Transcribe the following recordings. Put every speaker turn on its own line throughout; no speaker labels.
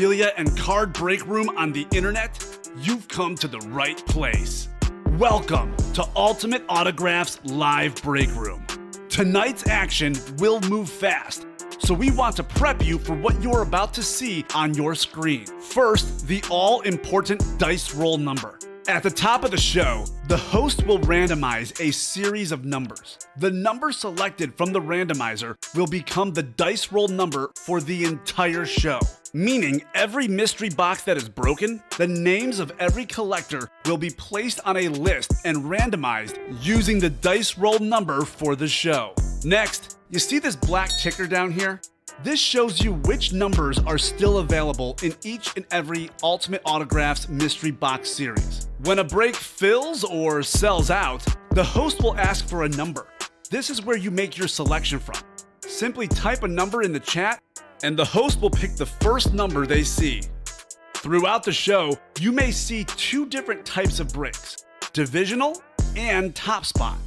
memorabilia and card break room on the internet, you've come to the right place. Welcome to Ultimate Autographs Live Break Room. Tonight's action will move fast, so we want to prep you for what you're about to see on your screen. First, the all-important dice roll number. At the top of the show, the host will randomize a series of numbers. The number selected from the randomizer will become the dice roll number for the entire show. Meaning every mystery box that is broken, the names of every collector will be placed on a list and randomized using the dice roll number for the show. Next, you see this black ticker down here? This shows you which numbers are still available in each and every Ultimate Autographs mystery box series. When a break fills or sells out, the host will ask for a number. This is where you make your selection from. Simply type a number in the chat, and the host will pick the first number they see. Throughout the show, you may see two different types of breaks: divisional and top spot.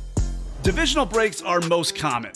Divisional breaks are most common.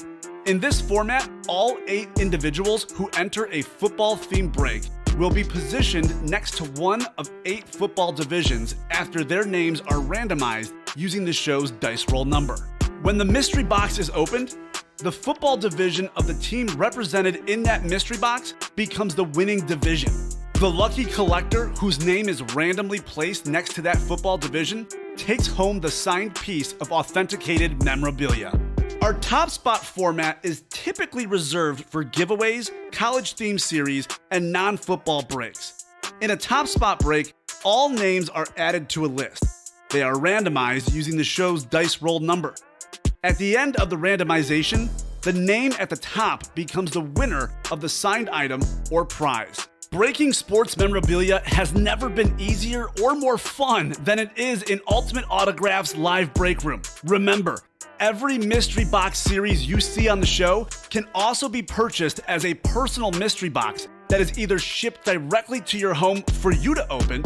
In this format, all 8 individuals who enter a football-themed break will be positioned next to one of 8 football divisions after their names are randomized using the show's dice roll number. When the mystery box is opened, the football division of the team represented in that mystery box becomes the winning division. The lucky collector whose name is randomly placed next to that football division takes home the signed piece of authenticated memorabilia. Our top spot format is typically reserved for giveaways, college-themed series, and non-football breaks. In a top spot break, all names are added to a list. They are randomized using the show's dice roll number. At the end of the randomization, the name at the top becomes the winner of the signed item or prize. Breaking sports memorabilia has never been easier or more fun than it is in Ultimate Autographs Live Break Room. Remember, every mystery box series you see on the show can also be purchased as a personal mystery box that is either shipped directly to your home for you to open,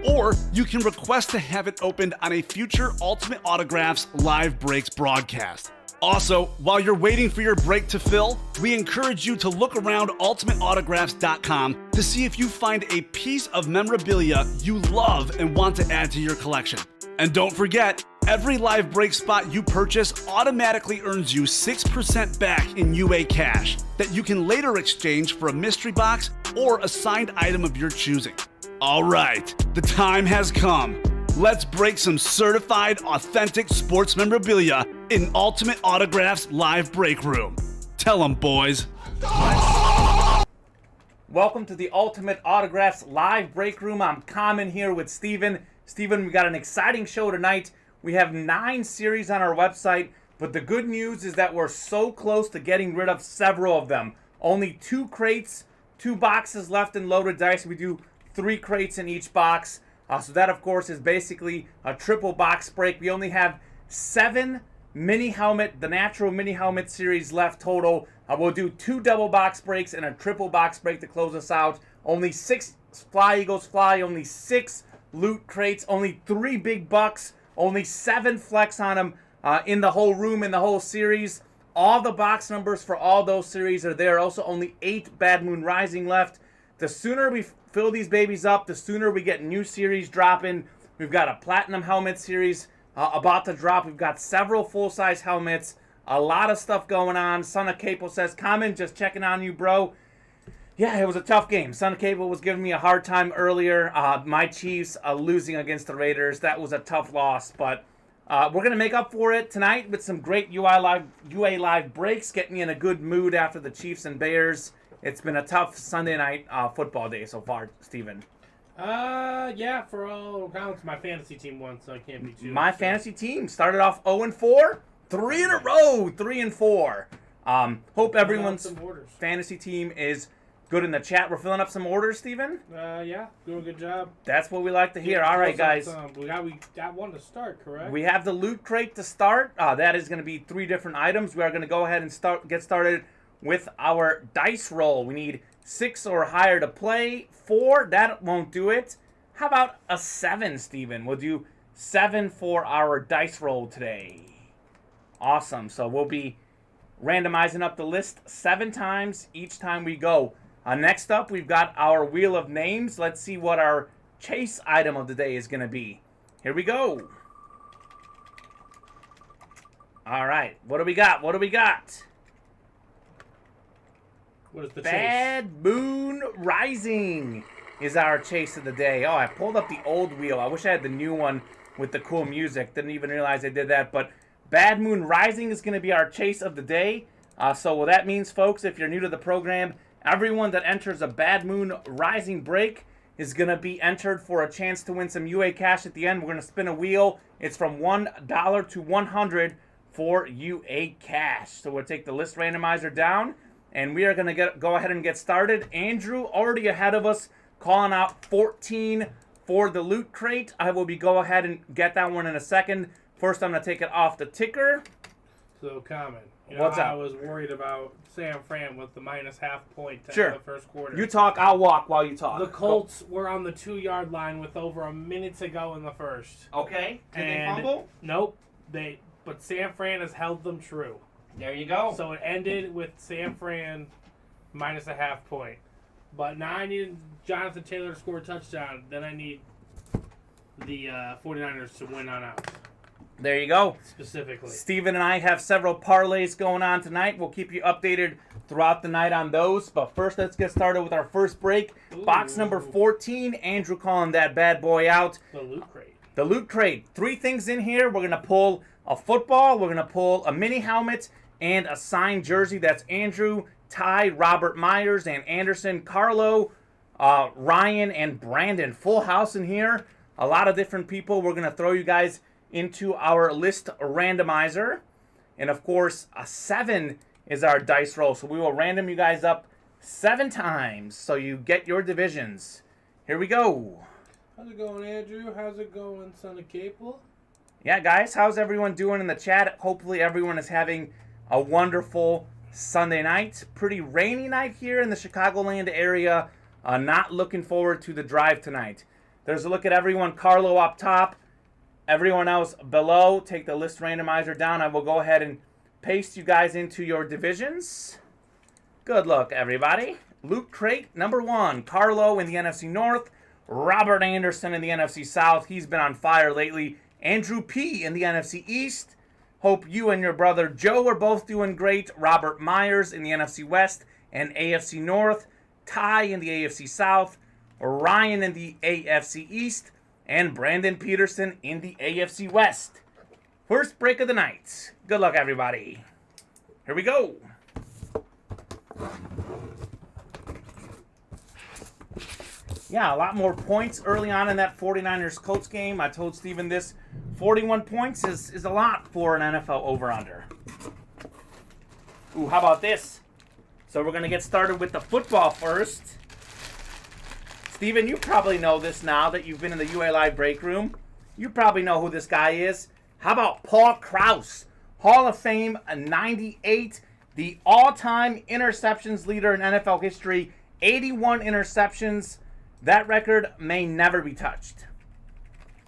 or you can request to have it opened on a future Ultimate Autographs Live Breaks broadcast. Also, while you're waiting for your break to fill, we encourage you to look around ultimateautographs.com to see if you find a piece of memorabilia you love and want to add to your collection. And don't forget, every live break spot you purchase automatically earns you 6% back in UA cash that you can later exchange for a mystery box or a signed item of your choosing. All right, the time has come. Let's break some certified, authentic sports memorabilia in Ultimate Autographs Live Break Room. Tell them, boys.
Welcome to the Ultimate Autographs Live Break Room. I'm Kamen here with Steven. Steven, we got an exciting show tonight. We have 9 series on our website, but the good news is that we're so close to getting rid of several of them. Only 2 crates, 2 boxes left in loaded dice. We do 3 crates in each box. So that, of course, is basically a triple box break. We only have 7 mini helmet, the natural mini helmet series left total. We'll do 2 double box breaks and a triple box break to close us out. Only 6 Fly Eagles Fly, only 6 loot crates, only 3 big bucks, only 7 flex on them in the whole room, in the whole series. All the box numbers for all those series are there. Also, only 8 Bad Moon Rising left. The sooner we fill these babies up, the sooner we get new series dropping. We've got a Platinum Helmet series about to drop. We've got several full-size helmets. A lot of stuff going on. Son of Capo says, Kamen, just checking on you, bro. Yeah, it was a tough game. Son of Cable was giving me a hard time earlier. My Chiefs losing against the Raiders. That was a tough loss, but we're going to make up for it tonight with some great UA Live breaks, get me in a good mood after the Chiefs and Bears. It's been a tough Sunday night football day so far, Steven.
Yeah, for all accounts, my fantasy team won, so I can't be too.
My fantasy team started off 0-4, 3 in a row, 3-4. Hope everyone's fantasy team is good in the chat. We're filling up some orders, Steven?
Yeah, doing a good job.
That's what we like to hear. All right, guys.
We got one to start, correct?
We have the loot crate to start. That is going to be 3 different items. We are going to go ahead and get started with our dice roll. We need 6 or higher to play. 4, that won't do it. How about a 7, Steven? We'll do 7 for our dice roll today. Awesome. So we'll be randomizing up the list 7 times each time we go. Next up, we've got our Wheel of Names. Let's see what our chase item of the day is going to be. Here we go. All right, what do we got? What do we got?
What is the chase?
Bad Moon Rising is our chase of the day. Oh, I pulled up the old wheel. I wish I had the new one with the cool music. Didn't even realize I did that. But Bad Moon Rising is going to be our chase of the day. So what that means, folks, if you're new to the program, everyone that enters a Bad Moon Rising break is going to be entered for a chance to win some UA cash at the end. We're going to spin a wheel. It's from $1 to $100 for UA cash. So we'll take the list randomizer down, and we are going to go ahead and get started. Andrew already ahead of us, calling out 14 for the loot crate. I will go ahead and get that one in a second. First, I'm going to take it off the ticker.
So, Kamen,
What's up?
I was worried about San Fran with the minus half point to
Sure.
the first quarter.
You talk, I'll walk while you talk.
The Colts were on the 2-yard line with over a minute to go in the first.
Okay. Did they
And
fumble?
Nope. But San Fran has held them true.
There you go.
So it ended with San Fran minus a half point. But now I need Jonathan Taylor to score a touchdown. Then I need the 49ers to win on out,
There you go.
specifically.
Steven and I have several parlays going on tonight. We'll keep you updated throughout the night on those. But first, let's get started with our first break. Box number 14. Andrew calling that bad boy out.
The loot crate.
The loot crate. 3 things in here. We're going to pull a football. We're going to pull a mini helmet and a signed jersey. That's Andrew, Ty, Robert Myers, and Anderson, Carlo, Ryan, and Brandon. Full house in here. A lot of different people. We're going to throw you guys into our list randomizer. And of course, a 7 is our dice roll. So we will random you guys up 7 times so you get your divisions. Here we go.
How's it going, Andrew? How's it going, son of Capel?
Yeah, guys, how's everyone doing in the chat? Hopefully everyone is having a wonderful Sunday night. Pretty rainy night here in the Chicagoland area. Not looking forward to the drive tonight. There's a look at everyone. Carlo up top. Everyone else below. Take the list randomizer down. I will go ahead and paste you guys into your divisions. Good luck, everybody. Loot crate number 1. Carlo in the NFC North. Robert Anderson in the NFC South. He's been on fire lately. Andrew P. in the NFC East. Hope you and your brother Joe are both doing great. Robert Myers in the NFC West and AFC North. Ty in the AFC South. Ryan in the AFC East. And Brandon Peterson in the AFC West. First break of the night. Good luck, everybody. Here we go. Yeah, a lot more points early on in that 49ers-Colts game. I told Steven this. 41 points is a lot for an NFL over-under. Ooh, how about this? So we're going to get started with the football first. Steven, you probably know this now that you've been in the UA Live break room. You probably know who this guy is. How about Paul Krause? Hall of Fame, 98, the all-time interceptions leader in NFL history, 81 interceptions. That record may never be touched.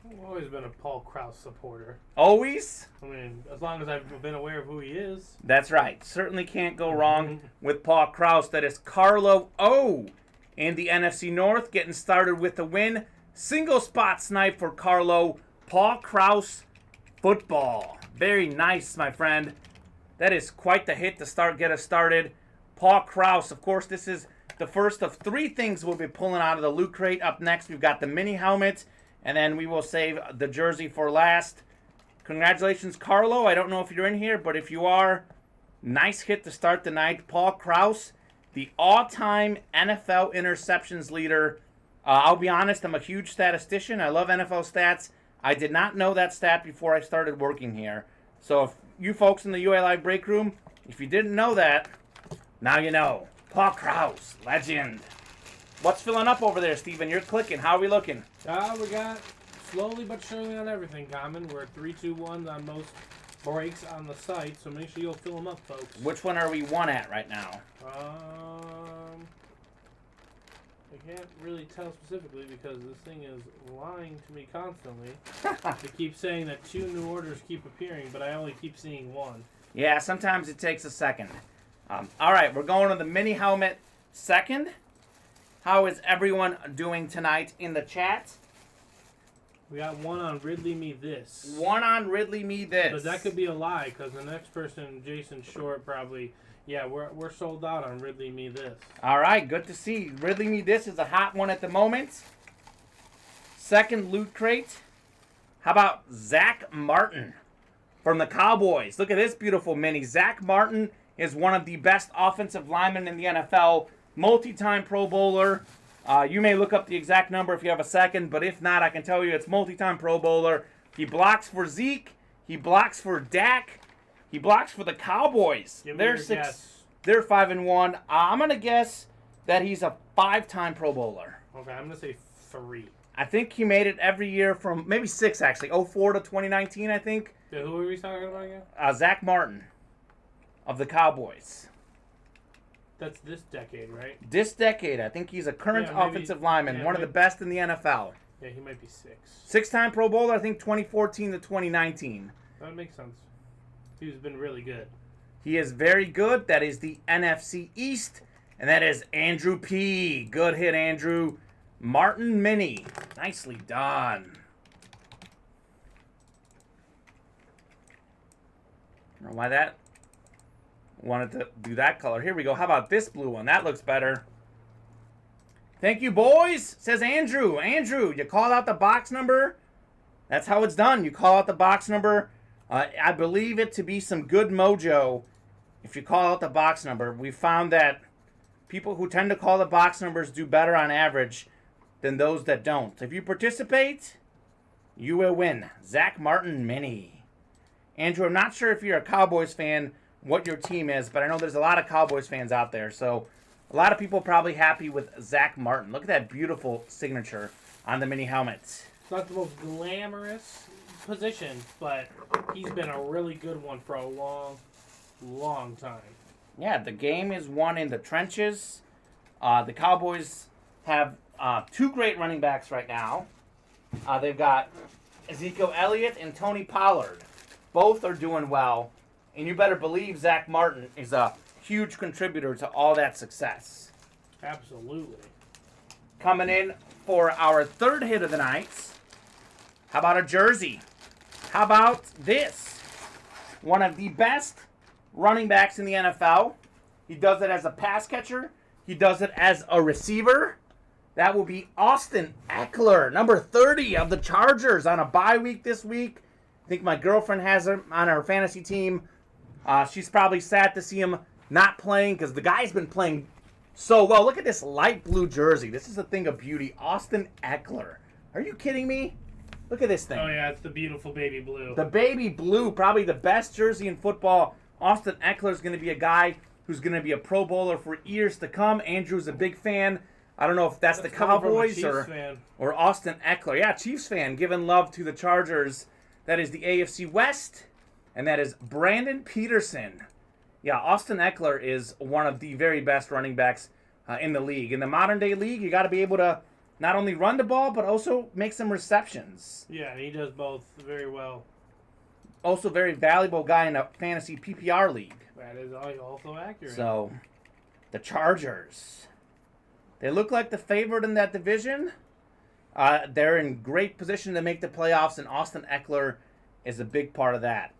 I've always been a Paul Krause supporter.
Always?
I mean, as long as I've been aware of who he is.
That's right. Certainly can't go wrong with Paul Krause. That is Carlo O. in the NFC North, getting started with the win. Single spot snipe for Carlo. Paul Krause football. Very nice, my friend. That is quite the hit to get us started. Paul Krause. Of course, this is the first of 3 things we'll be pulling out of the loot crate. Up next, we've got the mini helmet, and then we will save the jersey for last. Congratulations, Carlo. I don't know if you're in here, but if you are, nice hit to start the night. Paul Krause, the all-time NFL interceptions leader. I'll be honest, I'm a huge statistician. I love NFL stats. I did not know that stat before I started working here. So if you folks in the UA Live break room, if you didn't know that, now you know. Paul Krause, legend. What's filling up over there, Steven? You're clicking. How are we looking?
We got slowly but surely on everything, Kamen. We're at 3-2-1 on most breaks on the site, so make sure you'll fill them up, folks.
Which one are we 1 at right now?
I can't really tell specifically because this thing is lying to me constantly. They keep saying that 2 new orders keep appearing, but I only keep seeing 1.
Yeah, sometimes it takes a second. All right, we're going to the mini helmet second. How is everyone doing tonight in the chat?
We got one on Ridley Me This.
One on Ridley Me This.
But that could be a lie, because the next person, Jason Short, probably... Yeah, we're sold out on Ridley Me This.
All right, good to see. Ridley Me This is a hot one at the moment. Second Loot Crate. How about Zach Martin from the Cowboys? Look at this beautiful mini. Zach Martin is one of the best offensive linemen in the NFL. Multi-time Pro Bowler. You may look up the exact number if you have a second, but if not, I can tell you it's multi-time Pro Bowler. He blocks for Zeke. He blocks for Dak. He blocks for the Cowboys. They're 5-1. I'm gonna guess that he's a 5-time Pro Bowler.
Okay, I'm gonna say 3.
I think he made it every year from maybe 6 actually, 04 to 2019. I think.
Yeah, who are we talking about again?
Zach Martin of the Cowboys.
That's this decade, right?
This decade, I think he's a current offensive lineman, one of the best in the NFL.
Yeah, he might be 6.
6-time Pro Bowler, I think 2014 to 2019.
That makes sense. He's been really good.
He is very good. That is the NFC East, and that is Andrew P. Good hit, Andrew. Martin Mini. Nicely done. I don't know why that wanted to do that color. Here we go. How about this blue one? That looks better. Thank you, boys, says Andrew. Andrew, you call out the box number. That's how it's done. You call out the box number. I believe it to be some good mojo if you call out the box number. We found that people who tend to call the box numbers do better on average than those that don't. If you participate, you will win. Zach Martin Mini. Andrew, I'm not sure if you're a Cowboys fan, what your team is, but I know there's a lot of Cowboys fans out there, so a lot of people probably happy with Zach Martin. Look at that beautiful signature on the mini helmet.
It's not the most glamorous position, but he's been a really good one for a long, long time.
Yeah, the game is won in the trenches. The Cowboys have 2 great running backs right now. They've got Ezekiel Elliott and Tony Pollard. Both are doing well. And you better believe Zach Martin is a huge contributor to all that success.
Absolutely.
Coming in for our third hit of the night. How about a jersey? How about this? One of the best running backs in the NFL. He does it as a pass catcher. He does it as a receiver. That will be Austin Eckler, number 30 of the Chargers on a bye week this week. I think my girlfriend has him on her fantasy team. She's probably sad to see him not playing because the guy's been playing so well. Look at this light blue jersey. This is a thing of beauty. Austin Eckler. Are you kidding me? Look at this thing.
Oh, yeah, it's the beautiful baby blue.
The baby blue, probably the best jersey in football. Austin Eckler is going to be a guy who's going to be a Pro Bowler for years to come. Andrew's a big fan. I don't know if that's the Cowboys or Austin Eckler. Yeah, Chiefs fan, giving love to the Chargers. That is the AFC West, and that is Brandon Peterson. Yeah, Austin Eckler is one of the very best running backs in the league. In the modern-day league, you got to be able to not only run the ball, but also make some receptions.
Yeah, he does both very well.
Also very valuable guy in a fantasy PPR league.
That is also accurate.
So, the Chargers. They look like the favorite in that division. They're in great position to make the playoffs, and Austin Eckler is a big part of that.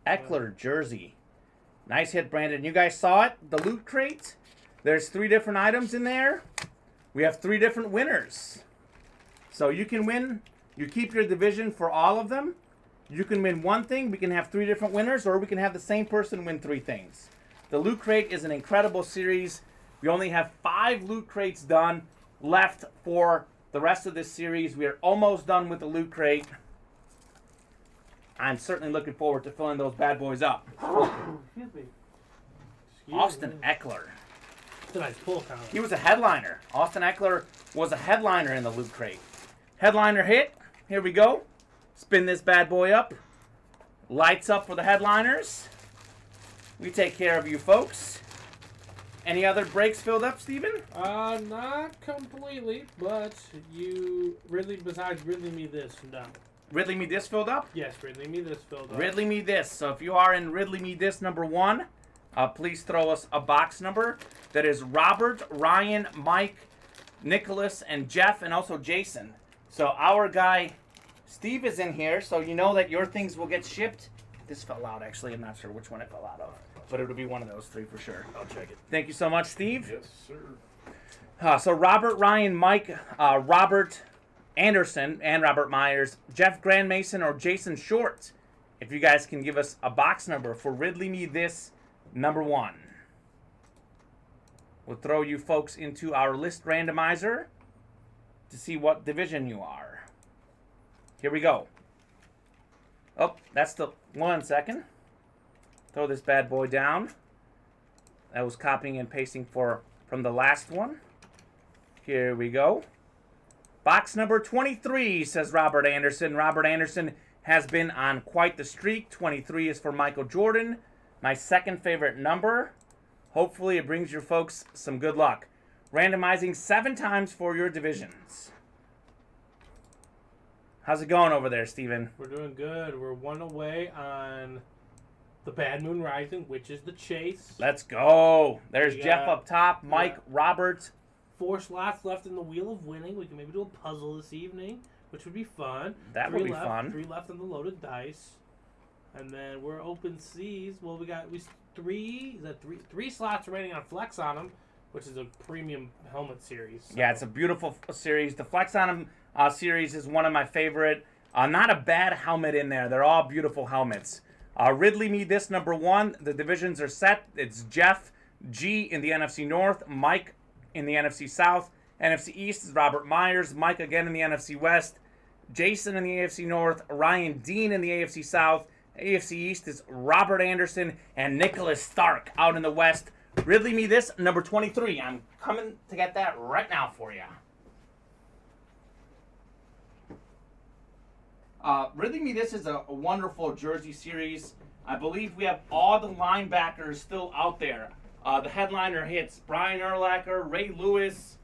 Eckler jersey. Nice hit, Brandon. You guys saw it? The loot crate. There's 3 different items in there. We have 3 different winners. So you can win. You keep your division for all of them. You can win one thing. We can have 3 different winners, or we can have the same person win 3 things. The loot crate is an incredible series. We only have 5 loot crates done left for the rest of this series. We are almost done with the loot crate. I'm certainly looking forward to filling those bad boys up.
Excuse me.
Austin Eckler.
It's a nice pull count.
He was a headliner. Austin Eckler was a headliner in the loot crate. Headliner hit. Here we go. Spin this bad boy up. Lights up for the headliners. We take care of you folks. Any other breaks filled up, Steven?
Not completely, but besides Ridley Me This, no.
Ridley Me This filled up?
Yes, Ridley Me This filled up.
Ridley Me This. So if you are in Ridley Me This number 1, please throw us a box number. That is Robert Ryan Mike Nicholas, and Jeff, and also Jason. So our guy Steve is in here, so you know that your things will get shipped. This fell out, actually. I'm not sure which one it fell out of, but it'll be one of those 3 for sure.
I'll check it.
Thank you so much, Steve.
Yes, sir.
So Robert, Ryan, Mike, Robert Anderson, and Robert Myers, Jeff Grandmason, or Jason Short. If you guys can give us a box number for Ridley Me This number 1. We'll throw you folks into our list randomizer to see what division you are. Here we go. Oh, that's the 1 second. Throw this bad boy down. That was copying and pasting from the last one. Here we go. Box number 23, says Robert Anderson. Robert Anderson has been on quite the streak. 23 is for Michael Jordan, my second favorite number. Hopefully it brings your folks some good luck. Randomizing 7 times for your divisions. How's it going over there, Steven?
We're doing good. We're 1 away on the Bad Moon Rising, which is the chase.
Let's go. There's Jeff up top, Mike, Robert.
4 slots left in the Wheel of Winning. We can maybe do a puzzle this evening, which would be fun.
That would be fun.
3 left on the loaded dice. And then we're open seas. Well, we got 3 slots remaining on Flex on them, which is a premium helmet series. So.
Yeah, it's a beautiful series. The Flex on them series is one of my favorite. Not a bad helmet in there. They're all beautiful helmets. Ridley Me This number 1. The divisions are set. It's Jeff G in the NFC North, Mike in the NFC South. NFC East is Robert Myers, Mike again in the NFC West, Jason in the AFC North, Ryan Dean in the AFC South. AFC East is Robert Anderson and Nicholas Stark out in the West. Ridley Me This number 23. I'm coming to get that right now for you. Ridley Me This is a wonderful jersey series. I believe we have all the linebackers still out there. The headliner hits Brian Urlacher, Ray Lewis,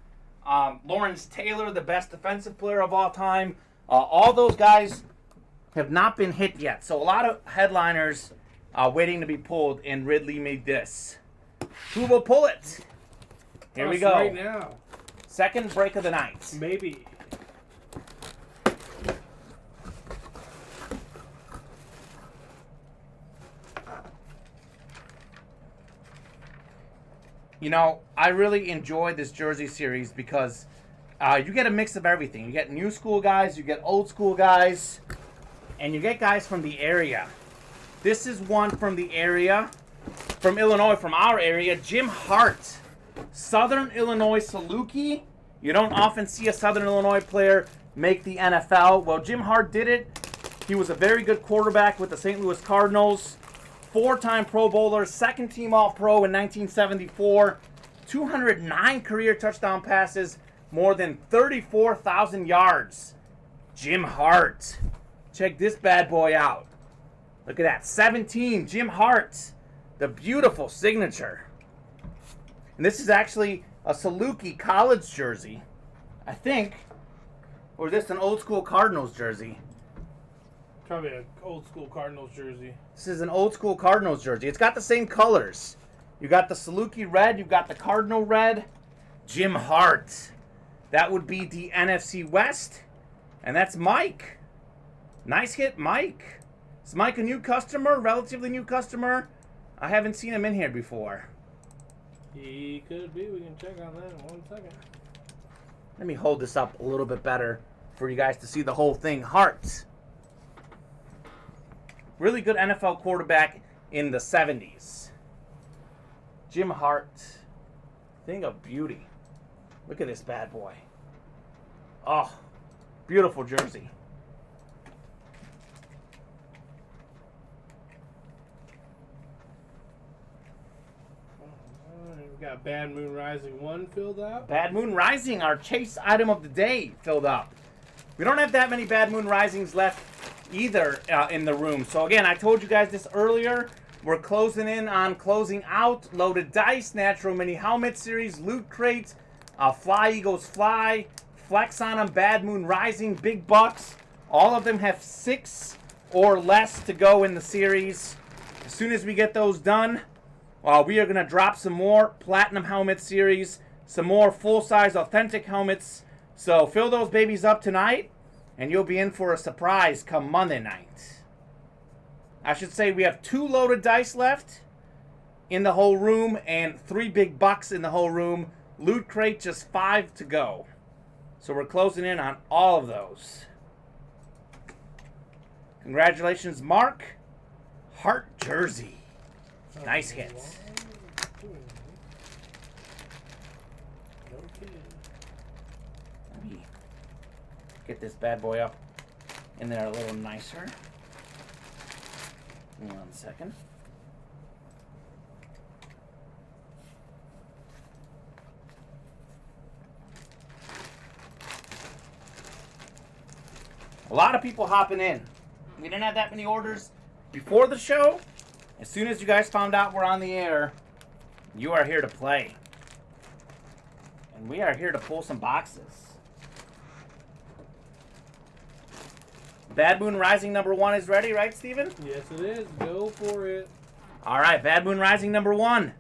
Lawrence Taylor, the best defensive player of all time. All those guys have not been hit yet. So a lot of headliners waiting to be pulled in Ridley Me This. Who will pull it? Here we go.
Right now.
Second break of the night.
Maybe.
You know, I really enjoy this jersey series because you get a mix of everything. You get new school guys, you get old school guys, and you get guys from the area. This is one from the area, from Illinois, from our area, Jim Hart. Southern Illinois Saluki. You don't often see a Southern Illinois player make the NFL. Well, Jim Hart did it. He was a very good quarterback with the St. Louis Cardinals. 4-time Pro Bowler, 2nd team All-Pro in 1974, 209 career touchdown passes, more than 34,000 yards. Jim Hart. Check this bad boy out. Look at that, 17, Jim Hart. The beautiful signature. And this is actually a Saluki college jersey, I think. Or is this an old school Cardinals jersey?
Probably an old school Cardinals jersey.
This is an old school Cardinals jersey. It's got the same colors. You got the Saluki red. You've got the Cardinal red. Jim Hart. That would be the NFC West. And that's Mike. Nice hit, Mike. Is Mike a new customer? Relatively new customer? I haven't seen him in here before.
He could be. We can check on that in 1 second.
Let me hold this up a little bit better for you guys to see the whole thing. Hart. Really good NFL quarterback in the 70s. Jim Hart. Thing of beauty. Look at this bad boy. Oh, beautiful jersey.
We got Bad Moon Rising 1 filled out.
Bad Moon Rising, our chase item of the day, filled up. We don't have that many Bad Moon Risings left either in the room. So again, I told you guys this earlier. We're closing in on closing out Loaded Dice, Natural Mini Helmet Series, Loot Crate, Fly Eagles Fly, Flex on them, Bad Moon Rising, Big Bucks. All of them have 6 or less to go in the series. As soon as we get those done, we are going to drop some more Platinum Helmet Series, some more full-size authentic helmets. So fill those babies up tonight, and you'll be in for a surprise come Monday night. I should say we have 2 loaded dice left in the whole room and 3 big bucks in the whole room. Loot crate, just 5 to go. So we're closing in on all of those. Congratulations, Mark. Heart jersey. Nice hits. Let me get this bad boy up in there a little nicer. 1 second. A lot of people hopping in. We didn't have that many orders before the show. As soon as you guys found out we're on the air, you are here to play. And we are here to pull some boxes. Bad Moon Rising number 1 is ready, right, Steven?
Yes, it is. Go for it.
All right, Bad Moon Rising number 1.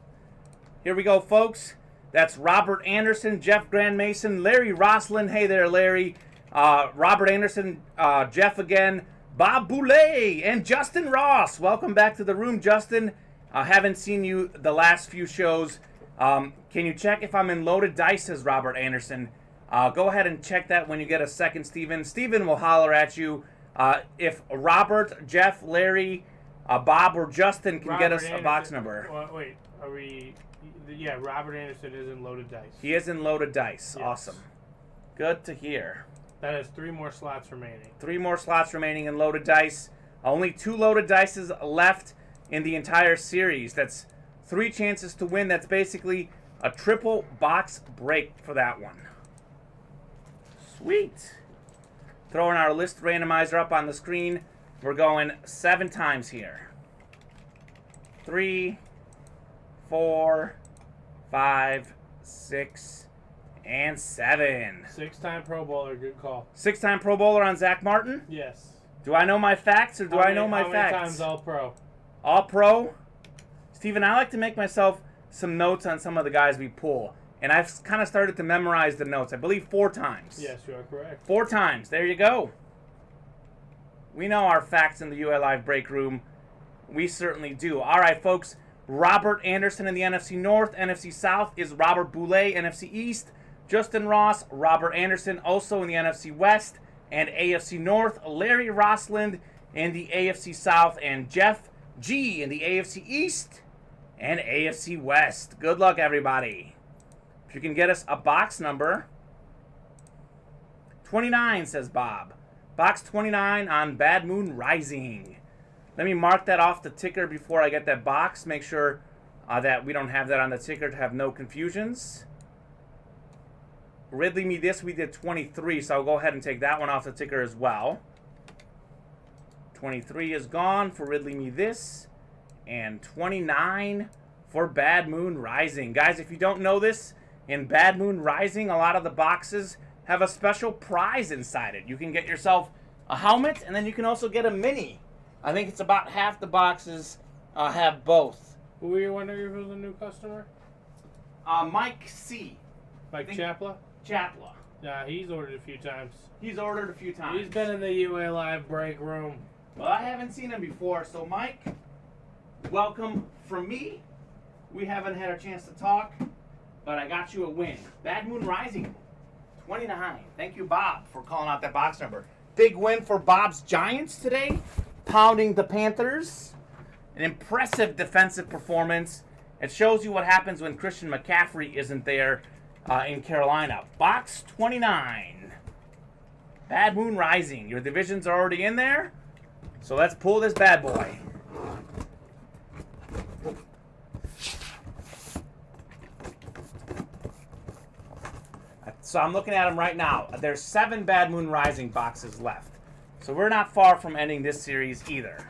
Here we go, folks. That's Robert Anderson, Jeff Grand Mason, Larry Roslin. Hey there, Larry. Robert Anderson, Jeff again, Bob Boulay, and Justin Ross. Welcome back to the room, Justin. I haven't seen you the last few shows. Can you check if I'm in loaded dice, says Robert Anderson. Go ahead and check that when you get a second, Steven. Steven will holler at you. If Robert, Jeff, Larry, Bob, or Justin can get us a box number.
Wait, are we... Yeah, Robert Anderson is in loaded dice.
He is in loaded dice.
Yes.
Awesome. Good to hear.
That has 3 more slots remaining.
3 more slots remaining in loaded dice. Only 2 loaded dices left in the entire series. That's 3 chances to win. That's basically a triple box break for that one. Sweet. Throwing our list randomizer up on the screen. We're going 7 times here. 3, 4, 5, 6, and 7.
6-time Pro Bowler, good call.
6-time Pro Bowler on Zach Martin.
Yes.
Do I know my facts or do I know my
how
facts?
How many times All Pro?
All Pro? Steven, I like to make myself some notes on some of the guys we pull. And I've kind of started to memorize the notes. I believe 4 times.
Yes, you are correct.
4 times. There you go. We know our facts in the UL Live break room. We certainly do. All right, folks. Robert Anderson in the NFC North. NFC South is Robert Boulay. NFC East, Justin Ross. Robert Anderson also in the NFC West. And AFC North, Larry Rossland in the AFC South. And Jeff G in the AFC East and AFC West. Good luck, everybody. If you can get us a box number. 29, says Bob. Box 29 on Bad Moon Rising. Let me mark that off the ticker before I get that box. Make sure that we don't have that on the ticker to have no confusions. Ridley Me This, we did 23, so I'll go ahead and take that one off the ticker as well. 23 is gone for Ridley Me This. And 29 for Bad Moon Rising. Guys, if you don't know this, in Bad Moon Rising, a lot of the boxes have a special prize inside it. You can get yourself a helmet, and then you can also get a mini. I think it's about half the boxes have both.
Who were you wondering if it was a new customer?
Mike C.
Mike Chapla?
Chapla.
Yeah, he's ordered a few times.
He's ordered a few times.
He's been in the UA Live break room.
Well, I haven't seen him before, so Mike, welcome from me. We haven't had a chance to talk, but I got you a win. Bad Moon Rising, 29. Thank you, Bob, for calling out that box number. Big win for Bob's Giants today, pounding the Panthers. An impressive defensive performance. It shows you what happens when Christian McCaffrey isn't there in Carolina. Box 29. Bad Moon Rising. Your divisions are already in there, so let's pull this bad boy. So I'm looking at them right now. There's 7 Bad Moon Rising boxes left. So we're not far from ending this series either.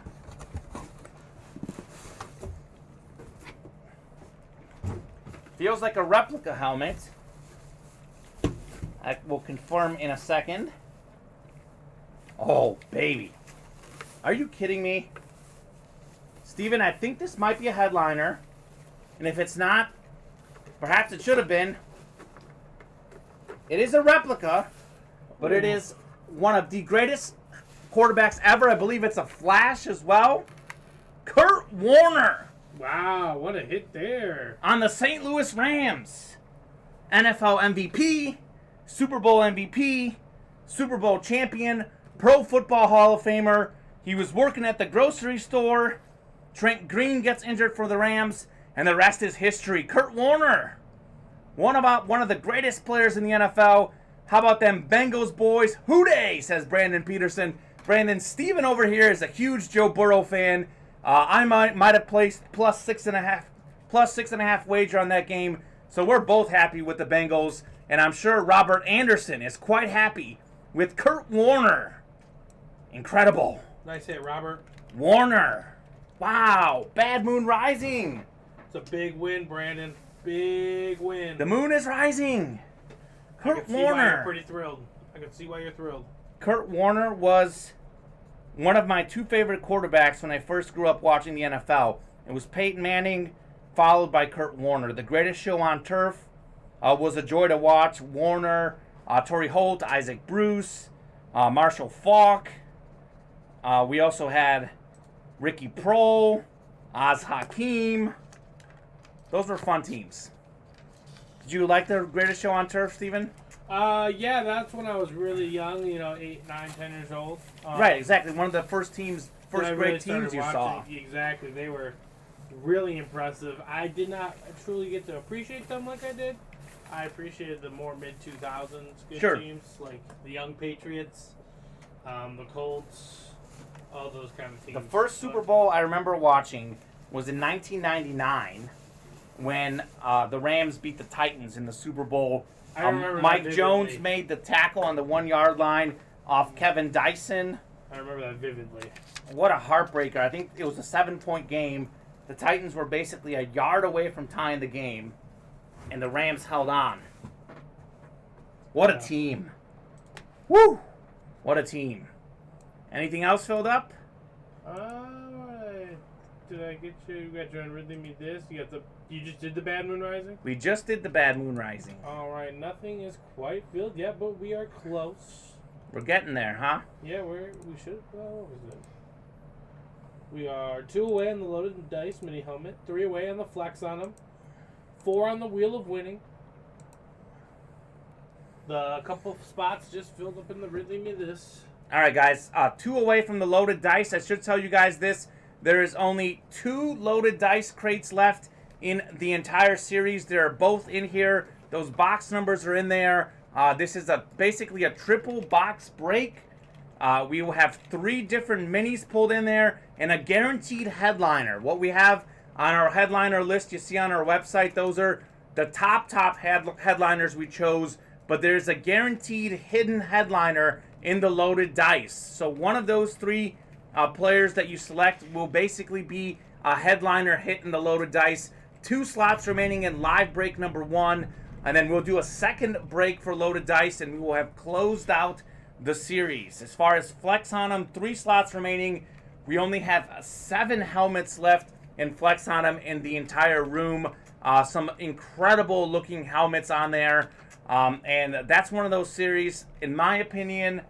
Feels like a replica helmet. I will confirm in a second. Oh, baby. Are you kidding me? Steven, I think this might be a headliner. And if it's not, perhaps it should have been. It is a replica, but it is one of the greatest quarterbacks ever. I believe it's a flash as well. Kurt Warner
Wow, what a hit there.
on the St. Louis Rams. NFL MVP, Super Bowl MVP, Super Bowl champion, Pro Football Hall of Famer. He was working at the grocery store. Trent Green gets injured for the Rams, and the rest is history. Kurt Warner, one of the greatest players in the NFL. How about them Bengals boys? Hooday, says Brandon Peterson. Brandon, Steven over here is a huge Joe Burrow fan. I might have placed plus 6.5 wager on that game. So we're both happy with the Bengals, and I'm sure Robert Anderson is quite happy with Kurt Warner. Incredible.
Nice hit, Robert.
Warner. Wow. Bad Moon Rising.
It's a big win, Brandon. Big win.
The moon is rising.
I
Kurt
can see why you're
Warner.
pretty thrilled. I can see why you're thrilled.
Kurt Warner was one of my two favorite quarterbacks when I first grew up watching the NFL. It was Peyton Manning, followed by Kurt Warner. The greatest show on turf was a joy to watch. Warner, Torrey Holt, Isaac Bruce, Marshall Faulk. We also had Ricky Prohl, Oz Hakeem. Those were fun teams. Did you like the greatest show on turf, Steven?
Yeah, that's when I was really young, 8, 9, 10 years old.
Right, exactly. One of the first
when I really
great
started
teams you saw.
watching. Exactly. They were really impressive. I did not truly get to appreciate them like I did. I appreciated the more mid-2000s good teams, like the Young Patriots, the Colts, all those kind of teams.
The first Super Bowl I remember watching was in 1999 when the Rams beat the Titans in the Super Bowl.
I remember that
Mike
vividly.
Jones made the tackle on the 1 yard line off Kevin Dyson.
I remember that vividly.
What a heartbreaker. I think it was a 7-point game. The Titans were basically a yard away from tying the game, and the Rams held on. What a team. Woo! What a team. Anything else filled up?
Did I get you? You got John Ridley me this. You just did the Bad Moon Rising?
We just did the Bad Moon Rising.
All right, nothing is quite filled yet, but we are close.
We're getting there, huh?
Yeah, we should. What was it? We are 2 away on the loaded dice mini helmet, 3 away on the flex on them, 4 on the wheel of winning. The couple of spots just filled up in the Ridley me this.
All right, guys. 2 away from the loaded dice. I should tell you guys this. There is only 2 loaded dice crates left in the entire series. They're both in here. Those box numbers are in there. This is basically a triple box break. We will have 3 different minis pulled in there and a guaranteed headliner. What we have on our headliner list, you see on our website, those are the top headliners we chose. But there's a guaranteed hidden headliner in the loaded dice. So one of those 3 players that you select will basically be a headliner hit in the loaded dice. 2 slots remaining in live break number 1, and then we'll do a second break for loaded dice, and we will have closed out the series. As far as flex on them, 3 slots remaining. We only have 7 helmets left in flex on them in the entire room. Some incredible looking helmets on there, and that's one of those series, in my opinion,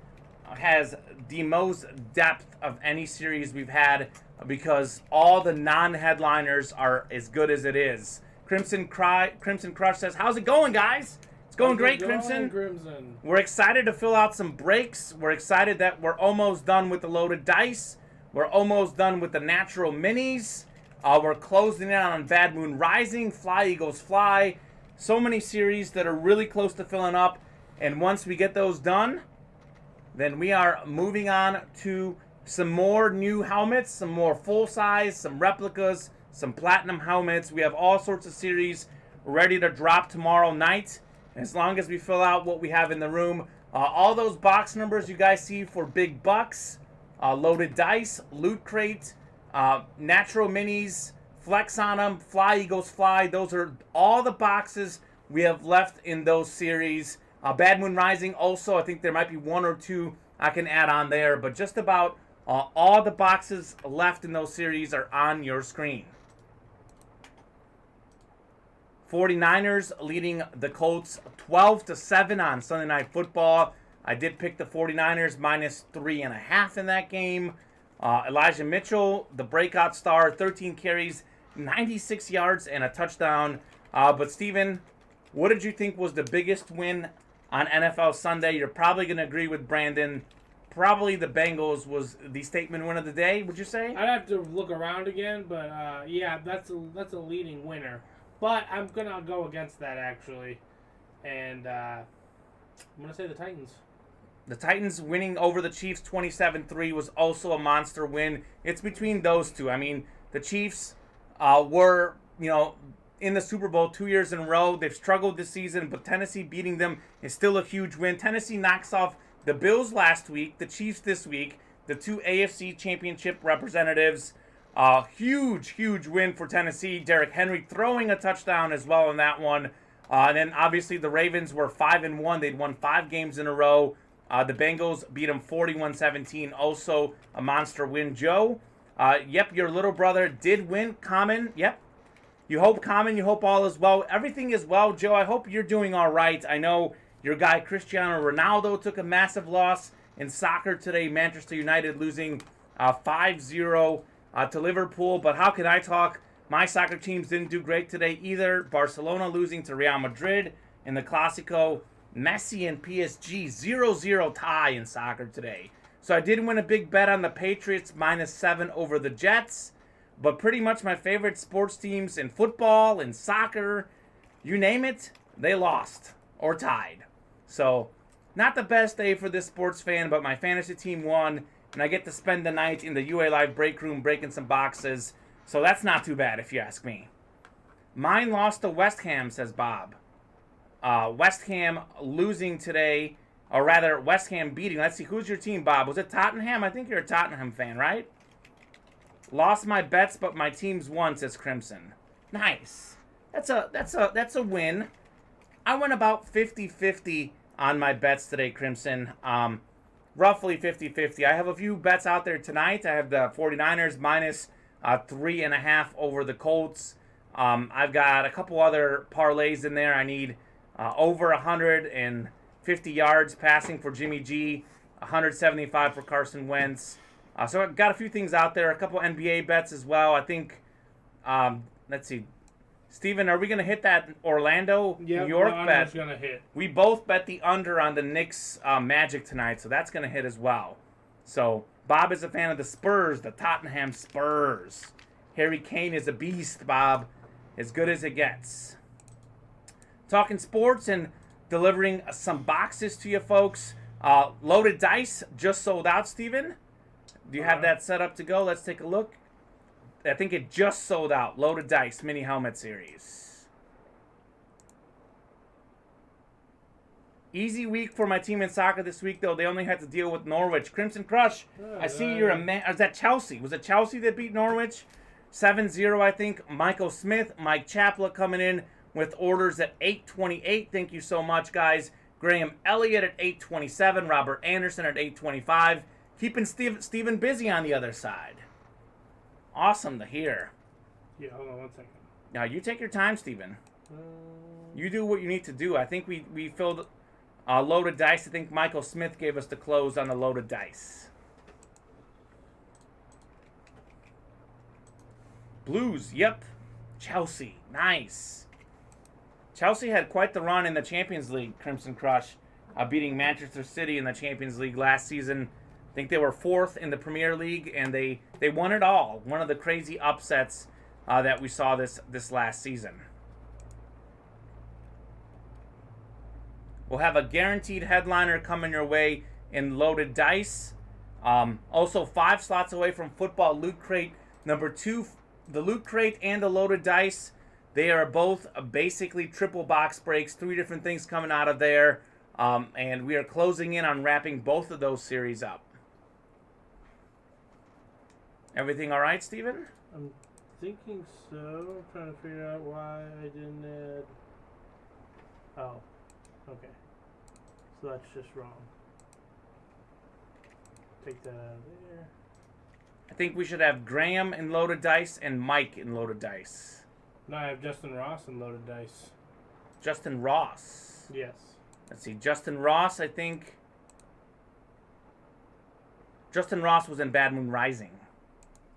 has the most depth of any series we've had because all the non-headliners are as good as it is. Crimson Crush says, "How's it going, guys?" It's going great, Crimson. We're excited to fill out some breaks. We're excited that we're almost done with the loaded dice. We're almost done with the natural minis. We're closing in on Bad Moon Rising, Fly Eagles Fly. So many series that are really close to filling up. And once we get those done, then we are moving on to some more new helmets, some more full size, some replicas, some platinum helmets. We have all sorts of series ready to drop tomorrow night. As long as we fill out what we have in the room. All those box numbers you guys see for big bucks, loaded dice, loot crate, natural minis, flex on them, Fly Eagles Fly. Those are all the boxes we have left in those series. Bad Moon Rising also, I think there might be 1 or 2 I can add on there, but just about all the boxes left in those series are on your screen. 49ers leading the Colts 12-7 on Sunday Night Football. I did pick the 49ers minus 3.5 in that game. Elijah Mitchell, the breakout star, 13 carries, 96 yards, and a touchdown. But Steven, what did you think was the biggest win on NFL Sunday? You're probably going to agree with Brandon. Probably the Bengals was the statement win of the day, would you say?
I'd have to look around again, but yeah, that's a leading winner. But I'm going to go against that, actually. And I'm going to say the Titans.
The Titans winning over the Chiefs 27-3 was also a monster win. It's between those two. I mean, the Chiefs were, in the Super Bowl 2 years in a row. They've struggled this season, but Tennessee beating them is still a huge win. Tennessee knocks off the Bills last week, the Chiefs this week, the two AFC Championship representatives. Huge win for Tennessee. Derrick Henry throwing a touchdown as well in that one. And then obviously the Ravens were 5-1. They'd won 5 games in a row. The Bengals beat them 41-17. Also a monster win. Joe, yep, your little brother did win. Kamen, yep. You hope Kamen, you hope all is well. Everything is well, Joe. I hope you're doing all right. I know your guy Cristiano Ronaldo took a massive loss in soccer today. Manchester United losing 5-0 to Liverpool. But how can I talk? My soccer teams didn't do great today either. Barcelona losing to Real Madrid in the Clásico. Messi and PSG 0-0 tie in soccer today. So I did win a big bet on the Patriots -7 over the Jets. But pretty much my favorite sports teams in football, in soccer, you name it, they lost or tied. So not the best day for this sports fan, but my fantasy team won. And I get to spend the night in the UA Live break room breaking some boxes. So that's not too bad if you ask me. Mine lost to West Ham, says Bob. West Ham losing today, or rather West Ham beating. Let's see, who's your team, Bob? Was it Tottenham? I think you're a Tottenham fan, right? Lost my bets, but my teams won, says Crimson. Nice. That's a win. I went about 50-50 on my bets today, Crimson. Roughly 50-50. I have a few bets out there tonight. I have the 49ers minus 3.5 over the Colts. I've got a couple other parlays in there. I need over 150 yards passing for Jimmy G, 175 for Carson Wentz. So I've got a few things out there, a couple NBA bets as well. I think, let's see. Steven, are we going to hit that Orlando, New York bet?
Going to hit.
We both bet the under on the Knicks Magic tonight, so that's going to hit as well. So Bob is a fan of the Spurs, the Tottenham Spurs. Harry Kane is a beast, Bob. As good as it gets. Talking sports and delivering some boxes to you folks. Loaded Dice just sold out, Steven. Do you have that set up to go? Let's take a look. I think it just sold out. Loaded Dice Mini Helmet Series. Easy week for my team in soccer this week, though. They only had to deal with Norwich. Crimson Crush, I see you're a man. Is that Chelsea? Was it Chelsea that beat Norwich? 7-0, I think. Michael Smith, Mike Chapla coming in with orders at 828. Thank you so much, guys. Graham Elliott at 827. Robert Anderson at 825. Keeping Steven busy on the other side. Awesome to hear.
Yeah, hold on 1 second.
Now, you take your time, Steven. You do what you need to do. I think we filled a loaded dice. I think Michael Smith gave us the close on the loaded dice. Blues, yep. Chelsea, nice. Chelsea had quite the run in the Champions League, Crimson Crush, beating Manchester City in the Champions League last season. I think they were 4th in the Premier League, and they won it all. One of the crazy upsets that we saw this last season. We'll have a guaranteed headliner coming your way in Loaded Dice. Also, 5 slots away from Football Loot Crate number 2. The Loot Crate and the Loaded Dice, they are both basically triple box breaks. 3 different things coming out of there. And we are closing in on wrapping both of those series up. Everything all right, Steven?
I'm thinking so. I'm trying to figure out why I didn't add... Oh, okay. So that's just wrong. Take that out of there.
I think we should have Graham in Loaded Dice and Mike in Loaded Dice.
No, I have Justin Ross and loaded dice.
Justin Ross.
Yes.
Let's see. Justin Ross, I think. Justin Ross was in Bad Moon Rising.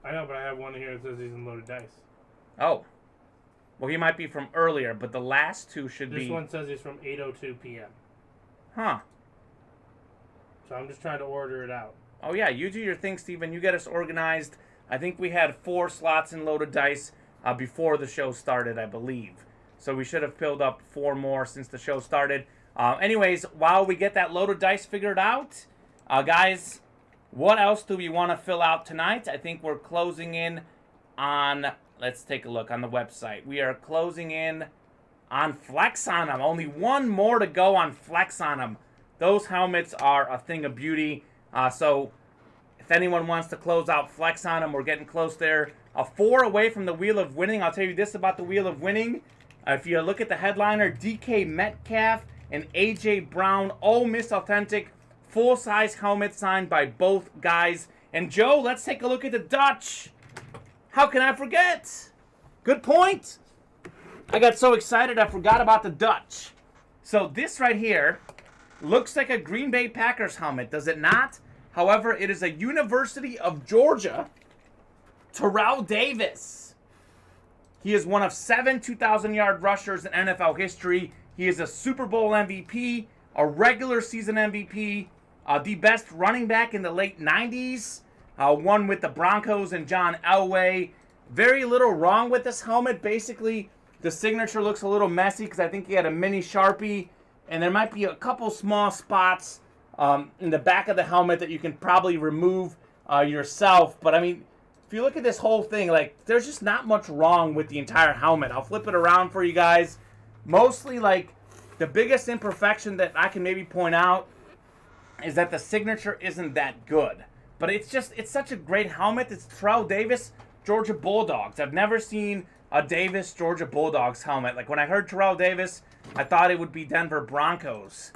I know, but I have one here that says he's in loaded dice.
Oh. Well, he might be from earlier, but the last two should be...
This one says he's from 8:02 p.m.
Huh.
So I'm just trying to order it out.
Oh, yeah. You do your thing, Steven. You get us organized. I think we had 4 slots in loaded dice before the show started, I believe. So we should have filled up 4 more since the show started. Anyways, while we get that loaded dice figured out, guys, what else do we want to fill out tonight? I think we're closing in on... Let's take a look on the website. We are closing in on Flex on them. Only one more to go on Flex on them. Those helmets are a thing of beauty. So if anyone wants to close out Flex on them, we're getting close there. 4 away from the Wheel of Winning. I'll tell you this about the Wheel of Winning. If you look at the headliner, DK Metcalf and AJ Brown, Ole Miss Authentic, full-size helmet signed by both guys. And Joe, let's take a look at the Dutch. How can I forget? Good point. I got so excited I forgot about the Dutch. So this right here looks like a Green Bay Packers helmet, does it not? However, it is a University of Georgia Terrell Davis. He is one of 7 2,000-yard rushers in NFL history. He is a Super Bowl MVP, a regular season MVP, the best running back in the late 90s, one with the Broncos and John Elway. Very little wrong with this helmet. Basically, the signature looks a little messy because I think he had a mini Sharpie, and there might be a couple small spots in the back of the helmet that you can probably remove yourself. But I mean, if you look at this whole thing, like, there's just not much wrong with the entire helmet. I'll flip it around for you guys. Mostly, like, the biggest imperfection that I can maybe point out is that the signature isn't that good. But it's such a great helmet. It's Terrell Davis, Georgia Bulldogs. I've never seen a Davis, Georgia Bulldogs helmet. Like, when I heard Terrell Davis, I thought it would be Denver Broncos.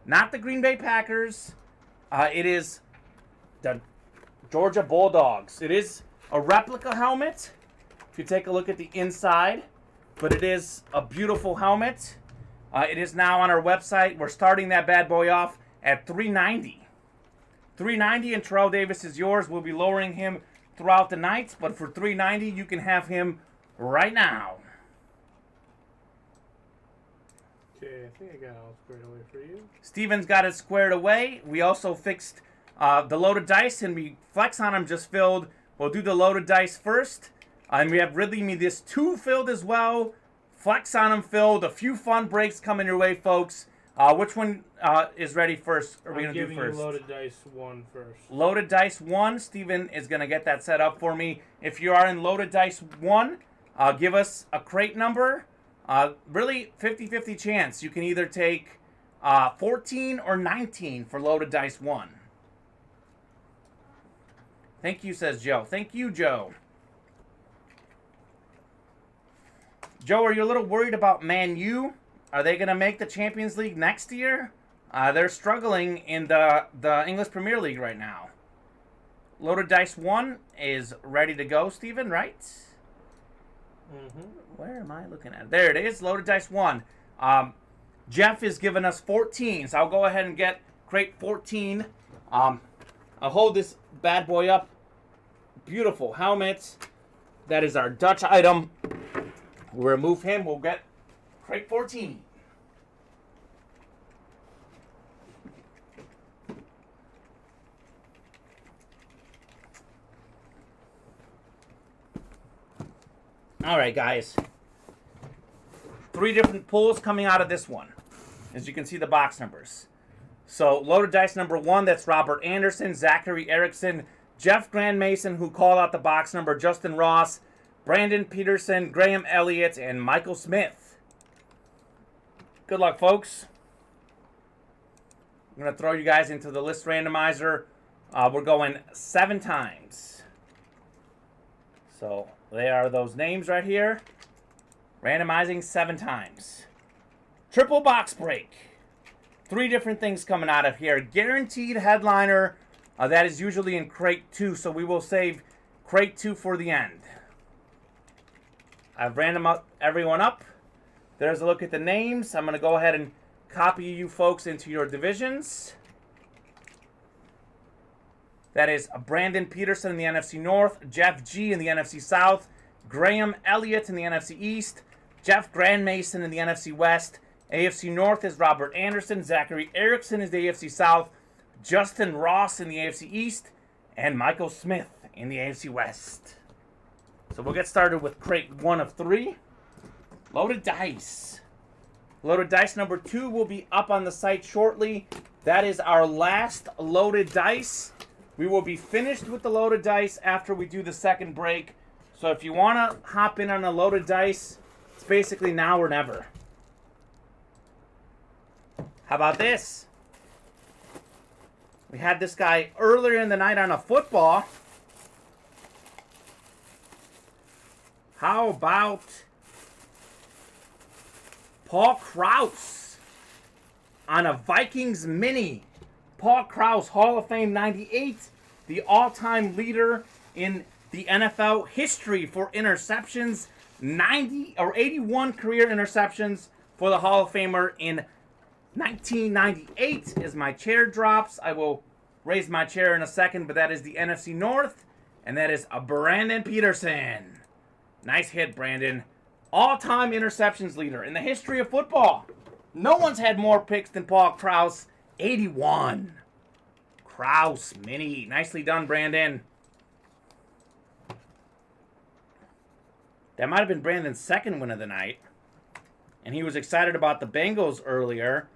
Not the Green Bay Packers. It is the Georgia Bulldogs. It is a replica helmet, if you take a look at the inside. But it is a beautiful helmet. It is now on our website. We're starting that bad boy off at $390. $390, and Terrell Davis is yours. We'll be lowering him throughout the night, but for $390, you can have him right now.
Okay, I think I got it all squared away for you.
Steven's got it squared away. We also fixed the loaded dice, and we Flex on them just filled. We'll do the loaded dice first. And we have Ridley Me This 2 filled as well. Flex on them filled. A few fun breaks coming your way, folks. Which one is ready first? Are we going to do first?
You loaded dice 1 first.
Loaded dice 1. Steven is going to get that set up for me. If you are in loaded dice 1, give us a crate number. Really 50-50 chance. You can either take 14 or 19 for loaded dice 1. Thank you, says Joe. Thank you, Joe. Joe, are you a little worried about Man U? Are they going to make the Champions League next year? They're struggling in the English Premier League right now. Loaded Dice 1 is ready to go, Steven, right?
Mm-hmm.
Where am I looking at? There it is, Loaded Dice 1. Jeff is giving us 14, so I'll go ahead and get crate 14. I'll hold this bad boy up. Beautiful helmet. That is our Dutch item. We'll remove him. We'll get crate 14. All right, guys. 3 different pulls coming out of this one. As you can see the box numbers. So, loaded dice number 1, that's Robert Anderson, Zachary Erickson, Jeff Grand Mason, who called out the box number, Justin Ross, Brandon Peterson, Graham Elliott, and Michael Smith. Good luck, folks. I'm going to throw you guys into the list randomizer. We're going 7 times. So, there are those names right here. Randomizing 7 times. Triple box break. 3 different things coming out of here. Guaranteed headliner. That is usually in crate 2, so we will save crate 2 for the end. I've everyone up. There's a look at the names. I'm going to go ahead and copy you folks into your divisions. That is Brandon Peterson in the NFC North, Jeff G in the NFC South, Graham Elliott in the NFC East, Jeff Grandmason in the NFC West. AFC North is Robert Anderson, Zachary Erickson is the AFC South, Justin Ross in the AFC East, and Michael Smith in the AFC West. So we'll get started with crate 1 of 3. Loaded dice. Loaded dice number 2 will be up on the site shortly. That is our last loaded dice. We will be finished with the loaded dice after we do the second break. So if you want to hop in on a loaded dice, it's basically now or never. How about this? We had this guy earlier in the night on a football. How about Paul Krause on a Vikings mini? Paul Krause, Hall of Fame 98, the all-time leader in the NFL history for interceptions. 81 career interceptions for the Hall of Famer in 1998 as my chair drops. I will raise my chair in a second, but that is the NFC North, and that is a Brandon Peterson. Nice hit, Brandon. All-time interceptions leader in the history of football. No one's had more picks than Paul Krause. 81. Krause mini. Nicely done, Brandon. That might have been Brandon's second win of the night. And he was excited about the Bengals earlier.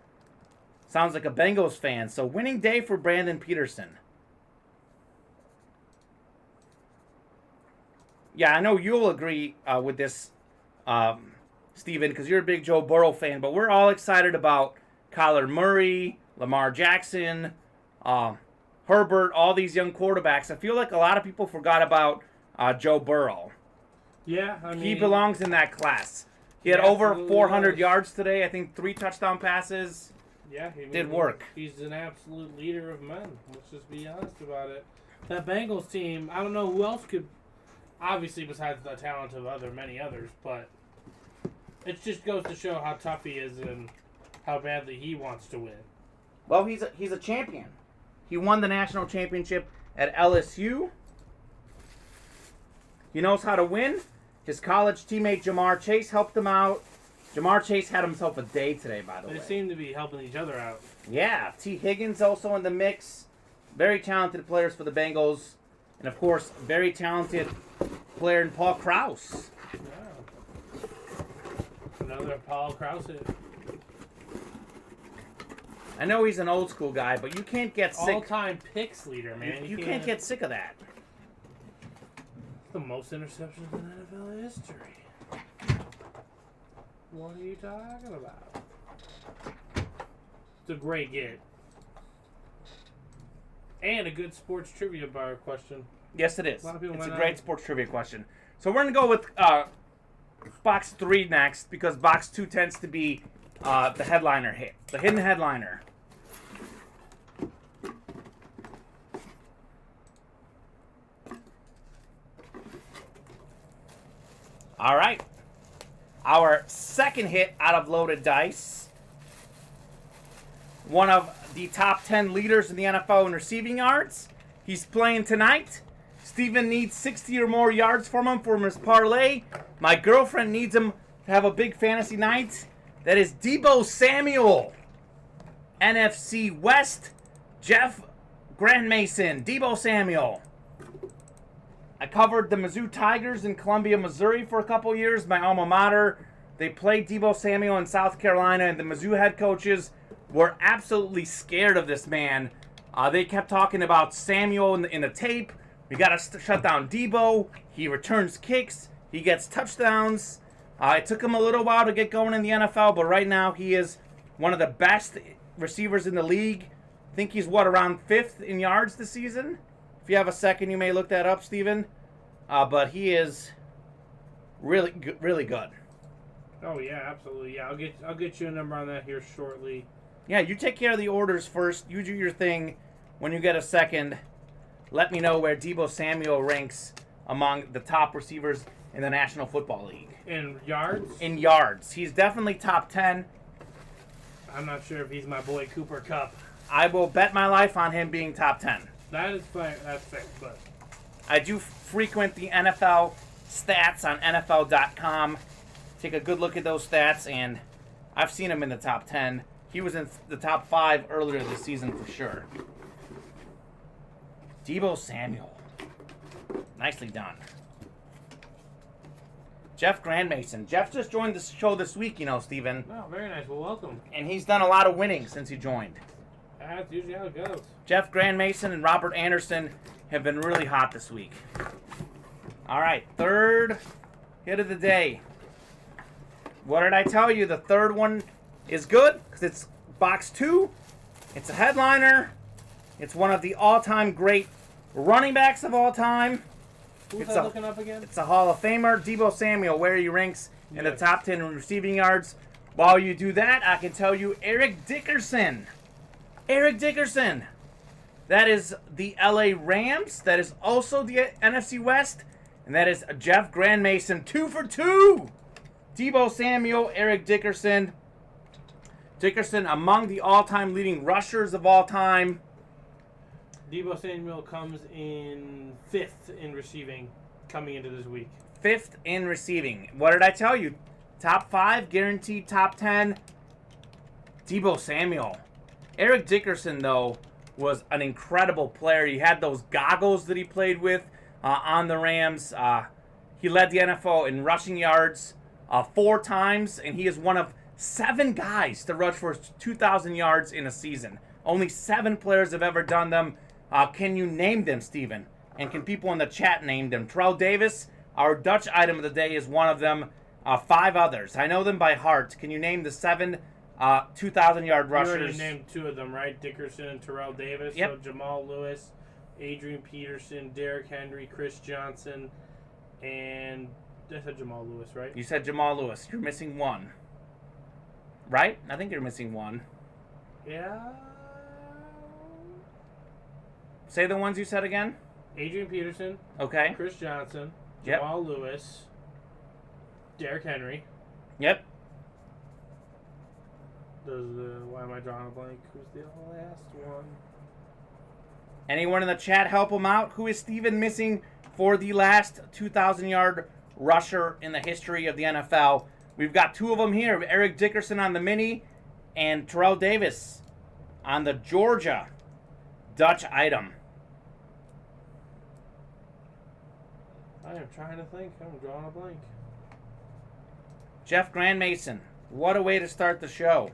Sounds like a Bengals fan. So winning day for Brandon Peterson. Yeah, I know you'll agree with this, Steven, because you're a big Joe Burrow fan. But we're all excited about Kyler Murray, Lamar Jackson, Herbert, all these young quarterbacks. I feel like a lot of people forgot about Joe Burrow.
Yeah, I mean,
he belongs in that class. He had over 400 yards today. I think 3 touchdown passes.
Yeah, he
did work.
He's an absolute leader of men. Let's just be honest about it. That Bengals team, I don't know who else could, obviously besides the talent of many others, but it just goes to show how tough he is and how badly he wants to win.
Well, he's a champion. He won the national championship at LSU. He knows how to win. His college teammate Jamar Chase helped him out. Jamar Chase had himself a day today, by the way.
They seem to be helping each other out.
Yeah, T. Higgins also in the mix. Very talented players for the Bengals. And, of course, very talented player in Paul Krause.
Yeah. Another Paul Krause hit.
I know he's an old school guy, but you can't get sick.
All-time picks leader, man.
You can't get sick of that.
The most interceptions in NFL history. What are you talking about? It's a great get. And a good sports trivia bar question.
Yes, it is.
A lot of people
It's a
went
great
on.
sports trivia question. So we're going to go with box 3 next, because box 2 tends to be the headliner hit, the hidden headliner. All right. Our second hit out of loaded dice. One of the top 10 leaders in the NFL in receiving yards. He's playing tonight. Steven needs 60 or more yards from him for his parlay. My girlfriend needs him to have a big fantasy night. That is Deebo Samuel. NFC West, Jeff Grandmason. Deebo Samuel. I covered the Mizzou Tigers in Columbia, Missouri for a couple years, my alma mater. They played Deebo Samuel in South Carolina, and the Mizzou head coaches were absolutely scared of this man. They kept talking about Samuel in the tape. We got to shut down Deebo. He returns kicks. He gets touchdowns. It took him a little while to get going in the NFL, but right now he is one of the best receivers in the league. I think he's, around 5th in yards this season? If you have a second, you may look that up, Steven. But he is really good.
Oh yeah, absolutely. Yeah, I'll get you a number on that here shortly.
Yeah, you take care of the orders first. You do your thing. When you get a second, let me know where Deebo Samuel ranks among the top receivers in the National Football League.
In yards?
In yards. He's definitely top 10.
I'm not sure if he's my boy Cooper Kupp.
I will bet my life on him being top 10.
That is fair. That's fair, but
I do frequent the NFL stats on NFL.com. Take a good look at those stats, and I've seen him in the top 10. He was in the top 5 earlier this season for sure. Deebo Samuel. Nicely done. Jeff Grandmason. Jeff just joined the show this week, you know, Steven.
oh, very nice. Well, welcome.
And he's done a lot of winning since he joined.
That's usually how it goes.
Jeff Grandmason and Robert Anderson have been really hot this week. All right, third hit of the day. What did I tell you? The third one is good because it's box 2. It's a headliner. It's one of the all-time great running backs of all time.
Who's
It's
I
a-
looking up again?
It's a Hall of Famer, Deebo Samuel, where he ranks in the
Yes.
top 10 in receiving yards. While you do that, I can tell you Eric Dickerson. Eric Dickerson. That is the LA Rams. That is also the NFC West. And that is Jeff Grandmason. 2 for 2. Deebo Samuel, Eric Dickerson. Dickerson among the all-time leading rushers of all time.
Deebo Samuel comes in 5th in receiving coming into this week.
5th in receiving. What did I tell you? Top 5, guaranteed top 10. Deebo Samuel. Eric Dickerson, though, was an incredible player. He had those goggles that he played with on the Rams. He led the NFL in rushing yards 4 times, and he is one of 7 guys to rush for 2,000 yards in a season. Only 7 players have ever done them. Can you name them, Steven? And can people in the chat name them? Terrell Davis, our Dutch item of the day, is one of them. 5 others. I know them by heart. Can you name the 7 2,000-yard rushers?
You already named 2 of them, right? Dickerson and Terrell Davis.
Yep.
So Jamal Lewis, Adrian Peterson, Derrick Henry, Chris Johnson, and I said Jamal Lewis, right?
You said Jamal Lewis. You're missing 1. Right? I think you're missing 1.
Yeah.
Say the ones you said again.
Adrian Peterson,
Okay.
Chris Johnson,
Yep.
Jamal Lewis, Derrick Henry.
Yep.
Why am I drawing a blank? Who's the last one?
Anyone in the chat help him out? Who is Steven missing for the last 2,000-yard rusher in the history of the NFL? We've got 2 of them here. Eric Dickerson on the mini and Terrell Davis on the Georgia Dutch item.
I am trying to think. I'm drawing a blank.
Jeff Grandmason. What a way to start the show.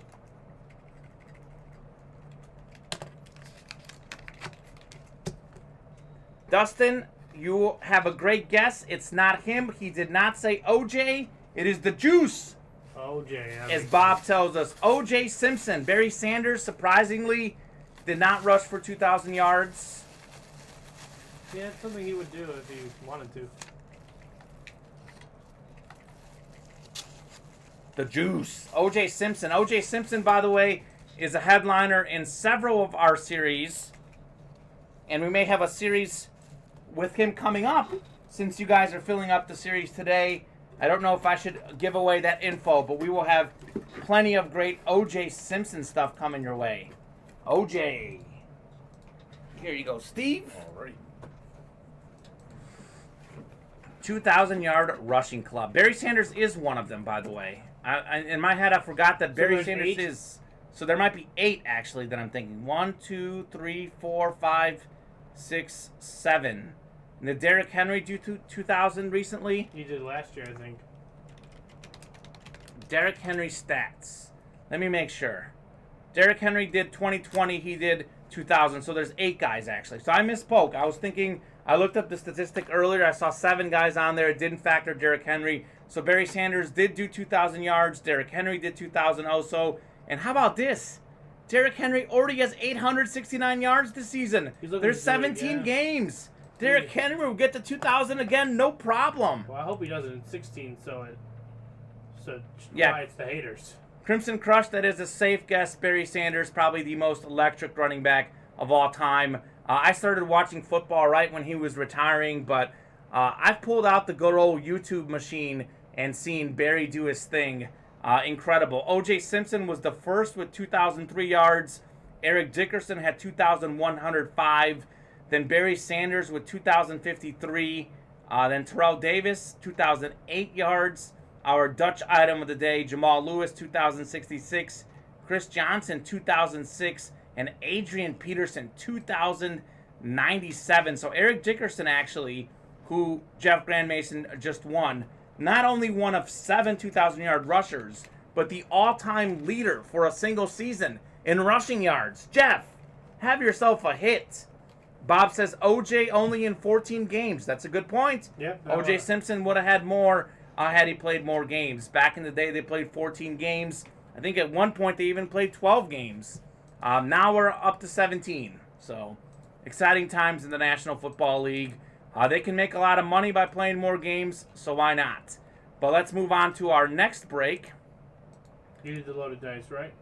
Dustin, you have a great guess. It's not him. He did not say OJ. It is the juice,
OJ.
as Bob tells us. OJ Simpson. Barry Sanders, surprisingly, did not rush for 2,000 yards.
Yeah, it's something he would do if he wanted to.
The juice. OJ Simpson. OJ Simpson, by the way, is a headliner in several of our series. And we may have a series with him coming up since you guys are filling up the series today. I don't know if I should give away that info, but we will have plenty of great OJ Simpson stuff coming your way. OJ. Here you go, Steve.
All right.
2,000-yard rushing club. Barry Sanders is one of them, by the way. In my head, I forgot that Barry
there's
Sanders
8?
is. So there might be 8, actually, that I'm thinking. 1, 2, 3, 4, 5, 6, 7. And did Derrick Henry do 2,000 recently?
He did last year, I think.
Derrick Henry stats. Let me make sure. Derrick Henry did 2020. He did 2,000. So there's 8 guys, actually. So I misspoke. I was thinking, I looked up the statistic earlier. I saw 7 guys on there. It didn't factor Derrick Henry. So Barry Sanders did do 2,000 yards. Derrick Henry did 2,000 also. And how about this? Derrick Henry already has 869 yards this season.
He's looking
There's
good,
17
yeah.
games. Derrick Henry will get to 2,000 again, no problem.
Well, I hope he does it in 16, so
Yeah.
why it's the haters.
Crimson Crush, that is a safe guess. Barry Sanders, probably the most electric running back of all time. I started watching football right when he was retiring, but I've pulled out the good old YouTube machine and seen Barry do his thing. Incredible. O.J. Simpson was the first with 2,003 yards. Eric Dickerson had 2,105. Then Barry Sanders with 2,053. Then Terrell Davis, 2,008 yards. Our Dutch item of the day, Jamal Lewis, 2,066. Chris Johnson, 2,006. And Adrian Peterson, 2,097. So Eric Dickerson, actually, who Jeff Grandmason just won, not only one of 7 2,000-yard rushers, but the all-time leader for a single season in rushing yards. Jeff, have yourself a hit. Bob says OJ only in 14 games. That's a good point.
Yep.
OJ Simpson would have had more had he played more games. Back in the day, they played 14 games. I think at one point they even played 12 games. Now we're up to 17. So exciting times in the National Football League. They can make a lot of money by playing more games, so why not? But let's move on to our next break.
You did the loaded dice, right?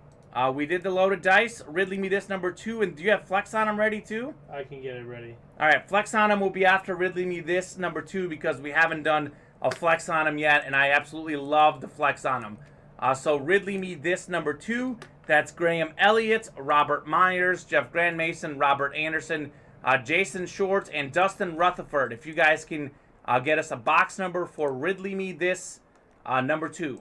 We did the loaded dice. Ridley me this number 2. And do you have flex on them ready too?
I can get it ready.
All right, flex on them will be after Ridley me this number 2 because we haven't done a flex on them yet, and I absolutely love the flex on them. So Ridley me this number 2. That's Graham Elliott, Robert Myers, Jeff Grandmason, Robert Anderson, Jason Short, and Dustin Rutherford. If you guys can get us a box number for Ridley me this number 2.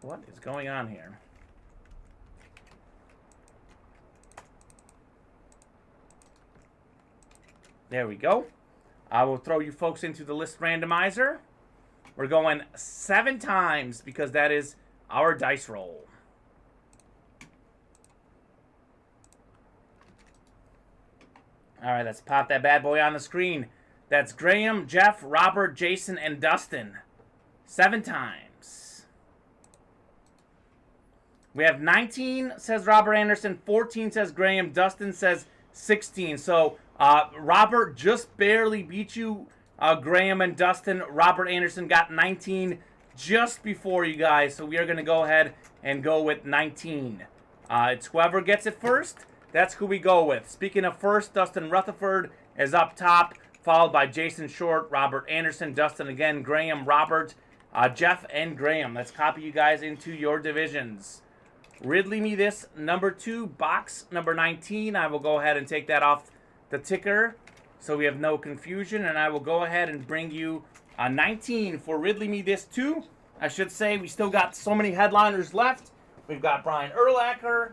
What is going on here? There we go. I will throw you folks into the list randomizer. We're going 7 times because that is our dice roll. All right, let's pop that bad boy on the screen. That's Graham, Jeff, Robert, Jason, and Dustin. 7 times. We have 19, says Robert Anderson. 14 says Graham. Dustin says 16. So Robert just barely beat you, Graham and Dustin. Robert Anderson got 19 just before you guys. So we are going to go ahead and go with 19. It's whoever gets it first. That's who we go with. Speaking of first, Dustin Rutherford is up top, followed by Jason Short, Robert Anderson, Dustin again, Graham, Robert, Jeff, and Graham. Let's copy you guys into your divisions. Ridley me this number 2, box number 19. I will go ahead and take that off the ticker so we have no confusion, and I will go ahead and bring you 19 for Ridley me this 2. I should say we still got so many headliners left. We've got Brian Urlacher.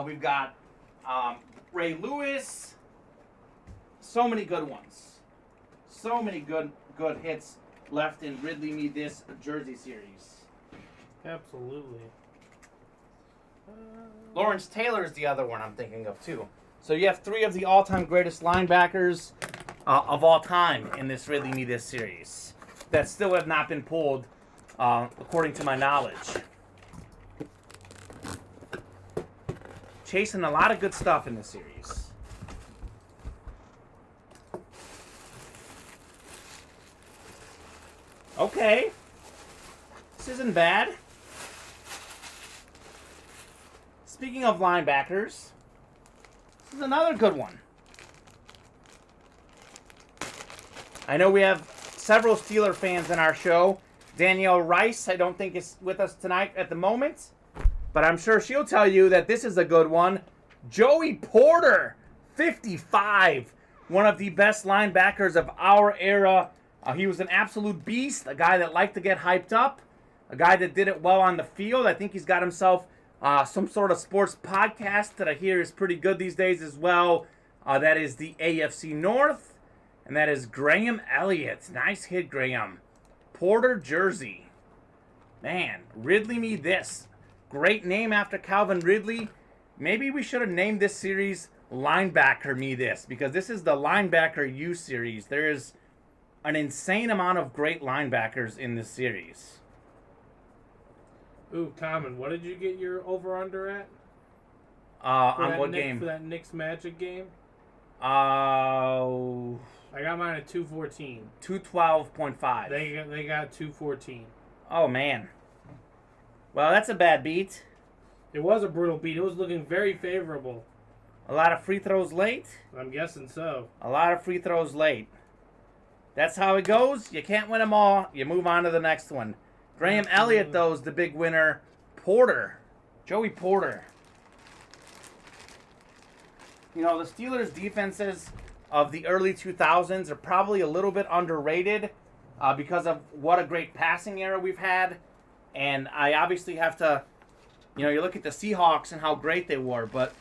We've got Ray Lewis. So many good ones. So many good hits left in Ridley me this jersey series.
Absolutely.
Lawrence Taylor is the other one I'm thinking of too. So you have 3 of the all-time greatest linebackers of all time in this Ridley me this series that still have not been pulled, according to my knowledge. Chasing a lot of good stuff in this series. Okay. This isn't bad. Speaking of linebackers, this is another good one. I know we have several Steeler fans in our show. Danielle Rice, I don't think is with us tonight at the moment, but I'm sure she'll tell you that this is a good one. Joey Porter, 55. One of the best linebackers of our era. He was an absolute beast, a guy that liked to get hyped up, a guy that did it well on the field. I think he's got himself some sort of sports podcast that I hear is pretty good these days as well. That is the AFC North, and that is Graham Elliott. Nice hit, Graham. Porter jersey. Man, Ridley me this. Great name after Calvin Ridley. Maybe we should have named this series Linebacker Me This, because this is the Linebacker U series. There is an insane amount of great linebackers in this series.
Ooh, Kamen, what did you get your over-under at?
On what game?
For that Knicks Magic game?
I
got mine at 214.
212.5.
They got 214.
Oh, man. Well, that's a bad beat.
It was a brutal beat. It was looking very favorable.
A lot of free throws late.
I'm guessing so.
A lot of free throws late. That's how it goes. You can't win them all. You move on to the next one. Graham Elliott, though, is the big winner. Porter. Joey Porter. You know, the Steelers' defenses of the early 2000s are probably a little bit underrated because of what a great passing era we've had. And I obviously have to, you look at the Seahawks and how great they were, but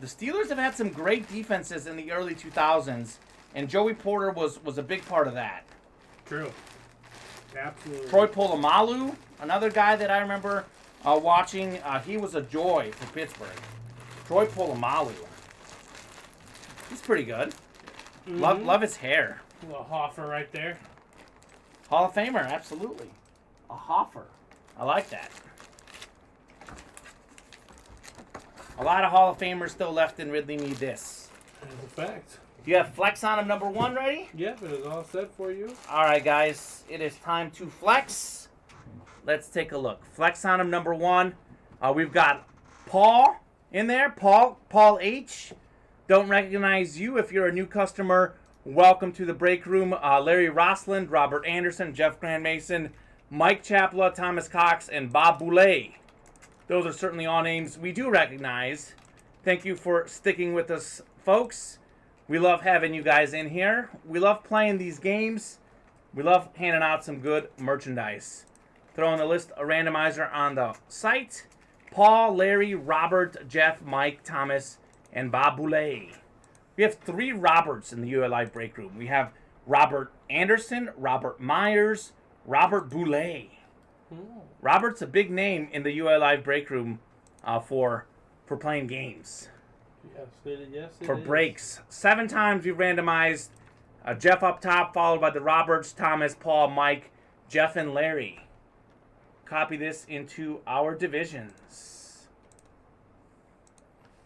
the Steelers have had some great defenses in the early 2000s, and Joey Porter was a big part of that.
True. Absolutely.
Troy Polamalu, another guy that I remember watching, he was a joy for Pittsburgh. Troy Polamalu. He's pretty good.
Mm-hmm.
Love his hair.
A little Hoffer right there.
Hall of Famer, absolutely. A Hoffer. I like that. A lot of Hall of Famers still left in Ridley need this.
That's a fact.
Do you have flex on him number 1 ready?
Yep, it is all set for you.
All right, guys. It is time to flex. Let's take a look. Flex on him number 1. We've got Paul in there. Paul H. Don't recognize you. If you're a new customer, welcome to the break room. Larry Rossland, Robert Anderson, Jeff Grand Mason, Mike Chapla, Thomas Cox, and Bob Boulay. Those are certainly all names we do recognize. Thank you for sticking with us, folks. We love having you guys in here. We love playing these games. We love handing out some good merchandise. Throwing the list of randomizer on the site. Paul, Larry, Robert, Jeff, Mike, Thomas, and Bob Boulay. We have 3 Roberts in the UA Live break room. We have Robert Anderson, Robert Myers, Robert Boulay. Robert's a big name in the UA Live break room for playing games.
Yes, it
for
is.
breaks. 7 times we've randomized Jeff up top, followed by the Roberts, Thomas, Paul, Mike, Jeff, and Larry. Copy this into our divisions.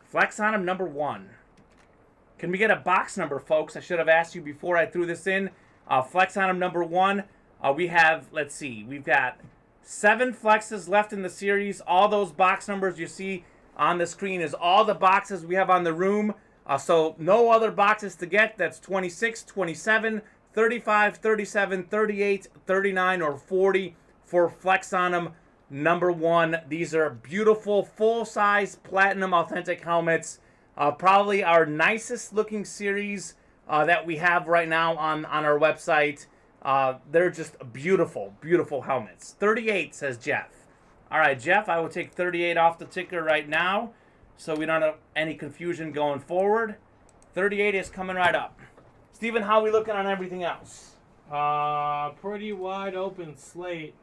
Flex on him number 1. Can we get a box number, folks? I should have asked you before I threw this in. Flex on him number 1. We have, let's see, we've got 7 flexes left in the series. All those box numbers you see on the screen is all the boxes we have on the room. So no other boxes to get. That's 26, 27, 35, 37, 38, 39, or 40 for Flex on them number 1. These are beautiful, full-size, platinum, authentic helmets. Probably our nicest looking series that we have right now on our website. They're just beautiful, beautiful helmets. 38, says Jeff. All right, Jeff, I will take 38 off the ticker right now so we don't have any confusion going forward. 38 is coming right up. Steven, how are we looking on everything else?
Pretty wide open slate.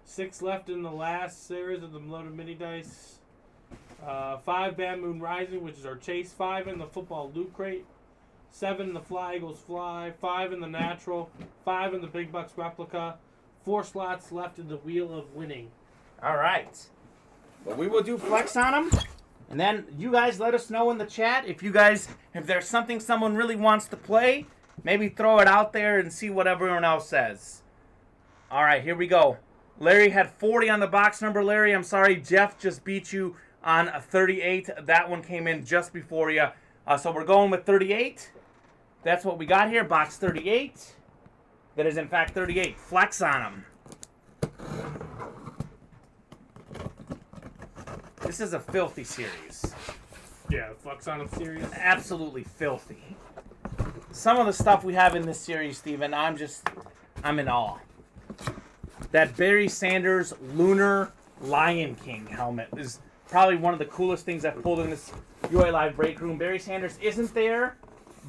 6 left in the last series of the loaded mini dice. 5 Bad Moon Rising, which is our chase 5 in the football loot crate. 7 in the Fly Eagles Fly. 5 in the natural. 5 in the Big Bucks replica. 4 slots left in the Wheel of Winning.
All right. But we will do flex on them. And then you guys let us know in the chat if there's something someone really wants to play, maybe throw it out there and see what everyone else says. All right, here we go. Larry had 40 on the box number. Larry, I'm sorry, Jeff just beat you on a 38. That one came in just before you. So we're going with 38. That's what we got here, box 38. That is, in fact, 38. Flex on them. This is a filthy series.
Yeah, Flex on them series.
Absolutely filthy. Some of the stuff we have in this series, Steven, I'm in awe. That Barry Sanders Lunar Lion King helmet is probably one of the coolest things I've pulled in this UA Live break room. Barry Sanders isn't there,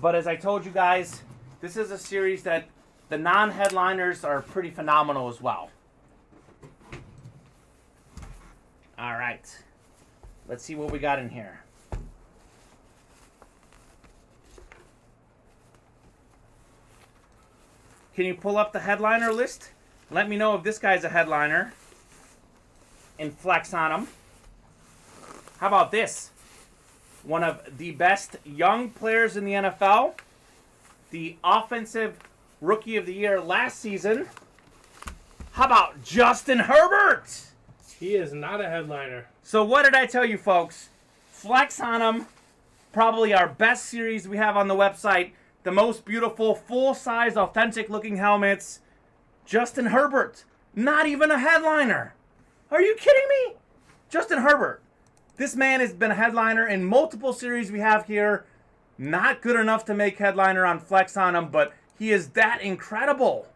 but as I told you guys, this is a series that the non-headliners are pretty phenomenal as well. All right. Let's see what we got in here. Can you pull up the headliner list? Let me know if this guy's a headliner. And flex on him. How about this? One of the best young players in the NFL. The offensive rookie of the year last season. How about Justin Herbert?
He is not a headliner.
So what did I tell you, folks? Flex on him. Probably our best series we have on the website. The most beautiful, full-size, authentic-looking helmets. Justin Herbert. Not even a headliner. Are you kidding me? Justin Herbert. This man has been a headliner in multiple series we have here. Not good enough to make headliner on Flex on him, but he is that incredible.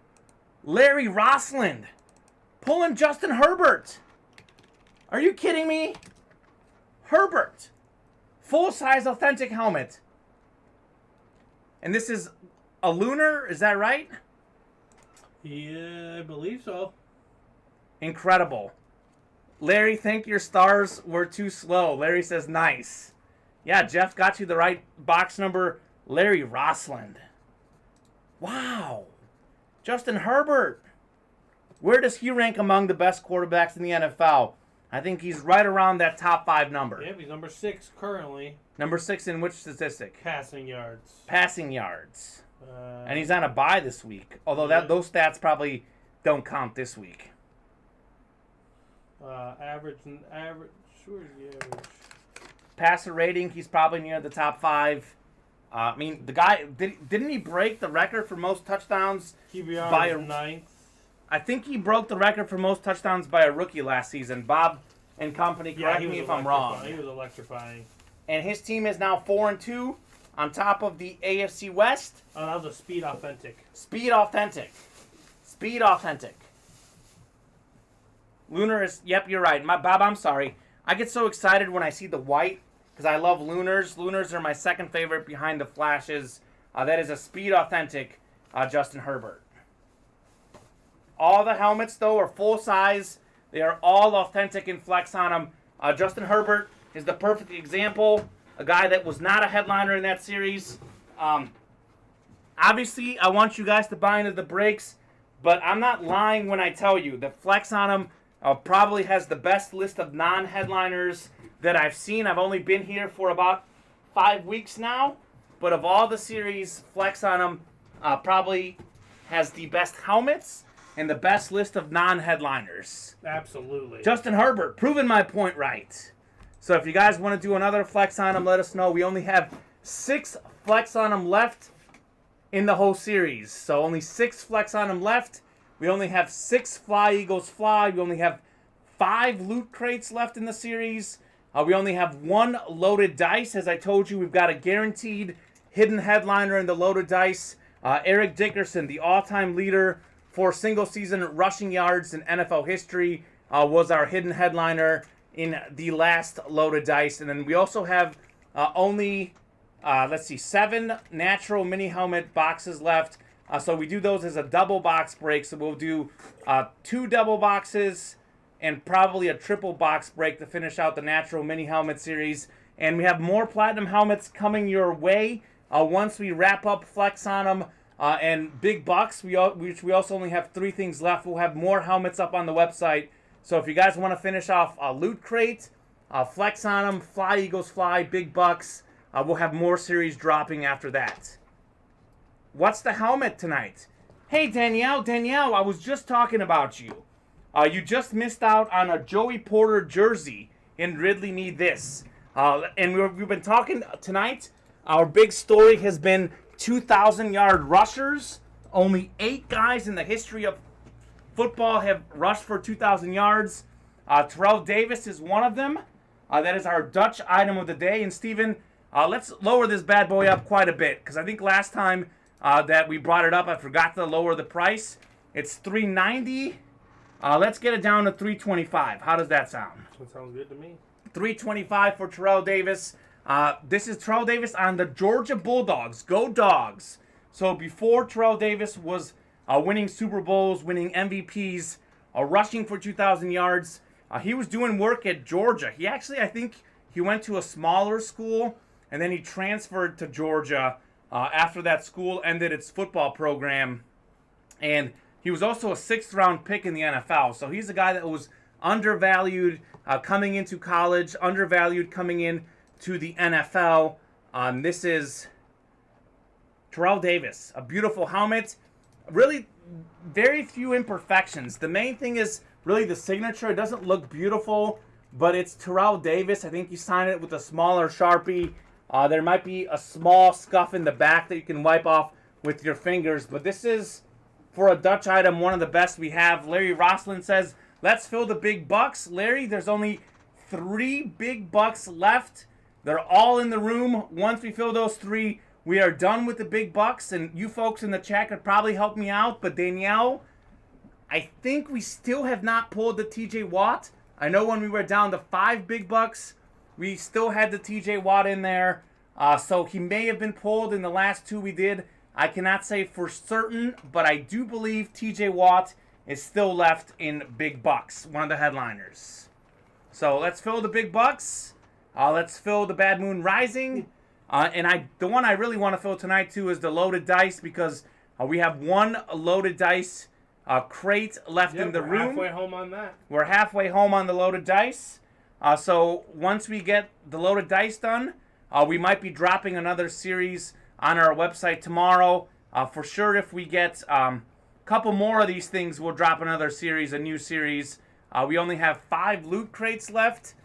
Larry Rossland. Pulling Justin Herbert. Are you kidding me? Herbert. Full-size authentic helmet. And this is a lunar, is that right?
Yeah, I believe so.
Incredible. Larry, think your stars were too slow. Larry says nice. Yeah, Jeff got you the right box number. Larry Rossland. Wow. Justin Herbert. Where does he rank among the best quarterbacks in the NFL? I think he's right around that top 5 number.
Yep, he's number 6 currently.
Number 6 in which statistic?
Passing yards.
Passing yards. And he's on a bye this week. Although those stats probably don't count this week.
Average. Sure, the average.
Passer rating, he's probably near the top 5. I mean, the guy, didn't he break the record for most touchdowns?
QBR
by
is
a
9th.
I think he broke the record for most touchdowns by a rookie last season. Bob and company, correct me if I'm wrong.
He was electrifying.
And his team is now 4-2 on top of the AFC West.
Oh, that was a Speed Authentic.
Speed Authentic. Speed Authentic. Lunar is, yep, you're right. Bob, I'm sorry. I get so excited when I see the white because I love Lunars. Lunars are my second favorite behind the Flashes. That is a Speed Authentic Justin Herbert. All the helmets, though, are full size. They are all authentic and Flex on them. Justin Herbert is the perfect example. A guy that was not a headliner in that series. Obviously, I want you guys to buy into the breaks, but I'm not lying when I tell you that Flex on him probably has the best list of non-headliners that I've seen. I've only been here for about 5 weeks now, but of all the series, Flex on him probably has the best helmets and the best list of non-headliners.
Absolutely.
Justin Herbert, proving my point right. So if you guys want to do another Flex on him, let us know. We only have 6 Flex on him left in the whole series. So only 6 Flex on him left. We only have 6 Fly Eagles Fly. We only have 5 loot crates left in the series. We only have 1 loaded dice. As I told you, we've got a guaranteed hidden headliner in the loaded dice. Eric Dickerson, the all-time leader for single-season rushing yards in NFL history, was our hidden headliner in the last loaded dice. And then we also have only, 7 natural mini helmet boxes left. So we do those as a double box break. So we'll do 2 double boxes and probably a triple box break to finish out the natural mini helmet series. And we have more platinum helmets coming your way once we wrap up Flex on them. And big bucks, which we also only have 3 things left. We'll have more helmets up on the website. So if you guys want to finish off a loot crate, Flex on them, Fly Eagles Fly, big bucks, we'll have more series dropping after that. What's the helmet tonight? Hey, Danielle, I was just talking about you. You just missed out on a Joey Porter jersey in Ridley Need This. And we've been talking tonight. Our big story has been 2,000-yard rushers. Only 8 guys in the history of football have rushed for 2,000 yards. Terrell Davis is one of them. That is our Dutch item of the day. And Steven, let's lower this bad boy up quite a bit, because I think last time that we brought it up, I forgot to lower the price. It's $390. Let's get it down to $325. How does that sound?
That sounds good to me.
$325 for Terrell Davis. This is Terrell Davis on the Georgia Bulldogs. Go Dogs. So before Terrell Davis was winning Super Bowls, winning MVPs, rushing for 2,000 yards, he was doing work at Georgia. He actually, I think, he went to a smaller school, and then he transferred to Georgia after that school ended its football program. And he was also a 6th-round pick in the NFL. So he's a guy that was undervalued coming into college, undervalued coming in to the NFL. This is Terrell Davis. A beautiful helmet. Really very few imperfections. The main thing is really the signature. It doesn't look beautiful, but it's Terrell Davis. I think you signed it with a smaller Sharpie. There might be a small scuff in the back that you can wipe off with your fingers, but this is, for a Dutch item, one of the best we have. Larry Roslin says, let's fill the big bucks. Larry, there's only 3 big bucks left. They're all in the room. Once we fill those 3, we are done with the big bucks, and you folks in the chat could probably help me out, but Danielle, I think we still have not pulled the TJ Watt. I know when we were down to 5 big bucks, we still had the TJ Watt in there, so he may have been pulled in the last 2 we did. I cannot say for certain, but I do believe TJ Watt is still left in big bucks, one of the headliners. So let's fill the big bucks. Let's fill the Bad Moon Rising. And the one I really want to fill tonight, too, is the Loaded Dice, because we have 1 Loaded Dice crate left in the room.
We're halfway home on that.
We're halfway home on the Loaded Dice. So once we get the Loaded Dice done, we might be dropping another series on our website tomorrow. For sure, if we get a couple more of these things, we'll drop another series, a new series. We only have 5 loot crates left.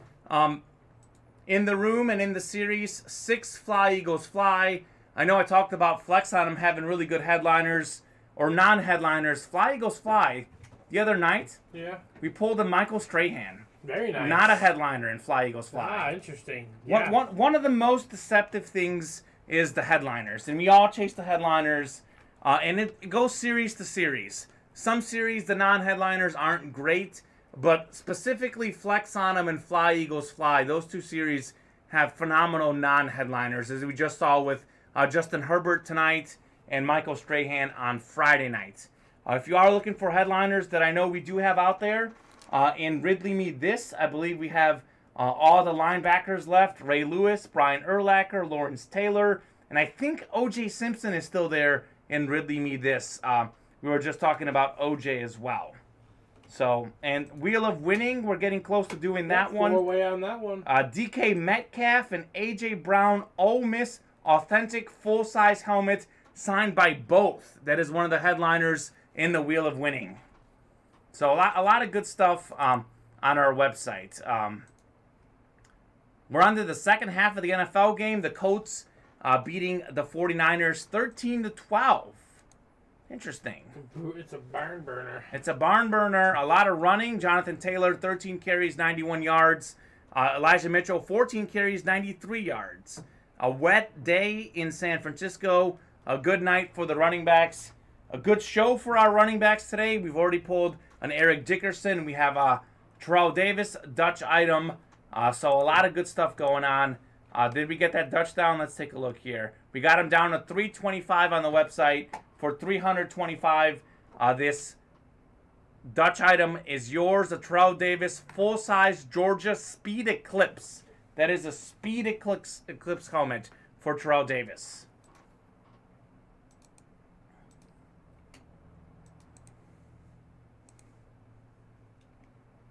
In the room and in the series, 6 Fly Eagles Fly. I know I talked about Flex on them having really good headliners or non-headliners. Fly Eagles Fly, the other night, we pulled a Michael Strahan.
Very nice.
Not a headliner in Fly Eagles Fly.
Ah, interesting. Yeah.
One of the most deceptive things is the headliners, and we all chase the headliners, and it goes series to series. Some series, the non-headliners aren't great, but specifically Flex on them and Fly Eagles Fly, those 2 series have phenomenal non-headliners, as we just saw with Justin Herbert tonight and Michael Strahan on Friday night. If you are looking for headliners that I know we do have out there, in Ridley Mead This, I believe we have all the linebackers left: Ray Lewis, Brian Urlacher, Lawrence Taylor, and I think O.J. Simpson is still there in Ridley Mead This. We were just talking about O.J. as well. So, and Wheel of Winning, we're getting close to doing that one.
4-way on that one.
DK Metcalf and A.J. Brown Ole Miss authentic full-size helmet signed by both. That is one of the headliners in the Wheel of Winning. So a lot of good stuff on our website. We're on to the second half of the NFL game. The Colts beating the 49ers 13-12. Interesting.
It's a barn burner.
It's a barn burner. A lot of running. Jonathan Taylor, 13 carries, 91 yards. Elijah Mitchell, 14 carries, 93 yards. A wet day in San Francisco. A good night for the running backs. A good show for our running backs today. We've already pulled an Eric Dickerson. We have Terrell Davis, Dutch item. So a lot of good stuff going on. Did we get that Dutch down? Let's take a look here. We got him down to 325 on the website. For 325, this Dutch item is yours. A Terrell Davis full-size Georgia Speed Eclipse. That is a Speed Eclipse helmet for Terrell Davis.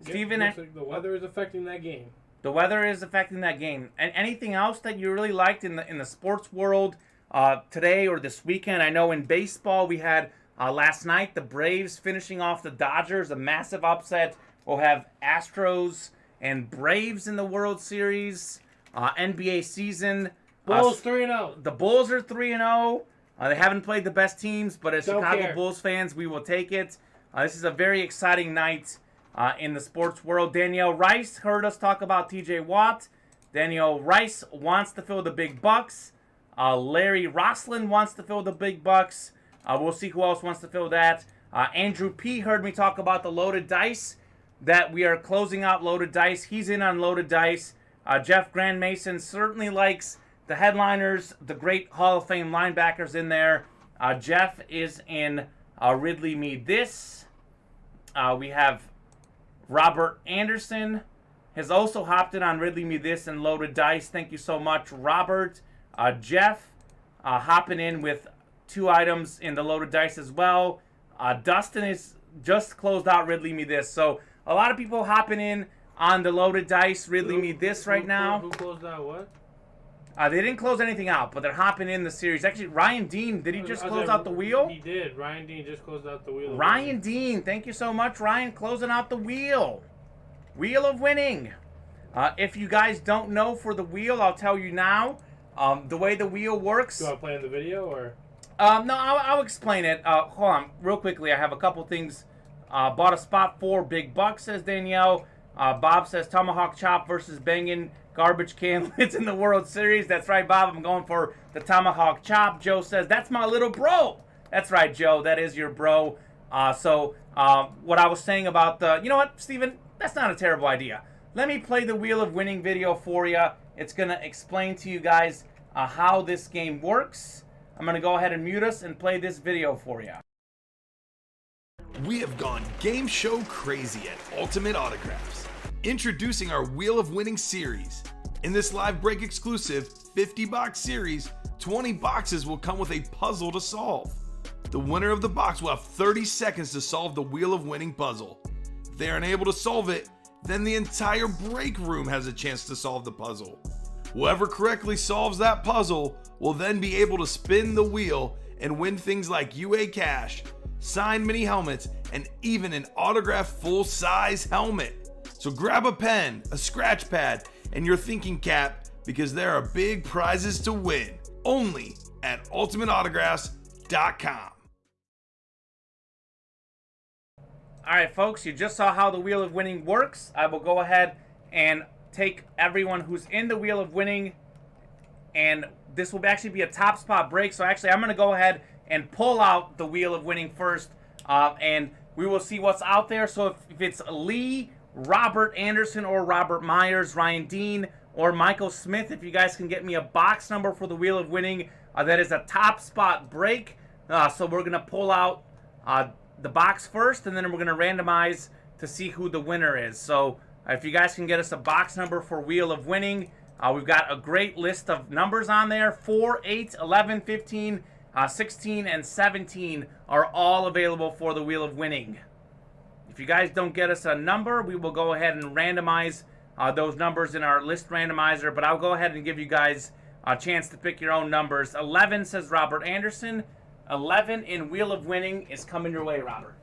Steven,
looks like the weather is affecting that game.
The weather is affecting that game. And anything else that you really liked in the sports world today or this weekend? I know in baseball we had last night the Braves finishing off the Dodgers, a massive upset. We'll have Astros and Braves in the World Series. NBA season.
Bulls 3-0.
The Bulls are 3-0. They haven't played the best teams, but as Chicago Bulls fans, we will take it. This is a very exciting night in the sports world. Danielle Rice heard us talk about TJ Watt. Danielle Rice wants to fill the big bucks. Larry Roslin wants to fill the big bucks. We'll see who else wants to fill that. Andrew P. heard me talk about the Loaded Dice, that we are closing out Loaded Dice. He's in on Loaded Dice. Jeff Grand Mason certainly likes the headliners, the great Hall of Fame linebackers in there. Jeff is in Ridley Mead This. We have Robert Anderson has also hopped in on Ridley Mead This and Loaded Dice. Thank you so much, Robert. Jeff hopping in with 2 items in the Loaded Dice as well. Dustin is just closed out Ridley Mead This. So a lot of people hopping in on the Loaded Dice, Ridley Mead This right now.
Who closed out what?
They didn't close anything out, but they're hopping in the series. Actually, Ryan Dean, did he just close out the wheel?
He did. Ryan Dean just closed out the wheel.
Ryan Dean, thank you so much, Ryan, closing out the wheel. Wheel of winning. If you guys don't know for the wheel, I'll tell you now. The way the wheel works.
Do I play in the video or?
No, I'll explain it. Hold on, real quickly. I have a couple things. Bought a spot for Big Buck, says Danielle. Bob says Tomahawk Chop versus Bangin' Garbage Can Lids in the World Series. That's right, Bob. I'm going for the Tomahawk Chop. Joe says, that's my little bro. That's right, Joe. That is your bro. So what I was saying about the... You know what, Steven? That's not a terrible idea. Let me play the Wheel of Winning video for you. It's going to explain to you guys how this game works. I'm going to go ahead and mute us and play this video for you.
We have gone game show crazy at Ultimate Autographs. Introducing our Wheel of Winning series. In this live break exclusive 50 box series, 20 boxes will come with a puzzle to solve. The winner of the box will have 30 seconds to solve the Wheel of Winning puzzle. If they are unable to solve it, then the entire break room has a chance to solve the puzzle. Whoever correctly solves that puzzle will then be able to spin the wheel and win things like UA cash, signed mini helmets, and even an autographed full-size helmet. So grab a pen, a scratch pad, and your thinking cap because there are big prizes to win. Only at ultimateautographs.com.
Alright folks, you just saw how the Wheel of Winning works. I will go ahead and take everyone who's in the Wheel of Winning, and this will actually be a top spot break. So actually I'm going to go ahead and pull out the Wheel of Winning first, and we will see what's out there. So if it's Lee, Robert Anderson, or Robert Myers, Ryan Dean, or Michael Smith, if you guys can get me a box number for the Wheel of Winning, that is a top spot break. So we're going to pull out the box first, and then we're going to randomize to see who the winner is. So if you guys can get us a box number for Wheel of Winning, we've got a great list of numbers on there. 4, 8, 11, 15, 16, and 17 are all available for the Wheel of Winning. If you guys don't get us a number, we will go ahead and randomize those numbers in our list randomizer, but I'll go ahead and give you guys a chance to pick your own numbers. 11 says Robert Anderson. 11 in Wheel of Winning is coming your way, Robert.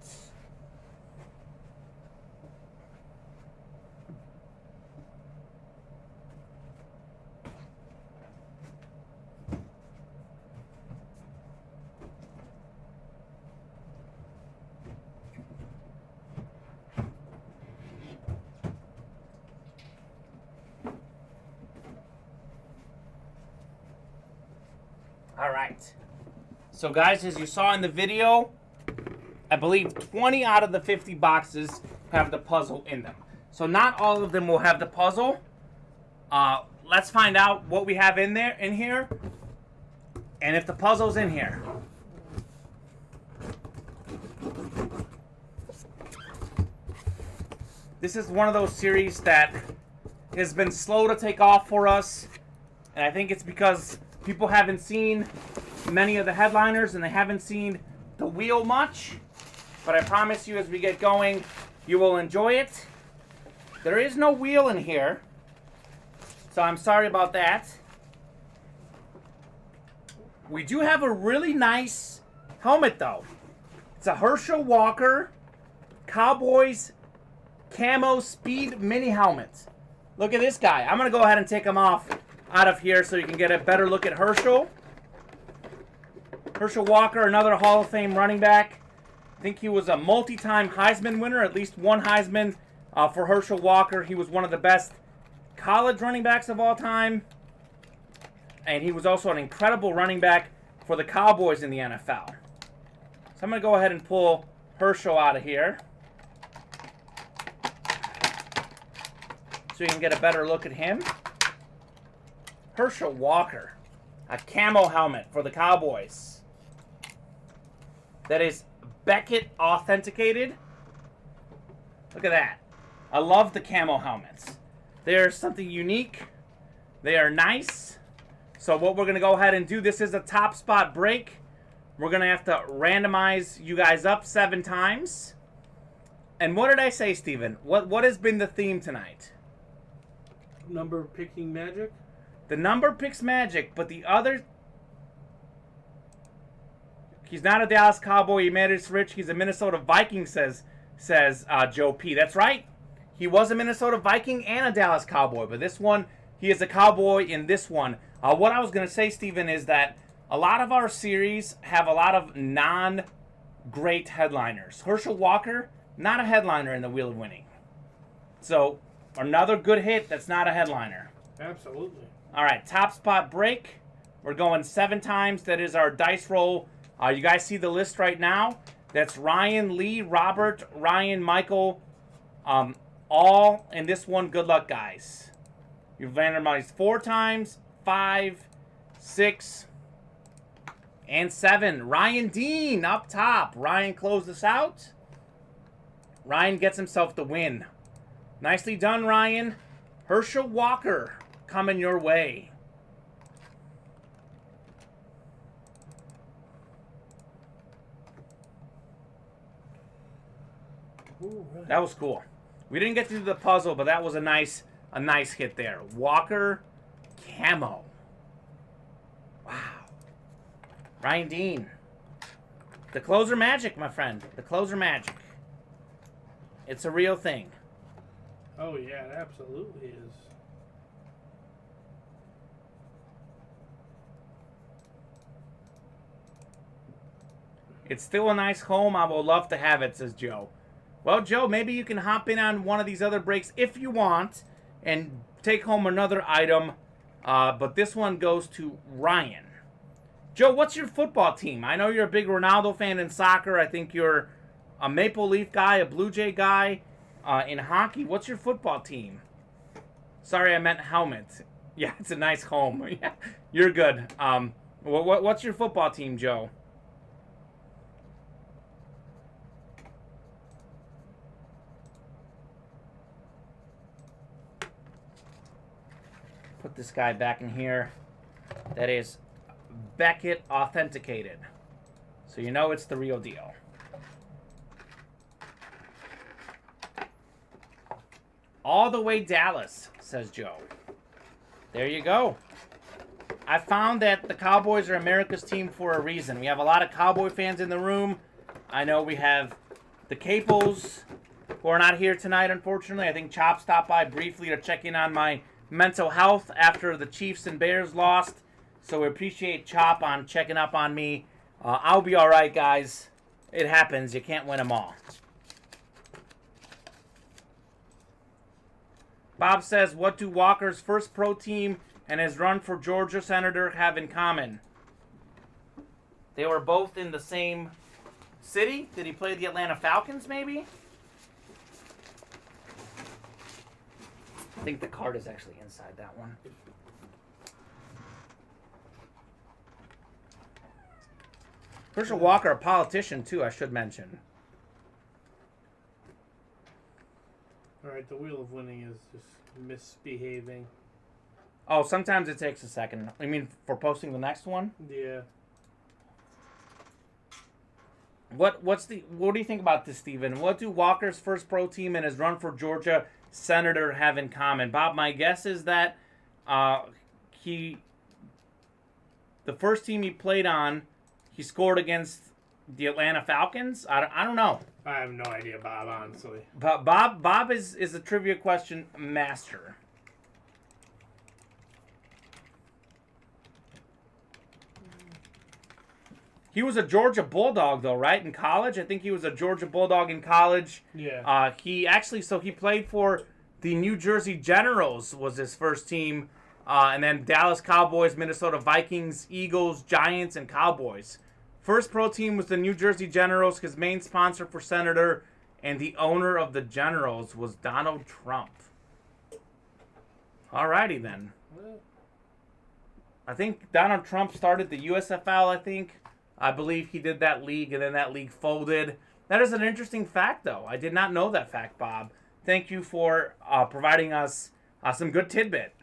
All right. So guys, as you saw in the video, I believe 20 out of the 50 boxes have the puzzle in them. So not all of them will have the puzzle. Let's find out what we have in here, and if the puzzle's in here. This is one of those series that has been slow to take off for us, and I think it's because people haven't seen many of the headliners and they haven't seen the wheel much. But I promise you, as we get going, you will enjoy it. There is no wheel in here, so I'm sorry about that. We do have a really nice helmet, though. It's a Herschel Walker Cowboys Camo Speed Mini Helmet. Look at this guy. I'm going to go ahead and take him off out of here so you can get a better look at Herschel. Herschel Walker, another Hall of Fame running back. I think he was a multi-time Heisman winner, at least one Heisman for Herschel Walker. He was one of the best college running backs of all time. And he was also an incredible running back for the Cowboys in the NFL. So I'm going to go ahead and pull Herschel out of here, so you can get a better look at him. Herschel Walker, a camo helmet for the Cowboys. That is Beckett authenticated. Look at that. I love the camo helmets. They're something unique. They are nice. So what we're going to go ahead and do, this is a top spot break. We're going to have to randomize you guys up 7 times. And what did I say, Steven? What has been the theme tonight?
Number picking magic?
The number picks Magic, but the other... He's not a Dallas Cowboy. He made us rich. He's a Minnesota Viking, says Joe P. That's right. He was a Minnesota Viking and a Dallas Cowboy. But this one, he is a Cowboy in this one. What I was going to say, Steven, is that a lot of our series have a lot of non-great headliners. Herschel Walker, not a headliner in the Wheel of Winning. So, another good hit that's not a headliner.
Absolutely.
All right, top spot break. We're going 7 times. That is our dice roll. You guys see the list right now? That's Ryan, Lee, Robert, Ryan, Michael, all in this one. Good luck, guys. You've randomized 4 times, 5, 6, and 7. Ryan Dean up top. Ryan closed us out. Ryan gets himself the win. Nicely done, Ryan. Herschel Walker coming your way.
Ooh, right.
That was cool. We didn't get to do the puzzle, but that was a nice hit there. Walker Camo. Wow. Ryan Dean. The closer magic, my friend. The closer magic. It's a real thing.
Oh yeah, it absolutely is.
It's still a nice home. I would love to have it, says Joe. Well, Joe, maybe you can hop in on one of these other breaks if you want and take home another item. But this one goes to Ryan. Joe, what's your football team? I know you're a big Ronaldo fan in soccer. I think you're a Maple Leaf guy, a Blue Jay guy. In hockey, what's your football team? Sorry, I meant helmet. Yeah, it's a nice home. Yeah, you're good. What's your football team, Joe? Put this guy back in here. That is Beckett authenticated. So you know it's the real deal. All the way Dallas, says Joe. There you go. I found that the Cowboys are America's team for a reason. We have a lot of Cowboy fans in the room. I know we have the Capos who are not here tonight, unfortunately. I think Chop stopped by briefly to check in on my mental health after the Chiefs and Bears lost. So we appreciate Chop on checking up on me. I'll be all right, guys. It happens. You can't win them all. Bob says, what do Walker's first pro team and his run for Georgia senator have in common? They were both in the same city. Did he play the Atlanta Falcons, maybe? I think the card is actually inside that one. Herschel Walker, a politician, too, I should mention.
Alright, the Wheel of Winning is just misbehaving.
Oh, sometimes it takes a second. You mean for posting the next one?
Yeah.
What do you think about this, Steven? What do Walker's first pro team and his run for Georgia senator have in common? Bob, my guess is that the first team he played on, he scored against the Atlanta Falcons. I don't know.
I have no idea, Bob, honestly.
But Bob is a trivia question master. He was a Georgia Bulldog, though, right? In college? I think he was a Georgia Bulldog in college.
Yeah.
He played for the New Jersey Generals was his first team. And then Dallas Cowboys, Minnesota Vikings, Eagles, Giants, and Cowboys. First pro team was the New Jersey Generals. His main sponsor for senator and the owner of the Generals was Donald Trump. Alrighty then. I think Donald Trump started the USFL, I think. I believe he did that league, and then that league folded. That is an interesting fact, though. I did not know that fact, Bob. Thank you for providing us some good tidbit.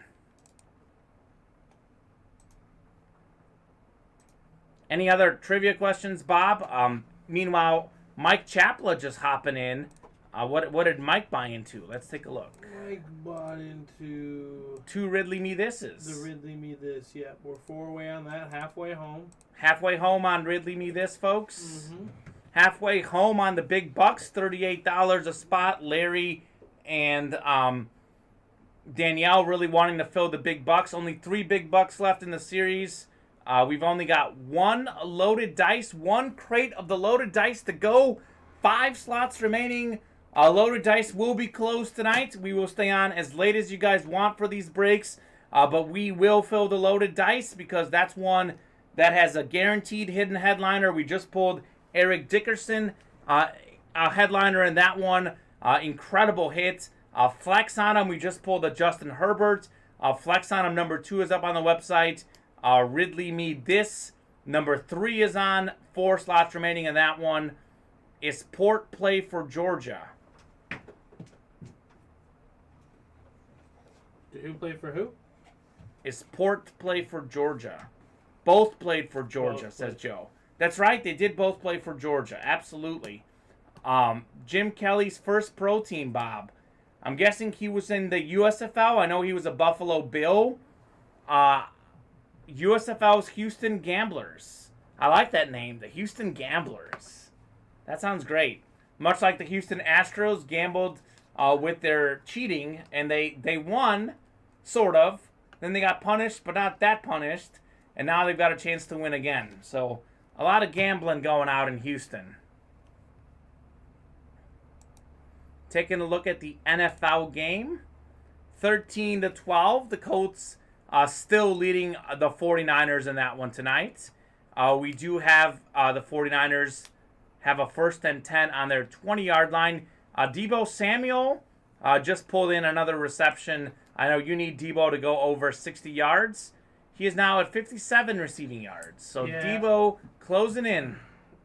Any other trivia questions, Bob? Meanwhile, Mike Chapla just hopping in. What did Mike buy into? Let's take a look.
Mike bought into
2 Ridley Me Thises.
the Ridley Me This. Yeah, we're 4 away on that. Halfway home.
Halfway home on Ridley Me This, folks.
Mm-hmm.
Halfway home on the big bucks, $38 a spot. Larry and Danielle really wanting to fill the big bucks. Only 3 big bucks left in the series. We've only got 1 loaded dice, 1 crate of the loaded dice to go. 5 slots remaining. Loaded dice will be closed tonight. We will stay on as late as you guys want for these breaks, but we will fill the loaded dice because that's one that has a guaranteed hidden headliner. We just pulled Eric Dickerson, a headliner in that one. Incredible hit. Flex on him. We just pulled a Justin Herbert. Flex on him number 2 is up on the website. Ridley Me This number 3 is on. 4 slots remaining in that one. Is Port play for Georgia?
Who played for who?
Is Port play for Georgia? Both played for Georgia, says Joe. That's right. They did both play for Georgia. Absolutely. Jim Kelly's first pro team, Bob. I'm guessing he was in the USFL. I know he was a Buffalo Bill. USFL's Houston Gamblers. I like that name, the Houston Gamblers. That sounds great. Much like the Houston Astros gambled with their cheating, and they won, sort of. Then they got punished, but not that punished. And now they've got a chance to win again. So a lot of gambling going out in Houston. Taking a look at the NFL game. 13-12. The Colts still leading the 49ers in that one tonight. We do have the 49ers have a 1st and 10 on their 20-yard line. Deebo Samuel just pulled in another reception. I know you need Deebo to go over 60 yards. He is now at 57 receiving yards. So yeah. Deebo closing in.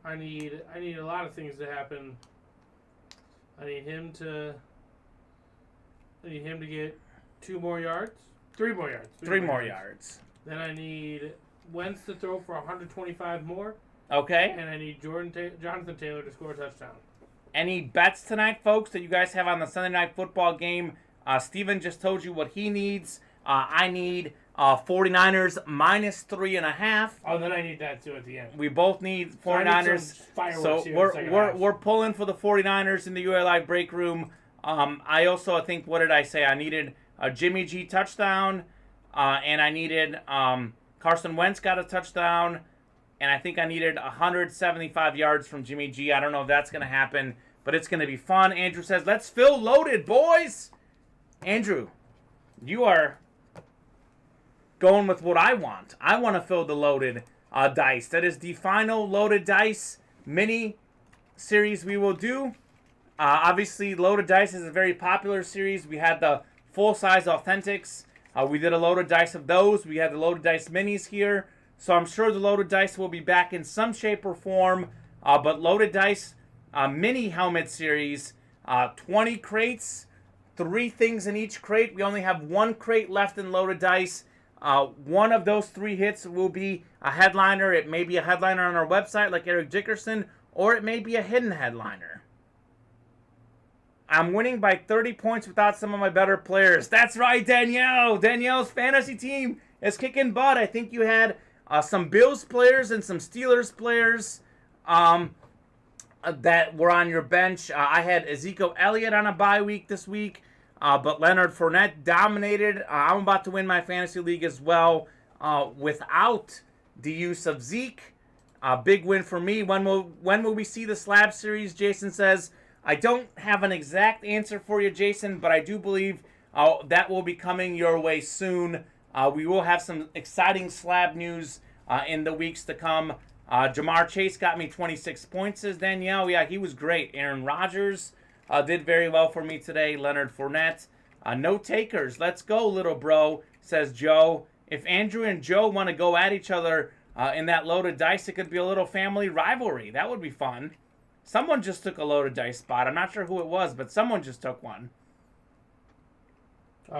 I need a lot of things to happen. I need him to get 2 more yards. 3 more yards.
3 more yards.
Then I need Wentz to throw for 125 more.
Okay.
And I need Jonathan Taylor to score a touchdown.
Any bets tonight, folks, that you guys have on the Sunday Night Football game? Steven just told you what he needs. I need 49ers minus 3.5.
Oh, then I need that too at the end.
We both need 49ers. So we're pulling for the 49ers in the UA Live break room. I also think, what did I say? I needed a Jimmy G touchdown, and I needed Carson Wentz got a touchdown, and I think I needed 175 yards from Jimmy G. I don't know if that's going to happen, but it's going to be fun. Andrew says, let's fill loaded, boys. Andrew, you are going with what I want. I want to fill the loaded dice. That is the final loaded dice mini series we will do. Obviously, loaded dice is a very popular series. We had the full-size authentics. We did a loaded dice of those. We had the loaded dice minis here. So I'm sure the loaded dice will be back in some shape or form. But loaded dice mini helmet series, 20 crates, 3 things in each crate. We only have 1 crate left in loaded dice. One of those 3 hits will be a headliner. It may be a headliner on our website like Eric Dickerson, or it may be a hidden headliner. I'm winning by 30 points without some of my better players. That's right, Danielle. Danielle's fantasy team is kicking butt. I think you had some Bills players and some Steelers players that were on your bench. I had Ezekiel Elliott on a bye week this week. But Leonard Fournette dominated. I'm about to win my fantasy league as well without the use of Zeke. Big win for me. When will we see the slab series? Jason says, I don't have an exact answer for you, Jason, but I do believe that will be coming your way soon. We will have some exciting slab news in the weeks to come. Jamar Chase got me 26 points, says Danielle. Yeah, he was great. Aaron Rodgers did very well for me today. Leonard Fournette. No takers. Let's go, little bro, says Joe. If Andrew and Joe want to go at each other in that loaded dice, it could be a little family rivalry. That would be fun. Someone just took a loaded dice spot. I'm not sure who it was, but someone just took one.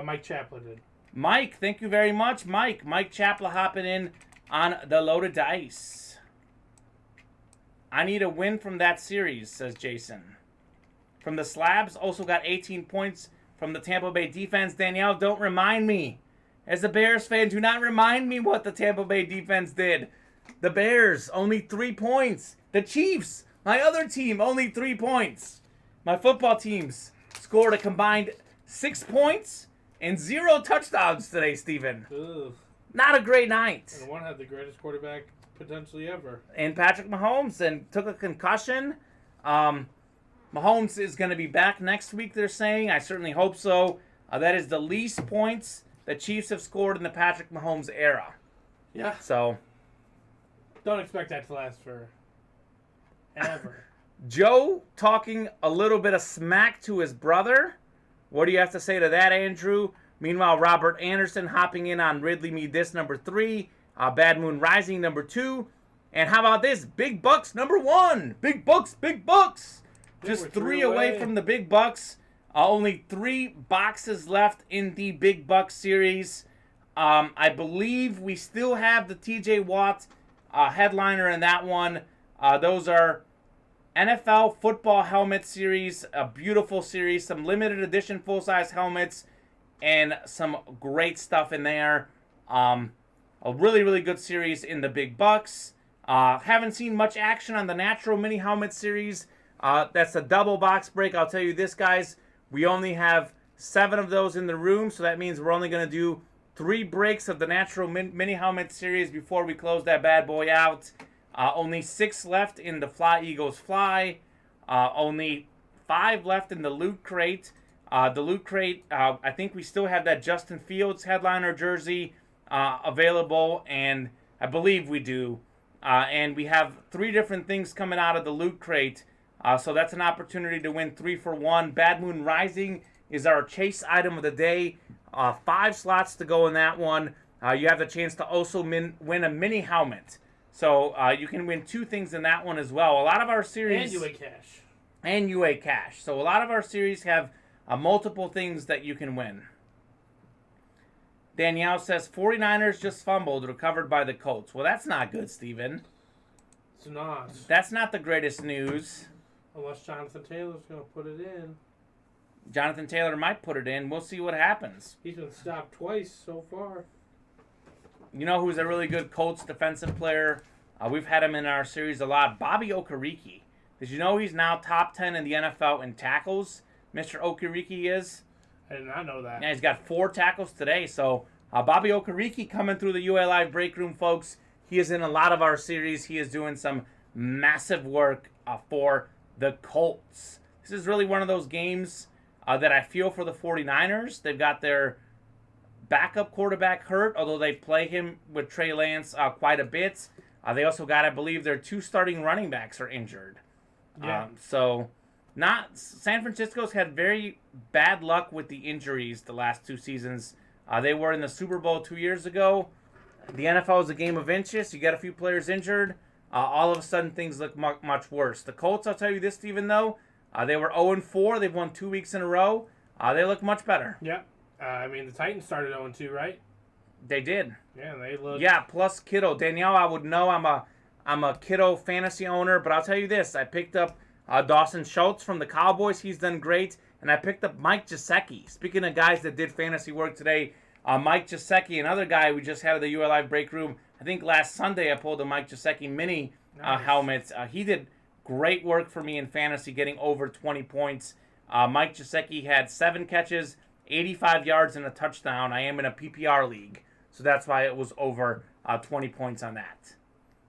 Mike Chapla did.
Mike, thank you very much, Mike. Mike Chapla hopping in on the loaded dice. I need a win from that series, says Jason. from the Slabs. Also got 18 points from the Tampa Bay defense. Danielle, don't remind me. As a Bears fan, do not remind me what the Tampa Bay defense did. The Bears, only 3 points. The Chiefs, my other team, only 3 points. My football teams scored a combined 6 points and 0 touchdowns today, Steven.
Ugh.
Not a great night.
And one had the greatest quarterback potentially ever.
And Patrick Mahomes and took a concussion. Mahomes is going to be back next week, they're saying. I certainly hope so. That is the least points the Chiefs have scored in the Patrick Mahomes era.
Yeah.
So,
Don't expect that to last for ever.
Joe talking a little bit of smack to his brother. What do you have to say to that, Andrew? Meanwhile, Robert Anderson hopping in on Ridley Me This, number 3. Bad Moon Rising, number 2. And how about this? Big Bucks, number 1. Big Bucks, Big Bucks. Just 3 away from the Big Bucks. Only 3 boxes left in the Big Bucks series. I believe we still have the TJ Watt headliner in that one. Those are NFL football helmet series, a beautiful series, some limited edition full-size helmets, and some great stuff in there. A really, really good series in the Big Bucks. Haven't seen much action on the Natural Mini Helmet series. That's a double box break. I'll tell you this, guys. We only have 7 of those in the room, so that means we're only going to do 3 breaks of the Natural Mini Helmet series before we close that bad boy out. Only 6 left in the Fly Eagles Fly. Only 5 left in the Loot Crate. The Loot Crate, I think we still have that Justin Fields headliner jersey available, and I believe we do. And we have 3 different things coming out of the Loot Crate. So that's an opportunity to win 3 for 1. Bad Moon Rising is our chase item of the day. 5 slots to go in that one. You have the chance to also win a mini helmet. So you can win 2 things in that one as well. A lot of our series...
And UA cash.
And UA cash. So a lot of our series have multiple things that you can win. Danielle says, 49ers just fumbled, recovered by the Colts. Well, that's not good, Steven.
It's not.
That's not the greatest news.
Unless Jonathan Taylor's going to put it in.
Jonathan Taylor might put it in. We'll see what happens.
He's been stopped twice so far.
You know who's a really good Colts defensive player? We've had him in our series a lot. Bobby Okereke. Did you know he's now top 10 in the NFL in tackles? Mr. Okereke is.
I did not know that.
Yeah, he's got 4 tackles today. So Bobby Okereke coming through the UA Live break room, folks. He is in a lot of our series. He is doing some massive work for the Colts. This is really one of those games that I feel for the 49ers. They've got their backup quarterback hurt, although they play him with Trey Lance quite a bit. They also got, I believe, their 2 starting running backs are injured.
Yeah.
San Francisco's had very bad luck with the injuries the last 2 seasons. They were in the Super Bowl 2 years ago. The NFL is a game of inches. You got a few players injured. All of a sudden, things look much worse. The Colts, I'll tell you this, Steven, though, they were 0-4. They've won 2 weeks in a row. They look much better.
Yeah. I mean, the Titans started 0-2, right?
They did.
Yeah, they look...
Yeah, plus Kittle. Danielle, I would know I'm a Kittle fantasy owner, but I'll tell you this. I picked up Dawson Schultz from the Cowboys. He's done great. And I picked up Mike Gesicki. Speaking of guys that did fantasy work today, Mike Gesicki, another guy we just had at the UA Live break room. I think last Sunday I pulled a Mike Gesicki mini helmet. He did great work for me in fantasy, getting over 20 points. Mike Gesicki had 7 catches, 85 yards, and a touchdown. I am in a PPR league, so that's why it was over 20 points on that.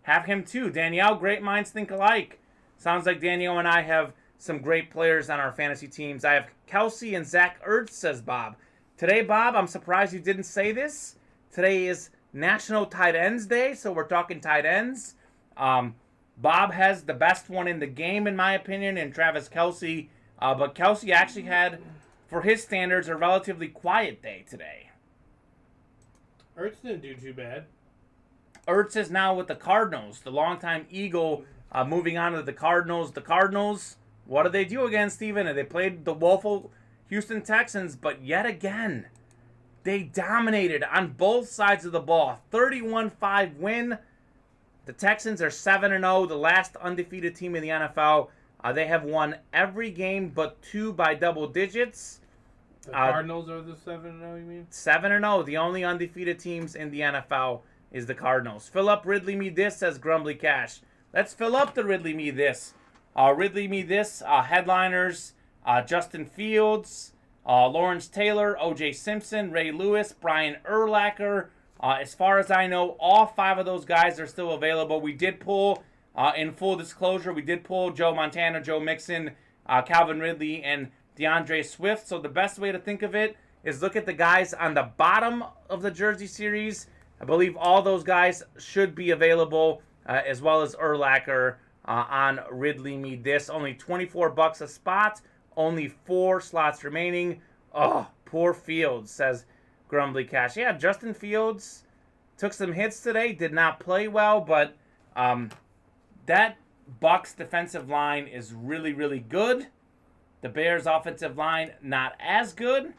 Have him too. Danielle, great minds think alike. Sounds like Danielle and I have some great players on our fantasy teams. I have Kelsey and Zach Ertz, says Bob. Today, Bob, I'm surprised you didn't say this. Today is National Tight Ends Day, so we're talking tight ends. Bob has the best one in the game, in my opinion, in Travis Kelsey. But Kelsey actually had, for his standards, a relatively quiet day today.
Ertz didn't do too bad.
Ertz is now with the Cardinals, the longtime Eagle, moving on to the Cardinals. The Cardinals, what did they do again, Steven? They played the woeful Houston Texans, but yet again, they dominated on both sides of the ball. 31-5 win. The Texans are 7-0, the last undefeated team in the NFL. They have won every game but 2 by double digits.
The Cardinals are the 7-0, you mean?
7-0. The only undefeated teams in the NFL is the Cardinals. Fill up Ridley Me This, says Grumbly Cash. Let's fill up the Ridley Me This. Ridley Me This, headliners, Justin Fields, Lawrence Taylor, O.J. Simpson, Ray Lewis, Brian Urlacher. As far as I know, all 5 of those guys are still available. We did pull, in full disclosure, we did pull Joe Montana, Joe Mixon, Calvin Ridley, and DeAndre Swift. So the best way to think of it is look at the guys on the bottom of the jersey series. I believe all those guys should be available, as well as Urlacher on Ridley Me This. Only $24 a spot. Only 4 slots remaining. Oh, poor Fields, says Grumbly Cash. Yeah, Justin Fields took some hits today. Did not play well, but that Bucs defensive line is really, really good. The Bears offensive line not as good.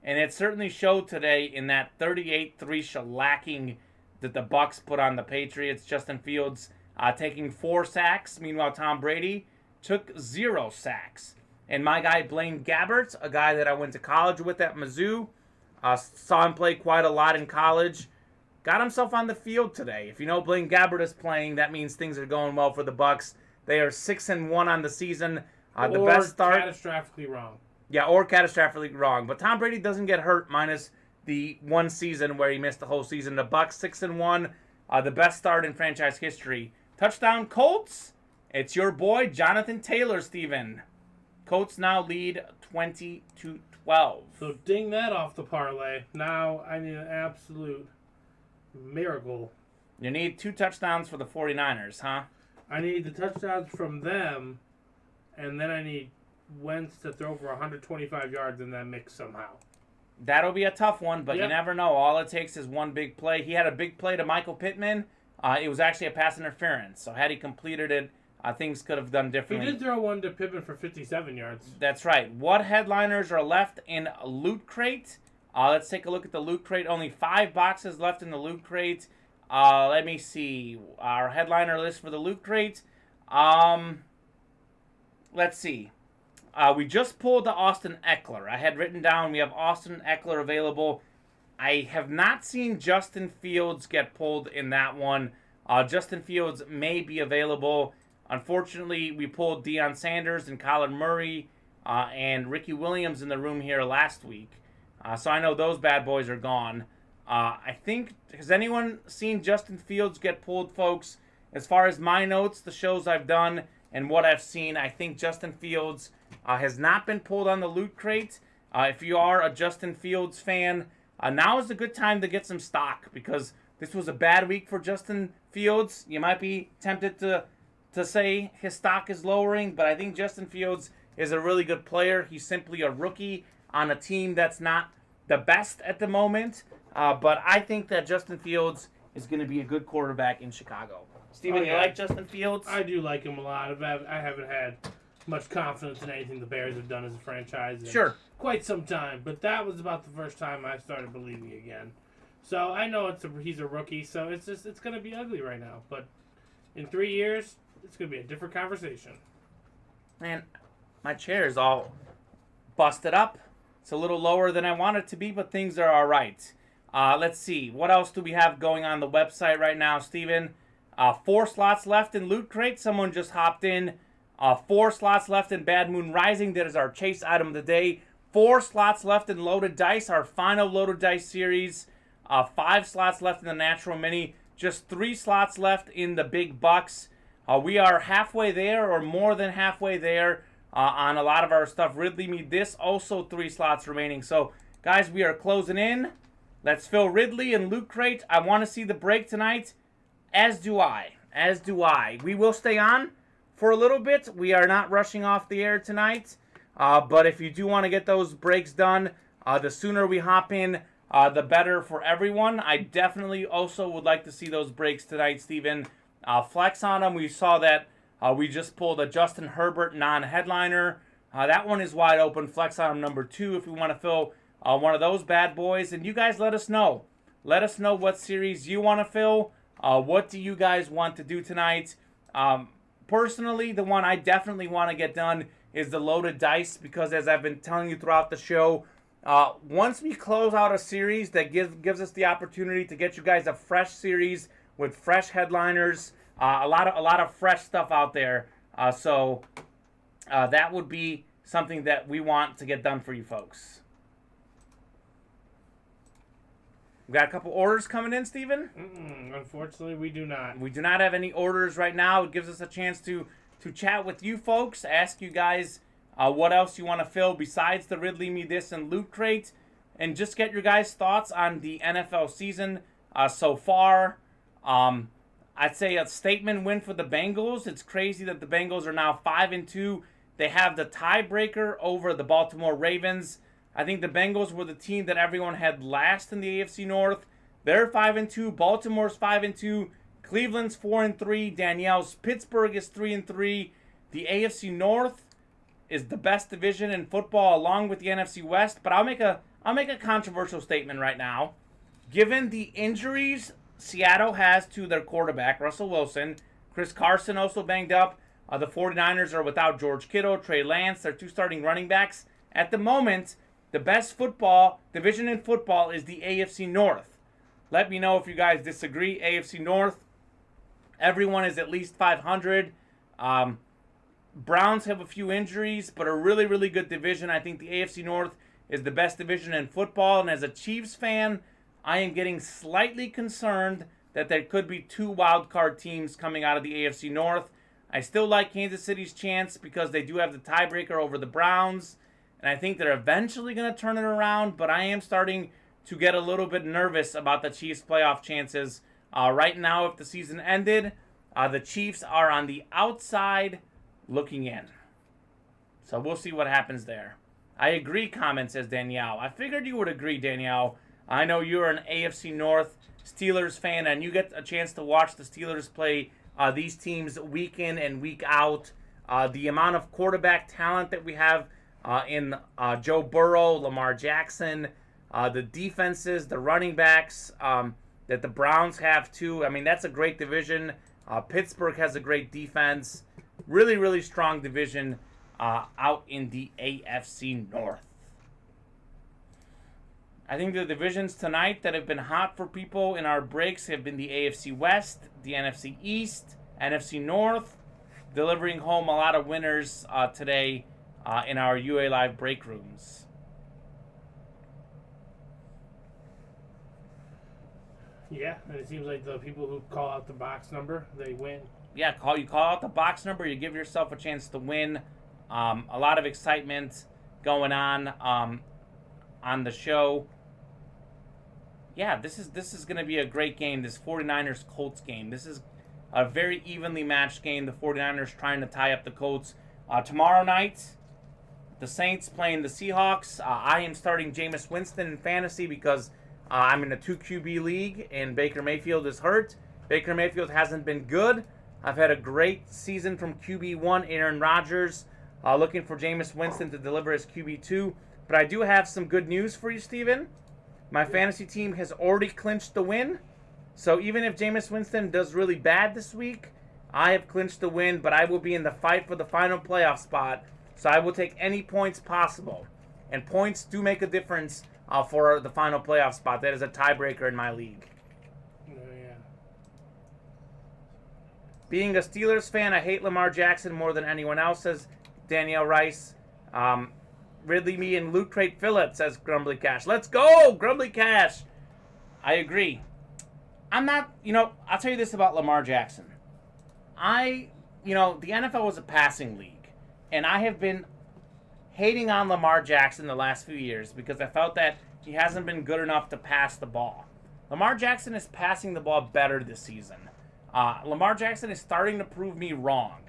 And it certainly showed today in that 38-3 shellacking that the Bucs put on the Patriots. Justin Fields taking 4 sacks. Meanwhile, Tom Brady took 0 sacks. And my guy Blaine Gabbert, a guy that I went to college with at Mizzou, saw him play quite a lot in college, got himself on the field today. If you know Blaine Gabbert is playing, that means things are going well for the Bucs. They are 6-1 on the season. The best start.
Catastrophically wrong.
Yeah, or catastrophically wrong. But Tom Brady doesn't get hurt minus the one season where he missed the whole season. The Bucs 6-1, the best start in franchise history. Touchdown Colts. It's your boy Jonathan Taylor, Steven. Colts now lead 20-12.
So ding that off the parlay. Now I need an absolute miracle.
You need 2 touchdowns for the 49ers, huh?
I need the touchdowns from them, and then I need Wentz to throw for 125 yards in that mix somehow.
That'll be a tough one, but
Yep.
you never know. All it takes is one big play. He had a big play to Michael Pittman. It was actually a pass interference. So had he completed it, things could have done
He
differently.
did throw one to Pippen for 57 yards.
That's right. What headliners are left in Loot Crate? Let's take a look at the Loot Crate. Only 5 boxes left in the Loot Crate. Let me see. Our headliner list for the Loot Crate. Let's see. We just pulled the Austin Eckler. I had written down we have Austin Eckler available. I have not seen Justin Fields get pulled in that one. Justin Fields may be available. Unfortunately, we pulled Deion Sanders and Kyler Murray and Ricky Williams in the room here last week. So I know those bad boys are gone. I think, has anyone seen Justin Fields get pulled, folks? As far as my notes, the shows I've done, and what I've seen, I think Justin Fields has not been pulled on the Loot Crate. If you are a Justin Fields fan, now is a good time to get some stock because this was a bad week for Justin Fields. You might be tempted to say his stock is lowering, but I think Justin Fields is a really good player. He's simply a rookie on a team that's not the best at the moment, but I think that Justin Fields is going to be a good quarterback in Chicago. Steven, you like Justin Fields?
I do like him a lot. I haven't had much confidence in anything the Bears have done as a franchise in quite some time, but that was about the first time I started believing again. So I know he's a rookie, so it's going to be ugly right now, but in 3 years, it's going to be a different conversation.
Man, my chair is all busted up. It's a little lower than I want it to be, but things are all right. Let's see. What else do we have going on the website right now, Steven? 4 slots left in Loot Crate. Someone just hopped in. 4 slots left in Bad Moon Rising. That is our chase item of the day. 4 slots left in Loaded Dice, our final Loaded Dice series. 5 slots left in the Natural Mini. Just 3 slots left in the Big Bucks. We are halfway there, or more than halfway there, on a lot of our stuff. Ridley Me This, also 3 slots remaining. So, guys, we are closing in. Let's fill Ridley and Loot Crate. I want to see the break tonight. As do I. As do I. We will stay on for a little bit. We are not rushing off the air tonight. But if you do want to get those breaks done, the sooner we hop in, the better for everyone. I definitely also would like to see those breaks tonight, Steven. Flex on them. We saw that we just pulled a Justin Herbert non-headliner. That one is wide open. Flex on them number 2 if we want to fill one of those bad boys. And you guys let us know. Let us know what series you want to fill. What do you guys want to do tonight? personally, the one I definitely want to get done is the loaded dice, because as I've been telling you throughout the show, once we close out a series, that gives us the opportunity to get you guys a fresh series with fresh headliners, a lot of fresh stuff out there. So that would be something that we want to get done for you folks. We got a couple orders coming in, Steven?
Unfortunately, we do not.
We do not have any orders right now. It gives us a chance to chat with you folks, ask you guys what else you want to fill besides the Ridley Me This and Loot Crate, and just get your guys' thoughts on the NFL season so far. I'd say a statement win for the Bengals. It's crazy that the Bengals are now 5-2. They have the tiebreaker over the Baltimore Ravens. I think the Bengals were the team that everyone had last in the AFC North. They're 5-2. Baltimore's 5-2. Cleveland's 4-3. Danielle's Pittsburgh is 3-3. The AFC North is the best division in football, along with the NFC West. But I'll make a controversial statement right now. Given the injuries Seattle has to their quarterback, Russell Wilson, Chris Carson also banged up. The 49ers are without George Kittle, Trey Lance, their two starting running backs. At the moment, the best football division in football is the AFC North. Let me know if you guys disagree. AFC North, everyone is at least 500. Browns have a few injuries, but a really, really good division. I think the AFC North is the best division in football. And as a Chiefs fan, I am getting slightly concerned that there could be two wild card teams coming out of the AFC North. I still like Kansas City's chance because they do have the tiebreaker over the Browns. And I think they're eventually going to turn it around. But I am starting to get a little bit nervous about the Chiefs' playoff chances. Right now, if the season ended, the Chiefs are on the outside looking in. So we'll see what happens there. I agree, Kamen, says Danielle. I figured you would agree, Danielle. I know you're an AFC North Steelers fan, and you get a chance to watch the Steelers play these teams week in and week out. The amount of quarterback talent that we have in Joe Burrow, Lamar Jackson, the defenses, the running backs that the Browns have too. I mean, that's a great division. Pittsburgh has a great defense. Really, really strong division out in the AFC North. I think the divisions tonight that have been hot for people in our breaks have been the AFC West, the NFC East, NFC North, delivering home a lot of winners today in our UA Live break rooms.
Yeah, and it seems like the people who call out the box number, they win.
Yeah, you call out the box number, you give yourself a chance to win. A lot of excitement going on the show. Yeah, this is going to be a great game, this 49ers-Colts game. This is a very evenly matched game. The 49ers trying to tie up the Colts. Tomorrow night, the Saints playing the Seahawks. I am starting Jameis Winston in fantasy because I'm in a 2 QB league and Baker Mayfield is hurt. Baker Mayfield hasn't been good. I've had a great season from QB1, Aaron Rodgers. Looking for Jameis Winston to deliver as QB2. But I do have some good news for you, Steven. My fantasy team has already clinched the win. So even if Jameis Winston does really bad this week, I have clinched the win, but I will be in the fight for the final playoff spot. So I will take any points possible. And points do make a difference for the final playoff spot. That is a tiebreaker in my league.
Oh, yeah.
Being a Steelers fan, I hate Lamar Jackson more than anyone else, says Danielle Rice. Ridley, me, and Loot Crate fill it, says Grumbly Cash. Let's go, Grumbly Cash. I agree. I'm not, I'll tell you this about Lamar Jackson. The NFL was a passing league. And I have been hating on Lamar Jackson the last few years because I felt that he hasn't been good enough to pass the ball. Lamar Jackson is passing the ball better this season. Lamar Jackson is starting to prove me wrong.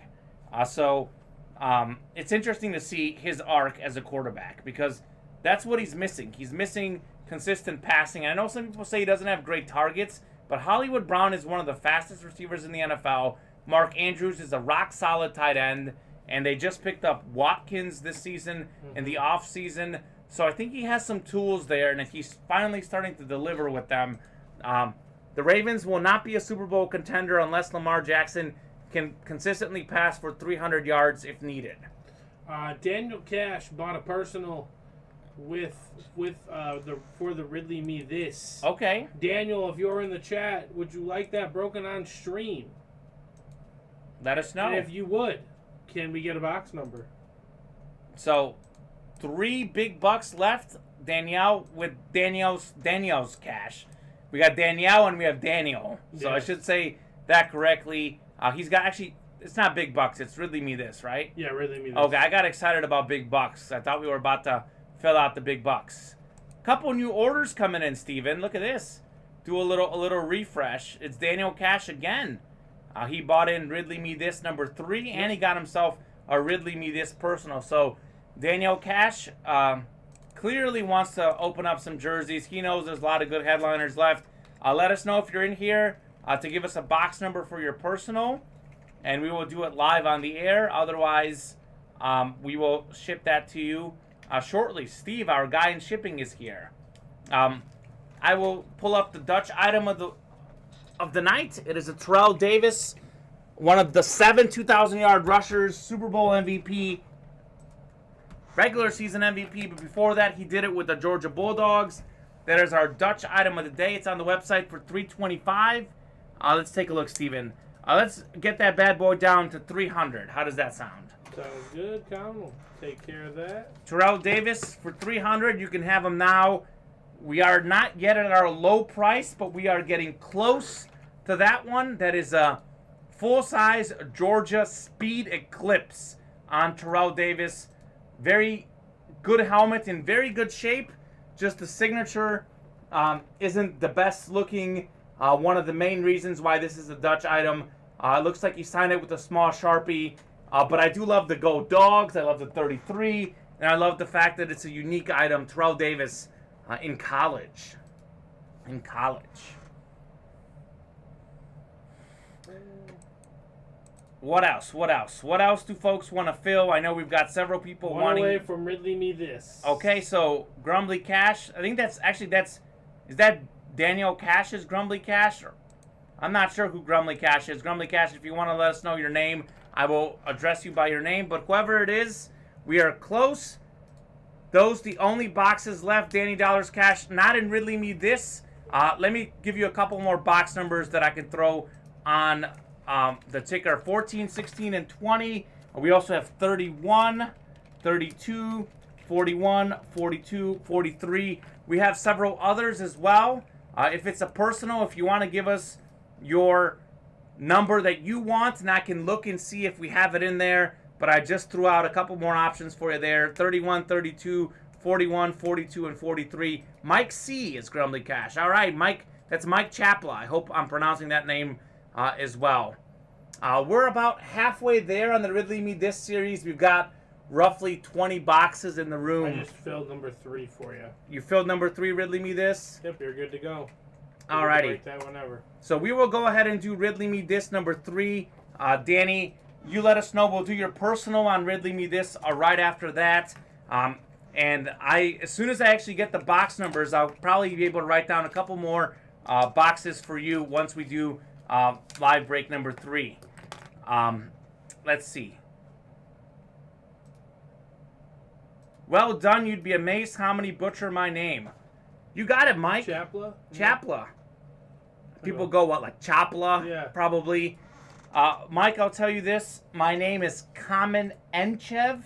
It's interesting to see his arc as a quarterback because that's what he's missing. He's missing consistent passing. And I know some people say he doesn't have great targets, but Hollywood Brown is one of the fastest receivers in the NFL. Mark Andrews is a rock-solid tight end, and they just picked up Watkins this season in the offseason. So I think he has some tools there, and he's finally starting to deliver with them. The Ravens will not be a Super Bowl contender unless Lamar Jackson can consistently pass for 300 yards if needed.
Daniel Cash bought a personal for the Ridley Me This.
Okay.
Daniel, if you're in the chat, would you like that broken on stream?
Let us know.
And if you would, can we get a box number?
So, 3 big bucks left. Danielle with Danielle's cash. We got Danielle and we have Daniel. So I
Yes.
should say that correctly. He's got actually. It's not big bucks. It's Ridley Me This, right?
Yeah, Ridley Me This.
Okay, I got excited about big bucks. I thought we were about to fill out the big bucks. Couple new orders coming in, Steven. Look at this. Do a little refresh. It's Daniel Cash again. He bought in Ridley Me This number 3, and he got himself a Ridley Me This personal. So Daniel Cash clearly wants to open up some jerseys. He knows there's a lot of good headliners left. Let us know if you're in here to give us a box number for your personal, and we will do it live on the air. Otherwise, we will ship that to you shortly. Steve, our guy in shipping, is here. I will pull up the Dutch item of the night. It is a Terrell Davis, one of the 7 2,000-yard rushers, Super Bowl MVP, regular season MVP, but before that he did it with the Georgia Bulldogs. That is our Dutch item of the day. It's on the website for $325. Let's take a look, Steven. Let's get that bad boy down to $300. How does that sound?
Sounds good, Kamen. We'll take care of that.
Terrell Davis for $300. You can have him now. We are not yet at our low price, but we are getting close to that one. That is a full-size Georgia Speed Eclipse on Terrell Davis. Very good helmet, in very good shape. Just the signature isn't the best looking. One of the main reasons why this is a Dutch item. It looks like he signed it with a small Sharpie. But I do love the Go Dogs. I love the 33. And I love the fact that it's a unique item. Terrell Davis in college. What else? What else do folks want to fill? I know we've got several people
One
wanting.
away from Ridley Me This.
Okay, so Grumbly Cash. I think is that Daniel Cash's Grumbly Cash? I'm not sure who Grumbly Cash is. Grumbly Cash, if you want to let us know your name, I will address you by your name. But whoever it is, we are close. Those the only boxes left. Danny Dollars Cash, not in Ridley Me This. Let me give you a couple more box numbers that I can throw on the ticker. 14, 16, and 20. We also have 31, 32, 41, 42, 43. We have several others as well. If it's a personal, if you want to give us your number that you want, and I can look and see if we have it in there. But I just threw out a couple more options for you there. 31, 32, 41, 42, and 43. Mike C. is Grumbly Cash. All right, Mike. That's Mike Chapla. I hope I'm pronouncing that name as well. We're about halfway there on the Ridley Me This series. We've got roughly 20 boxes in the room.
I just filled number 3 for you.
You filled number 3 Ridley Me This?
Yep, you're good to go.
Alrighty.
Write that whenever.
So we will go ahead and do Ridley Me This number 3. Danny, you let us know. We'll do your personal on Ridley Me This right after that. And as soon as I actually get the box numbers, I'll probably be able to write down a couple more boxes for you once we do live break number 3. Let's see. Well done. You'd be amazed how many butcher my name. You got it, Mike.
Chapla?
Chapla. People go, what, like Chapla?
Yeah.
Probably. Mike, I'll tell you this. My name is Kamen Enchev.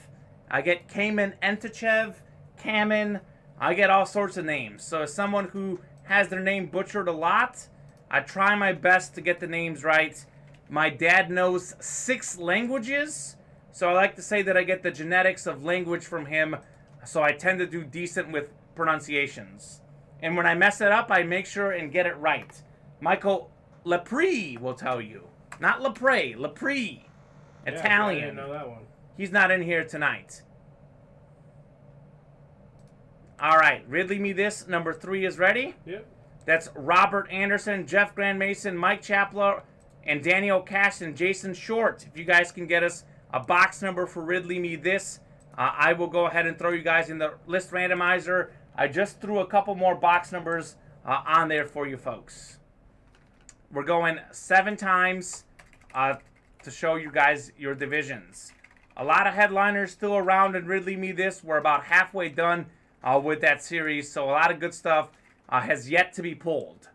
I get Kamen Entachev, Kamen. I get all sorts of names. So as someone who has their name butchered a lot, I try my best to get the names right. My dad knows 6 languages, so I like to say that I get the genetics of language from him, so I tend to do decent with pronunciations. And when I mess it up, I make sure and get it right. Michael Lepre will tell you. Not Lepre, Lepre. Italian.
I didn't know that one.
He's not in here tonight. All right, Ridley Me This, number 3 is ready.
Yep.
That's Robert Anderson, Jeff Grand Mason, Mike Chapler, and Daniel Cash and Jason Short. If you guys can get us a box number for Ridley Me This, I will go ahead and throw you guys in the list randomizer. I just threw a couple more box numbers on there for you folks. We're going 7 times to show you guys your divisions. A lot of headliners still around in Ridley Me This. We're about halfway done with that series, so a lot of good stuff has yet to be pulled.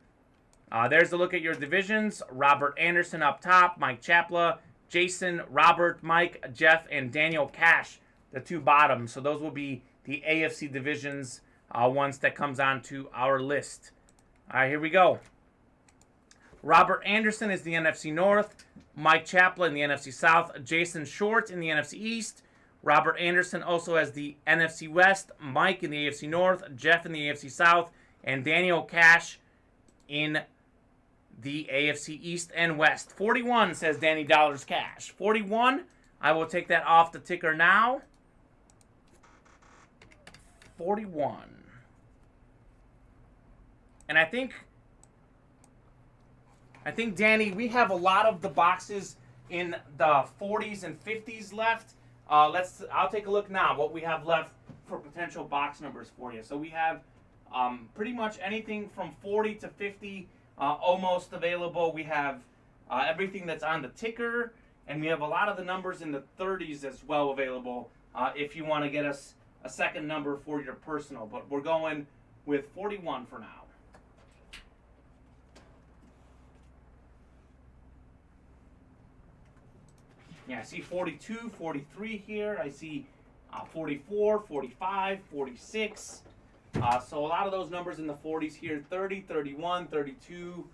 There's a look at your divisions. Robert Anderson up top, Mike Chapla, Jason, Robert, Mike, Jeff, and Daniel Cash, the two bottoms. So those will be the AFC divisions once that comes onto our list. All right, here we go. Robert Anderson is the NFC North. Mike Chapla in the NFC South. Jason Short in the NFC East. Robert Anderson also has the NFC West. Mike in the AFC North. Jeff in the AFC South. And Daniel Cash in the AFC East and West. 41, says Danny Dollars Cash. 41. I will take that off the ticker now. 41. And I think, Danny, we have a lot of the boxes in the 40s and 50s left. I'll take a look now what we have left for potential box numbers for you. So we have pretty much anything from 40 to 50 almost available. We have everything that's on the ticker, and we have a lot of the numbers in the 30s as well available if you want to get us a second number for your personal. But we're going with 41 for now. Yeah, I see 42, 43 here. I see 44, 45, 46. So a lot of those numbers in the 40s here. 30, 31, 32,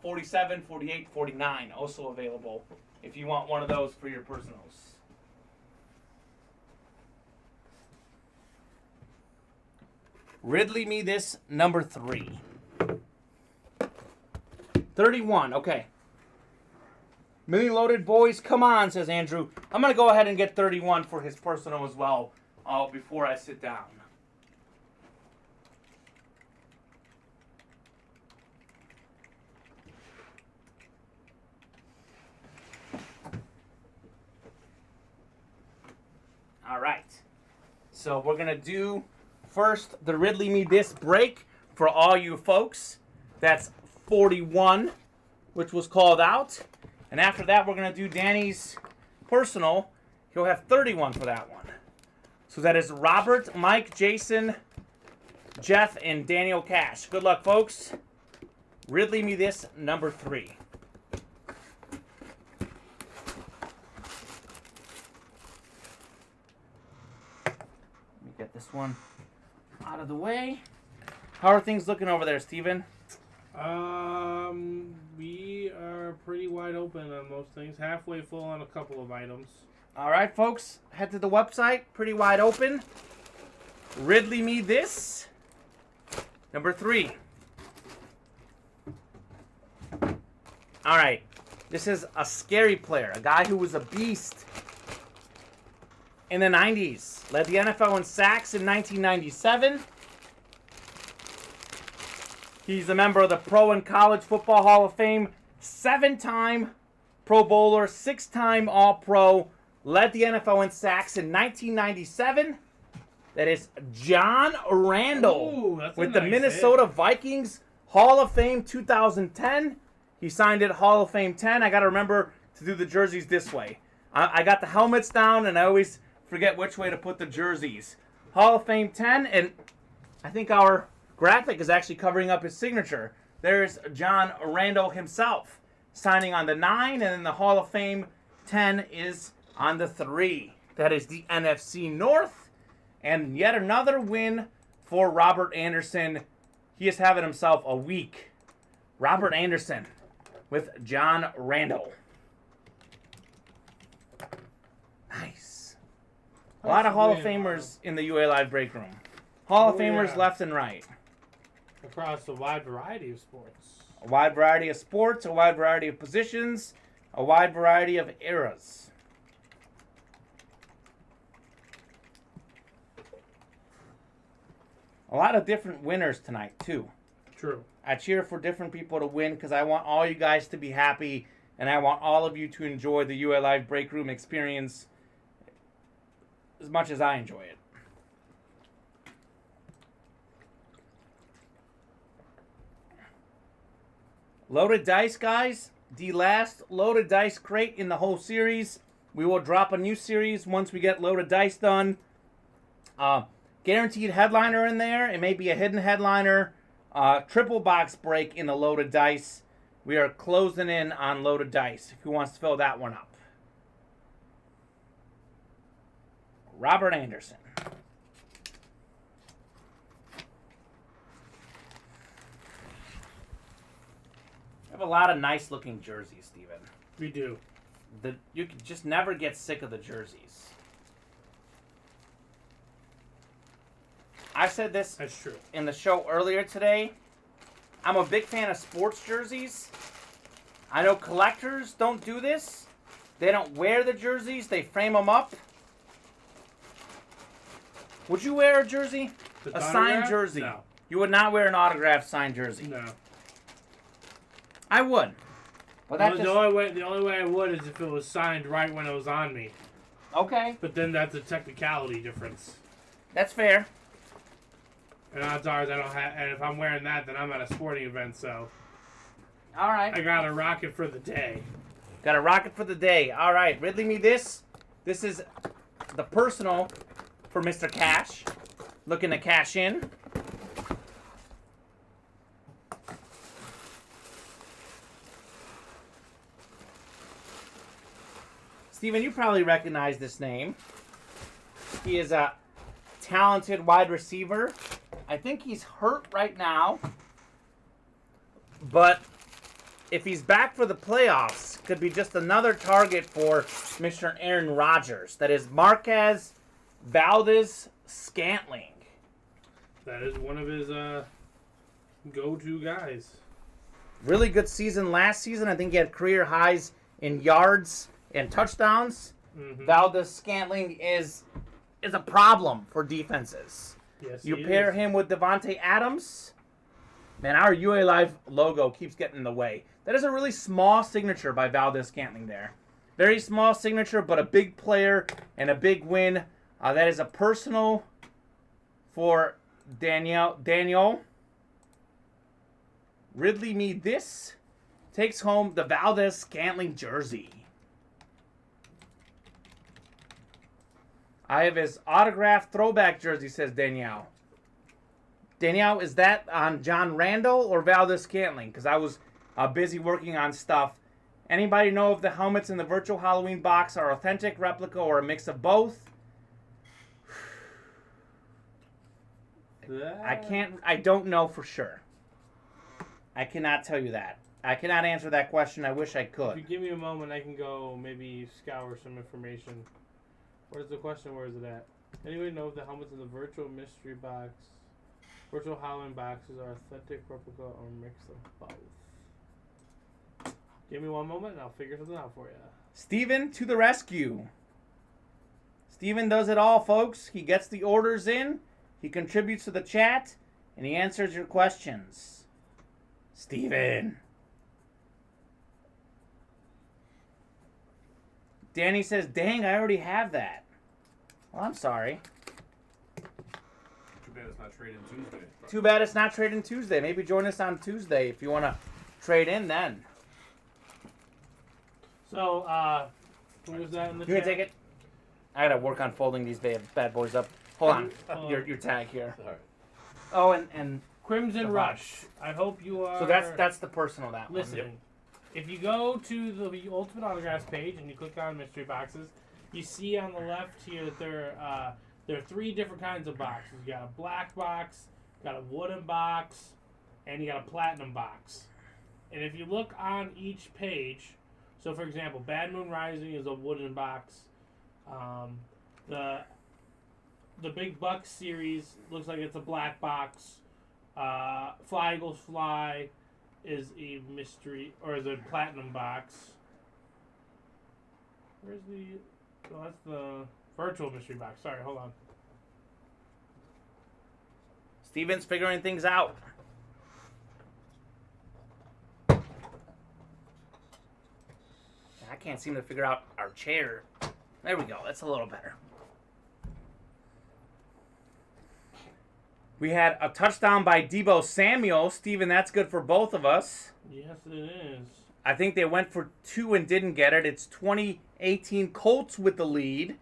47, 48, 49 also available if you want one of those for your personals. Ridley Me This, number 3. 31, okay. Millie Loaded Boys, come on, says Andrew. I'm going to go ahead and get 31 for his personal as well before I sit down. All right. So we're going to do first the Ridley Me This break for all you folks. That's 41, which was called out. And after that, we're going to do Danny's personal. He'll have 31 for that one. So that is Robert, Mike, Jason, Jeff, and Daniel Cash. Good luck, folks. Ridley Me This, number 3. Let me get this one out of the way. How are things looking over there, Steven?
We are pretty wide open on most things. Halfway full on a couple of items.
All right, folks. Head to the website. Pretty wide open. Ridley Me This. Number 3. All right. This is a scary player. A guy who was a beast in the 90s. Led the NFL in sacks in 1997. He's a member of the Pro and College Football Hall of Fame, 7-time Pro Bowler, 6-time All-Pro, led the NFL in sacks in 1997. That is John Randall with the Minnesota Vikings Hall of Fame 2010. He signed it Hall of Fame 10. I got to remember to do the jerseys this way. I got the helmets down, and I always forget which way to put the jerseys. Hall of Fame 10, and I think our graphic is actually covering up his signature. There's John Randall himself signing on the 9, and then the Hall of Fame 10 is on the 3. That is the NFC North, and yet another win for Robert Anderson. He is having himself a week. Robert Anderson with John Randall. Nice. A lot of Hall of Famers in the UA Live break room. Hall of Famers left and right.
Across a wide variety of sports.
A wide variety of sports, a wide variety of positions, a wide variety of eras. A lot of different winners tonight, too.
True.
I cheer for different people to win because I want all you guys to be happy, and I want all of you to enjoy the UA Live break room experience as much as I enjoy it. Loaded dice, guys. the last loaded dice crate in the whole series. We will drop a new series once we get loaded dice done. Guaranteed headliner in there. It may be a hidden headliner. Triple box break in the loaded dice. We are closing in on loaded dice. Who wants to fill that one up? Robert Anderson. We have a lot of nice looking jerseys, Steven.
We do.
You can just never get sick of the jerseys. I said this
That's true.
in the show earlier today. I'm a big fan of sports jerseys. I know collectors don't do this. They don't wear the jerseys. They frame them up. Would you wear a jersey?
The
A signed
autograph?
jersey?
No.
You would not wear an autographed signed jersey.
No.
I would. But that's
the only way I would is if it was signed right when it was on me.
okay.
But then that's a technicality difference.
That's fair.
And odds are I don't have. And if I'm wearing that, then I'm at a sporting event. So
All right.
I got to rock it for the day.
Got a rocket for the day. All right, Ridley me this. This is the personal for Mr. Cash. Looking to cash in. Steven, you probably recognize this name. He is a talented wide receiver. I think he's hurt right now. But if he's back for the playoffs, could be just another target for Mr. Aaron Rodgers. That is Marquez Valdez Scantling.
That is one of his go-to guys.
Really good season last season. I think he had career highs in yards and touchdowns.
Mm-hmm.
Valdez Scantling is a problem for defenses.
Yes,
You
he
pair
is.
him with Devontae Adams. Man, our UA Live logo keeps getting in the way. That is a really small signature by Valdez Scantling there. Very small signature, but a big player and a big win. That is a personal for Daniel. Ridley me this. Takes home the Valdez Scantling jersey. I have his autographed throwback jersey, says Danielle. Danielle, is that on John Randall or Valdez Scantling? Because I was busy working on stuff. Anybody know if the helmets in the virtual Halloween box are authentic, replica, or a mix of both? I don't know for sure. I cannot tell you that. I cannot answer that question. I wish I
If you
could.
give me a moment, I can go maybe scour some information. Where's the question? Where is it at? Anybody know if the helmets in the virtual mystery box, virtual Halloween boxes are authentic, replica, or mix of both? Give me one moment and I'll figure something out for you.
Steven to the rescue. Steven does it all, folks. He gets the orders in, he contributes to the chat, and he answers your questions. Steven. Danny says, dang, I already have that. Well, I'm sorry.
Too bad it's not trading Tuesday.
Too bad it's not trading Tuesday. Maybe join us on Tuesday if you want to trade in then.
So, who was that in the
You can
chat?
take it. I gotta work on folding these bad boys up. Hold on.
Oh.
Your tag here.
Sorry.
Oh, and
Crimson
The
Rush. I hope you are.
so that's the personal that one.
listening. If you go to the Ultimate Autographs page and you click on mystery boxes, you see on the left here that there are 3 different kinds of boxes. You got a black box, got a wooden box, and you got a platinum box. And if you look on each page, so for example, Bad Moon Rising is a wooden box. The Big Bucks series looks like it's a black box. Fly Eagles Fly is a mystery, or is a platinum box. Where's the... Oh, that's the virtual mystery box. Sorry, hold on.
Steven's figuring things out. I can't seem to figure out our chair. There we go. That's a little better. We had a touchdown by Deebo Samuel. Steven, that's good for both of us.
Yes, it is.
I think they went for 2 and didn't get it. It's 2018 Colts with the lead.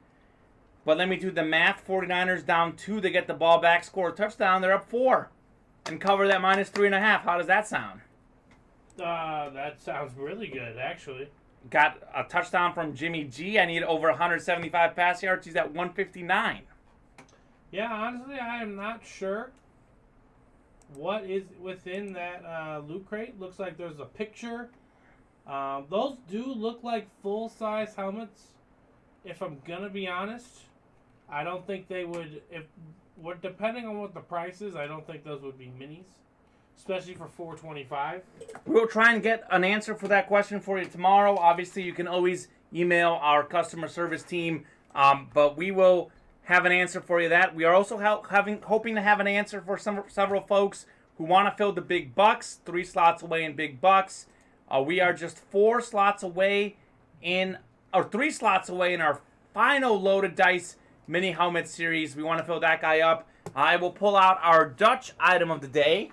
But let me do the math. 49ers down 2. They get the ball back, score a touchdown. They're up 4. And cover that -3.5. How does that sound?
That sounds really good, actually.
Got a touchdown from Jimmy G. I need over 175 pass yards. He's at 159.
Yeah, honestly, I am not sure what is within that loot crate. Looks like there's a picture. Those do look like full-size helmets. If I'm going to be honest, I don't think they would, depending on what the price is, I don't think those would be minis. Especially for $425.
We'll try and get an answer for that question for you tomorrow. Obviously, you can always email our customer service team, but we will have an answer for you that. We are also hoping to have an answer for several folks who want to fill the big bucks. 3 slots away in big bucks. We are just 3 slots away in our final loaded dice mini helmet series. We want to fill that guy up. I will pull out our Dutch item of the day.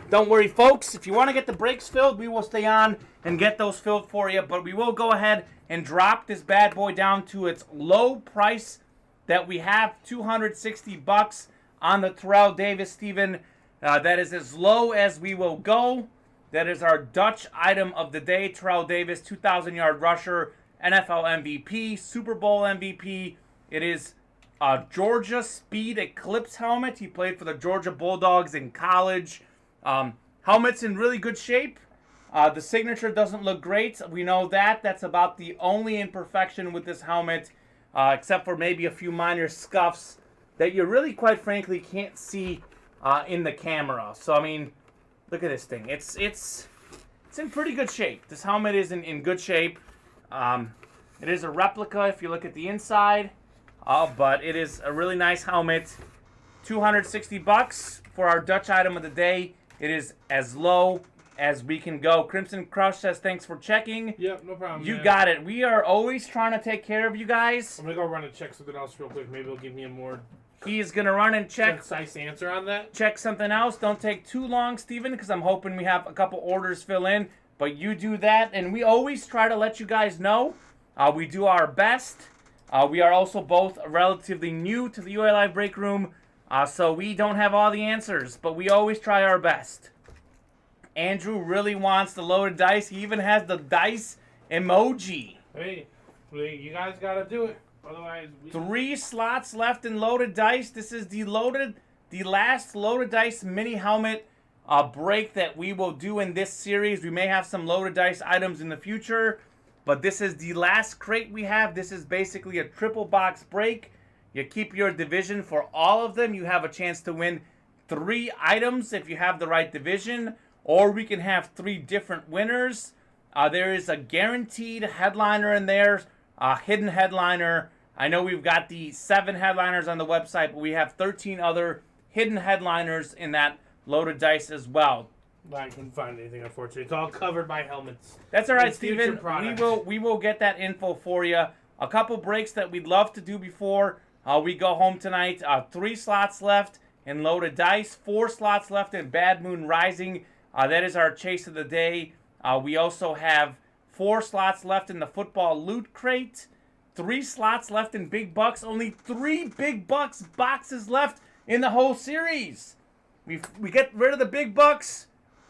Don't worry, folks. If you want to get the breaks filled, we will stay on and get those filled for you. But we will go ahead and drop this bad boy down to its low price that we have, $260 on the Terrell Davis, Steven. That is as low as we will go. That is our Dutch item of the day. Terrell Davis, 2,000-yard rusher, NFL MVP, Super Bowl MVP. It is a Georgia Speed Eclipse helmet. He played for the Georgia Bulldogs in college. Helmet's in really good shape. The signature doesn't look great. We know that. That's about the only imperfection with this helmet, except for maybe a few minor scuffs that you really, quite frankly, can't see in the camera. So, I mean, look at this thing. It's in pretty good shape. This helmet is in good shape. It is a replica if you look at the inside, but it is a really nice helmet. $260 for our Dutch item of the day. It is as low as we can go. Crimson Crush says thanks for checking.
Yep, no problem.
You got it. We are always trying to take care of you guys.
I'm going to go run and check something else real quick. Maybe it'll give me a more
He is going to run and check.
concise answer on that.
Check something else. Don't take too long, Steven, because I'm hoping we have a couple orders fill in. But you do that, and we always try to let you guys know. We do our best. We are also both relatively new to the UA Live Break Room, so we don't have all the answers, but we always try our best. Andrew really wants the loaded dice. He even has the dice emoji.
Hey, you guys got to do it. Otherwise,
3 slots left in loaded dice. This is the last loaded dice mini helmet break that we will do in this series. We may have some loaded dice items in the future, but this is the last crate we have. This is basically a triple box break. You keep your division for all of them. You have a chance to win 3 items if you have the right division, or we can have 3 different winners. There is a guaranteed headliner in there, hidden headliner. I know we've got the 7 headliners on the website, but we have 13 other hidden headliners in that loaded dice as well.
I couldn't find anything, unfortunately. It's all covered by helmets.
That's all right,
It's future
Steven.
products.
We will get that info for you. A couple breaks that we'd love to do before we go home tonight. 3 slots left in loaded dice. 4 slots left in Bad Moon Rising. That is our chase of the day. We also have 4 slots left in the football loot crate. 3 slots left in big bucks. Only 3 big bucks boxes left in the whole series. We get rid of the big bucks.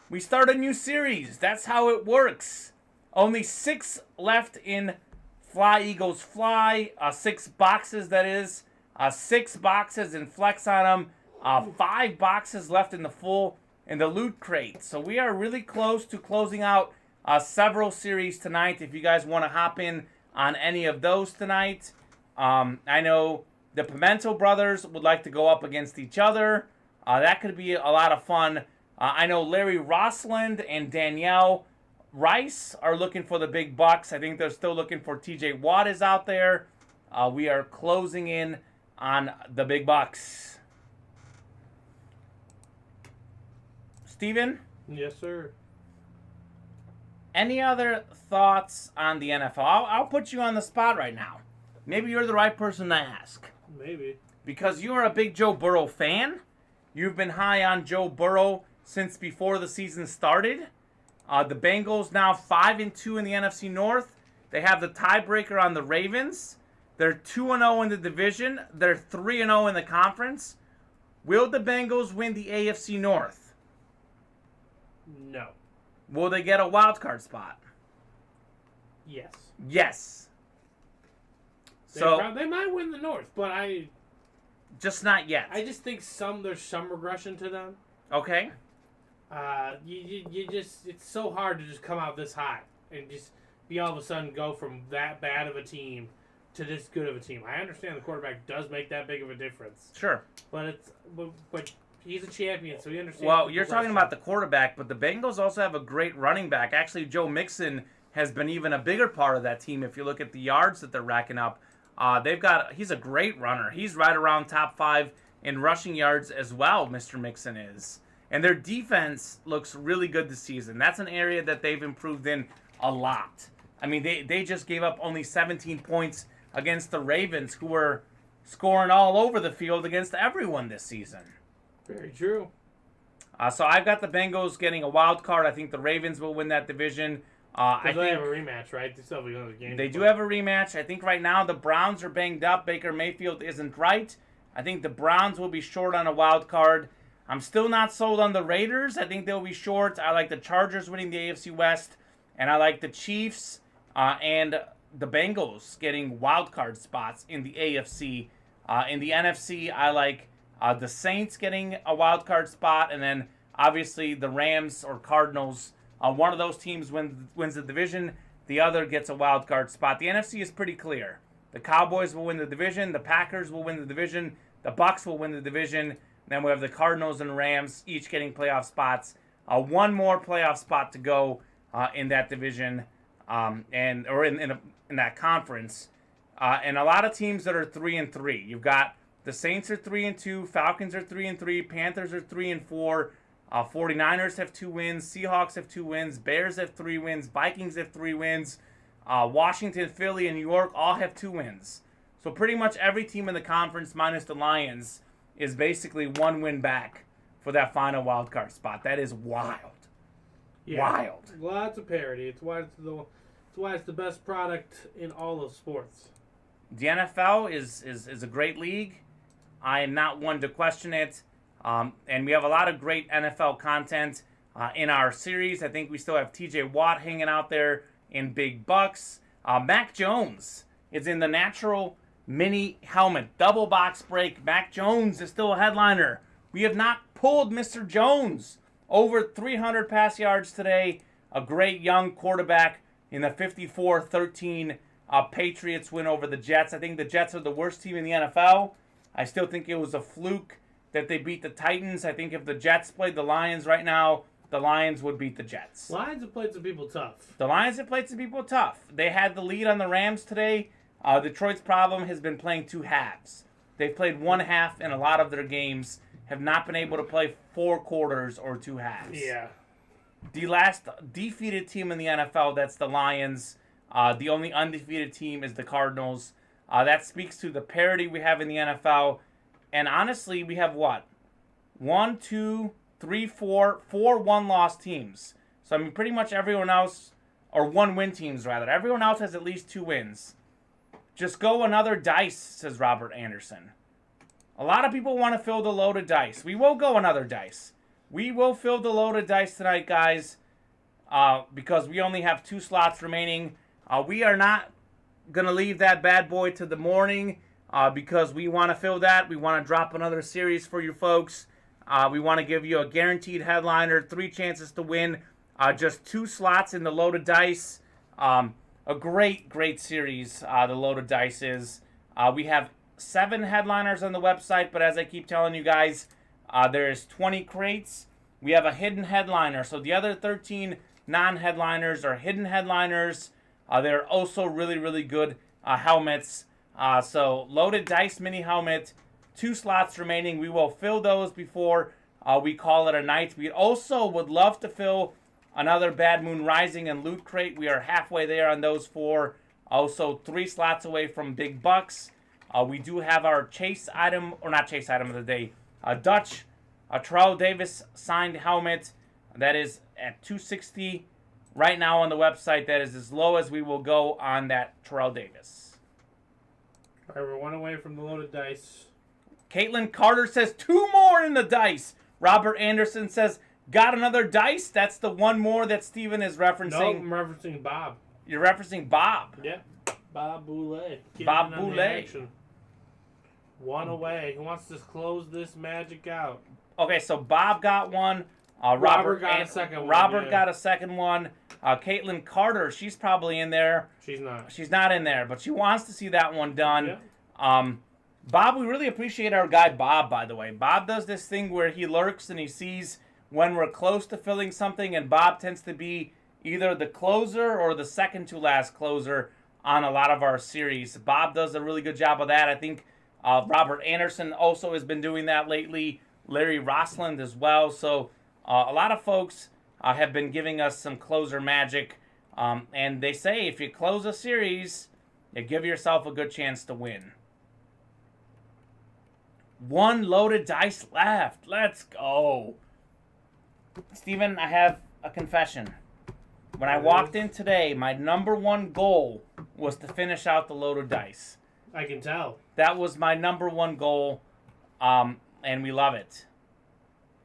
We start a new series. That's how it works. Only 6 left in Fly Eagles Fly. 6 boxes, that is. 6 boxes in Flex on them. 5 boxes left in the loot crate. So we are really close to closing out several series tonight. If you guys want to hop in on any of those tonight. I know the Pimento brothers would like to go up against each other. That could be a lot of fun. I know Larry Rossland and Danielle Rice are looking for the big bucks. I think they're still looking for TJ Watt is out there. We are closing in on the big bucks. Steven?
Yes, sir.
Any other thoughts on the NFL? I'll put you on the spot right now. Maybe you're the right person to ask.
Maybe.
Because you are a big Joe Burrow fan. You've been high on Joe Burrow since before the season started. The Bengals now 5-2 in the NFC North. They have the tiebreaker on the Ravens. They're 2-0 in the division. They're 3-0 in the conference. Will the Bengals win the AFC North?
No.
Will they get a wild card spot?
Yes.
Yes. So
They might win the North, but
just not yet.
I just think there's some regression to them.
Okay.
You just it's so hard to just come out this high and just be all of a sudden go from that bad of a team to this good of a team. I understand the quarterback does make that big of a difference.
Sure.
But he's a champion, so he understands.
Well, you're talking about the quarterback, but the Bengals also have a great running back. Actually, Joe Mixon has been even a bigger part of that team if you look at the yards that they're racking up. He's a great runner. He's right around top 5 in rushing yards as well, Mr. Mixon is. And their defense looks really good this season. That's an area that they've improved in a lot. I mean, they just gave up only 17 points against the Ravens, who were scoring all over the field against everyone this season.
Very true.
So I've got the Bengals getting a wild card. I think the Ravens will win that division.
They have a rematch, right? They still have another game.
They do have a rematch. I think right now the Browns are banged up. Baker Mayfield isn't right. I think the Browns will be short on a wild card. I'm still not sold on the Raiders. I think they'll be short. I like the Chargers winning the AFC West. And I like the Chiefs and the Bengals getting wild card spots in the AFC. In the NFC, I like the Saints getting a wild card spot. And then obviously the Rams or Cardinals. One of those teams wins the division. The other gets a wild card spot. The NFC is pretty clear. The Cowboys will win the division. The Packers will win the division. The Bucks will win the division. Then we have the Cardinals and Rams each getting playoff spots. One more playoff spot to go in that division in that conference. And a lot of teams that are 3-3. You've got the Saints are 3-2, Falcons are 3-3, Panthers are 3-4. 49ers have 2 wins, Seahawks have 2 wins, Bears have 3 wins, Vikings have 3 wins, Washington, Philly, and New York all have 2 wins. So pretty much every team in the conference minus the Lions is basically 1 win back for that final wild card spot. That is wild. Yeah. Wild.
Lots of parity. It's why it's the best product in all of sports.
The NFL is a great league. I am not one to question it. And we have a lot of great NFL content in our series. I think we still have TJ Watt hanging out there in big bucks. Mac Jones is in the natural mini helmet. Double box break. Mac Jones is still a headliner. We have not pulled Mr. Jones. Over 300 pass yards today. A great young quarterback in the 54-13 Patriots win over the Jets. I think the Jets are the worst team in the NFL. I still think it was a fluke that they beat the Titans. I think if the Jets played the Lions right now, the Lions would beat the Jets.
Lions have played some people tough.
The Lions have played some people tough. They had the lead on the Rams today. Detroit's problem has been playing 2 halves. They've played 1 half in a lot of their games, have not been able to play 4 quarters or 2 halves.
Yeah.
The last defeated team in the NFL, that's the Lions. The only undefeated team is the Cardinals. That speaks to the parity we have in the NFL. And honestly, we have what? 1, 2, 3, 4 one-loss teams. So, I mean, pretty much everyone else, or 1-win teams, rather. Everyone else has at least 2 wins. Just go another dice, says Robert Anderson. A lot of people want to fill the loaded dice. We will go another dice. We will fill the loaded dice tonight, guys, because we only have 2 slots remaining. We are not going to leave that bad boy to the morning because we want to fill that. We want to drop another series for you folks. We want to give you a guaranteed headliner, 3 chances to win, just 2 slots in the loaded dice. A great series, the loaded dice is. We have 7 headliners on the website, but as I keep telling you guys, there's 20 crates. We have a hidden headliner, so the other 13 non-headliners are hidden headliners. They're also really good helmets. So loaded dice mini helmet, 2 slots remaining. We will fill those before we call it a night. We also would love to fill another Bad Moon Rising and Loot Crate. We are halfway there on those 4. Also 3 slots away from big bucks. We do have our chase item, or not chase item of the day, a Terrell Davis signed helmet. That is at $260 right now on the website. That is as low as we will go on that Terrell Davis.
All right, we're one away from the loaded dice.
Caitlin Carter says 2 more in the dice. Robert Anderson says, got another dice? That's the 1 more that Steven is referencing.
No, I'm referencing Bob.
You're referencing Bob.
Yeah, Bob Boulay.
Bob Boulay.
1 away. Who wants to close this magic out?
Okay, so Bob got one.
Robert got a second one.
Robert
yeah.
got a second one. Caitlin Carter, she's probably in there.
She's not.
She's not in there, but she wants to see that one done.
Yeah.
Bob, we really appreciate our guy Bob, by the way. Bob does this thing where he lurks and he sees when we're close to filling something, and Bob tends to be either the closer or the second to last closer on a lot of our series. Bob does a really good job of that. I think Robert Anderson also has been doing that lately. Larry Rossland as well. So a lot of folks have been giving us some closer magic. And they say if you close a series, you give yourself a good chance to win. 1 loaded dice left. Let's go. Steven, I have a confession. When I walked in today, my number 1 goal was to finish out the loaded dice.
I can tell.
That was my number 1 goal, and we love it.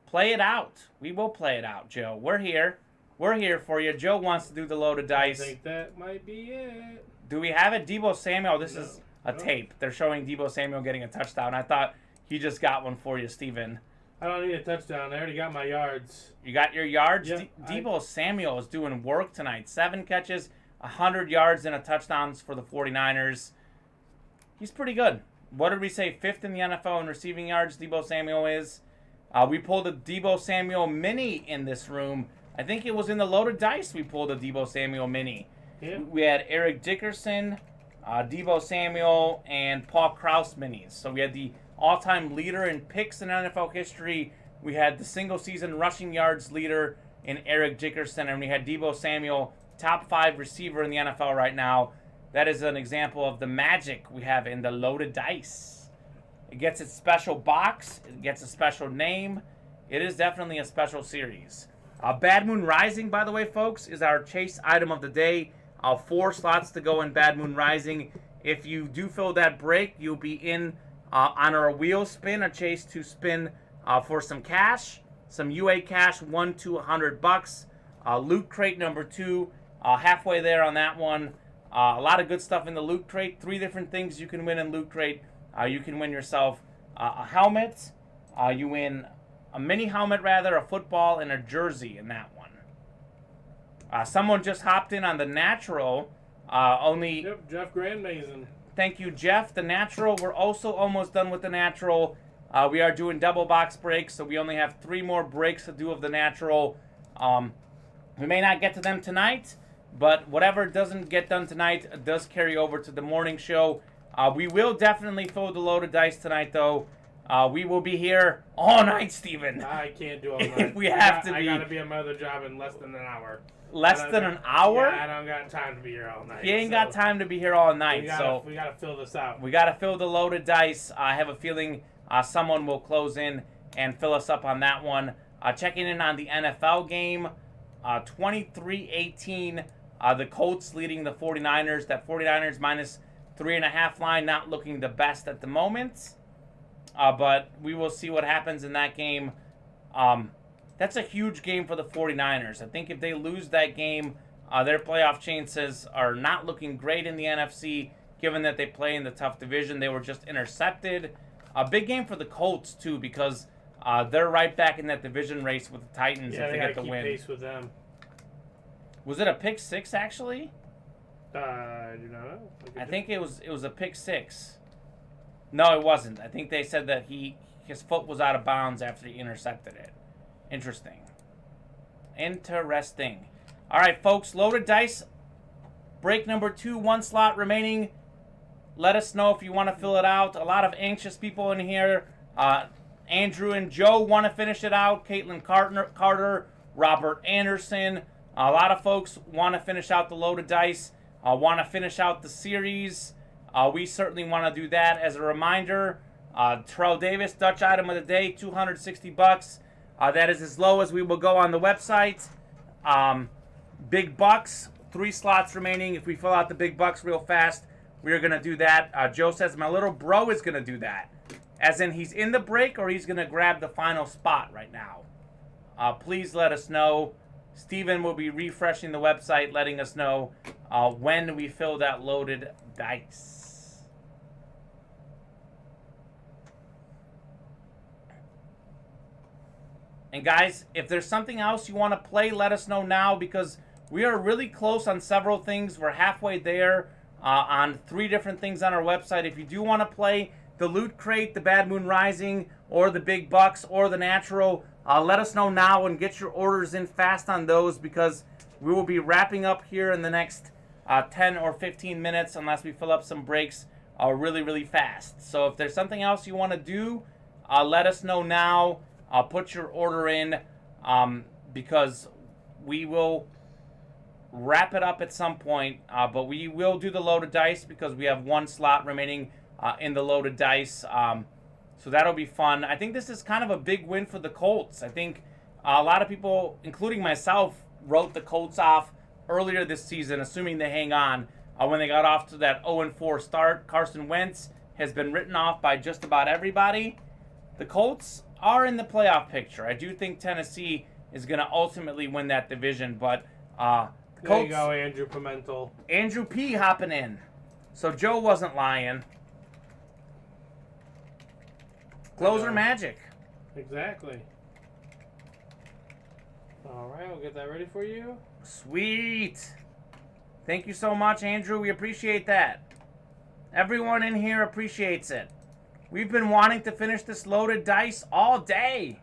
Play it out. We will play it out, Joe. We're here. We're here for you. Joe wants to do the loaded dice.
I think that might be it.
Do we have it? Debo Samuel, this
No.
is a
No.
tape. They're showing Debo Samuel getting a touchdown. I thought he just got one for you, Steven.
I don't need a touchdown. I already got my yards.
You got your yards?
Yeah,
Debo Samuel is doing work tonight. 7 catches, 100 yards, and a touchdown for the 49ers. He's pretty good. What did we say? 5th in the NFL in receiving yards, Debo Samuel is. We pulled a Debo Samuel mini in this room. I think it was in the loaded dice we pulled a Debo Samuel mini.
Yeah.
We had Eric Dickerson, Debo Samuel, and Paul Krause minis. So we had the all-time leader in picks in NFL history. We had the single-season rushing yards leader in Eric Dickerson, and we had Debo Samuel, top 5 receiver in the NFL right now. That is an example of the magic we have in the loaded dice. It gets its special box. It gets a special name. It is definitely a special series. Bad Moon Rising, by the way, folks, is our chase item of the day. 4 slots to go in Bad Moon Rising. If you do fill that break, you'll be in on our wheel spin, a chase to spin for some cash, some UA cash, 1 to $100. Loot crate number 2, halfway there on that one. A lot of good stuff in the loot crate. 3 different things you can win in loot crate. You can win yourself a helmet. You win a mini helmet, rather, a football, and a jersey in that one. Someone just hopped in on the natural.
Yep, Jeff Grandmason.
Thank you, Jeff. The natural. We're also almost done with the natural. We are doing double box breaks, so we only have 3 more breaks to do of the natural. We may not get to them tonight, but whatever doesn't get done tonight does carry over to the morning show. We will definitely fill the loaded dice tonight, though. We will be here all night, Steven.
I can't do all night.
We have to be.
I gotta be at my other job in less than an hour.
Less than an hour?
Yeah, I don't got time to be here all night.
He ain't got time to be here all night,
we
so
gotta fill this out.
we got to fill the loaded dice. I have a feeling someone will close in and fill us up on that one. Checking in on the NFL game, 23-18. The Colts leading the 49ers. That 49ers minus 3.5 line not looking the best at the moment. But we will see what happens in that game. That's a huge game for the 49ers. I think if they lose that game, their playoff chances are not looking great in the NFC, given that they play in the tough division. They were just intercepted. A big game for the Colts, too, because they're right back in that division race with the Titans if they get the win.
Pace with them.
Was it a pick 6, actually?
I do not know.
I think it was a pick 6. No, it wasn't. I think they said that his foot was out of bounds after he intercepted it. Interesting. All right, folks, loaded dice. Break number 2, 1 slot remaining. Let us know if you want to fill it out. A lot of anxious people in here. Andrew and Joe want to finish it out. Caitlin Carter, Robert Anderson. A lot of folks want to finish out the loaded dice. Want to finish out the series. We certainly want to do that. As a reminder, Terrell Davis, Dutch item of the day, $260. That is as low as we will go on the website. big bucks, 3 slots remaining. If we fill out the big bucks real fast, we are going to do that. Joe says my little bro is going to do that. As in he's in the break or he's going to grab the final spot right now. Please let us know. Steven will be refreshing the website, letting us know when we fill that loaded dice. And guys, if there's something else you want to play, let us know now because we are really close on several things. We're halfway there on 3 different things on our website. If you do want to play the Loot Crate, the Bad Moon Rising, or the Big Bucks, or the Natural, let us know now and get your orders in fast on those because we will be wrapping up here in the next 10 or 15 minutes unless we fill up some breaks really, really fast. So if there's something else you want to do, let us know now. Put your order in because we will wrap it up at some point. But we will do the loaded dice because we have 1 slot remaining in the loaded dice. So that'll be fun. I think this is kind of a big win for the Colts. I think a lot of people, including myself, wrote the Colts off earlier this season, assuming they hang on. When they got off to that 0-4 start, Carson Wentz has been written off by just about everybody. The Colts are in the playoff picture. I do think Tennessee is going to ultimately win that division, but the Colts,
there you go, Andrew Pimentel.
Andrew P. hopping in. So Joe wasn't lying. Closer magic.
Exactly. All right, we'll get that ready for you.
Sweet. Thank you so much, Andrew. We appreciate that. Everyone in here appreciates it. We've been wanting to finish this loaded dice all day.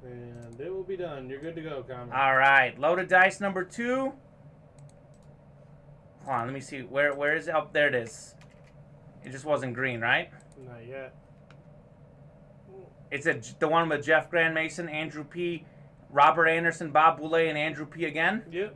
And it will be done. You're good to go, Kamen.
All right, loaded dice number 2. Hold on, let me see. Where is it? Oh, there it is. It just wasn't green, right?
Not yet.
It's the one with Jeff Grand Mason, Andrew P., Robert Anderson, Bob Boulay, and Andrew P. again?
Yep.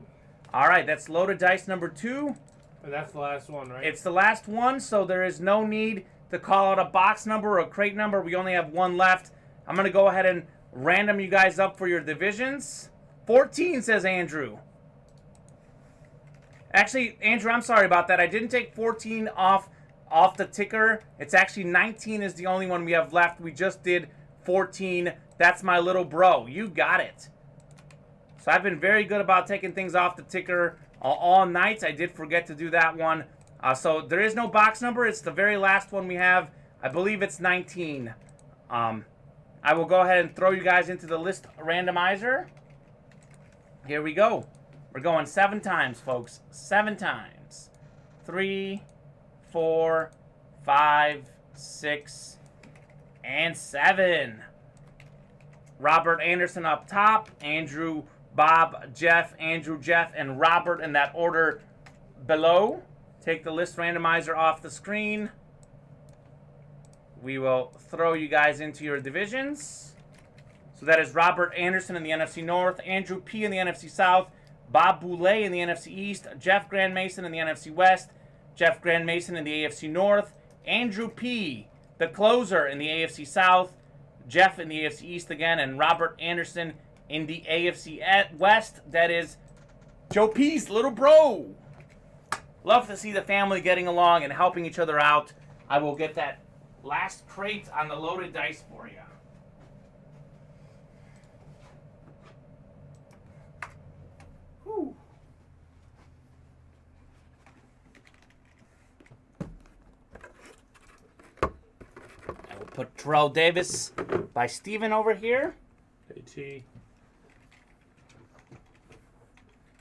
All right, that's loaded dice number 2.
And that's the last one, right?
It's the last one, so there is no need to call out a box number or a crate number. We only have 1 left. I'm going to go ahead and random you guys up for your divisions. 14, says Andrew. Actually, Andrew, I'm sorry about that. I didn't take 14 off the ticker. It's actually 19 is the only one we have left. We just did 14. That's my little bro. You got it. So I've been very good about taking things off the ticker all night. I did forget to do that one. So there is no box number. It's the very last one we have. I believe it's 19. I will go ahead and throw you guys into the list randomizer. Here we go. We're going 7 times, folks. 7 times. 3, 4, 5, 6, and 7. Robert Anderson up top. Andrew, Bob, Jeff, Andrew, Jeff, and Robert in that order below. Take the list randomizer off the screen. We will throw you guys into your divisions. So that is Robert Anderson in the NFC North, Andrew P. in the NFC South, Bob Boulay in the NFC East, Jeff Grand Mason in the NFC West, Jeff Grand Mason in the AFC North, Andrew P., the closer in the AFC South, Jeff in the AFC East again, and Robert Anderson in the AFC West. That is Joe P's little bro. Love to see the family getting along and helping each other out. I will get that last crate on the loaded dice for you. Whew. I will put Terrell Davis by Steven over here.
AT.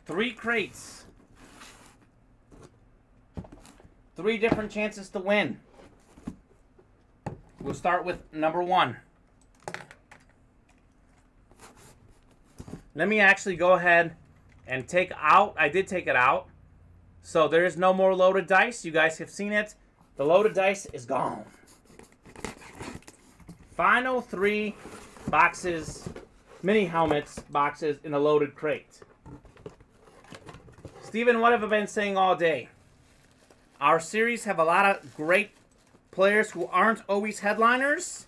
3 crates. 3 different chances to win. We'll start with number 1. Let me actually go ahead and take out. I did take it out. So there is no more loaded dice. You guys have seen it. The loaded dice is gone. Final 3 boxes, mini helmets boxes in the loaded crate. Steven, what have I been saying all day? Our series have a lot of great players who aren't always headliners.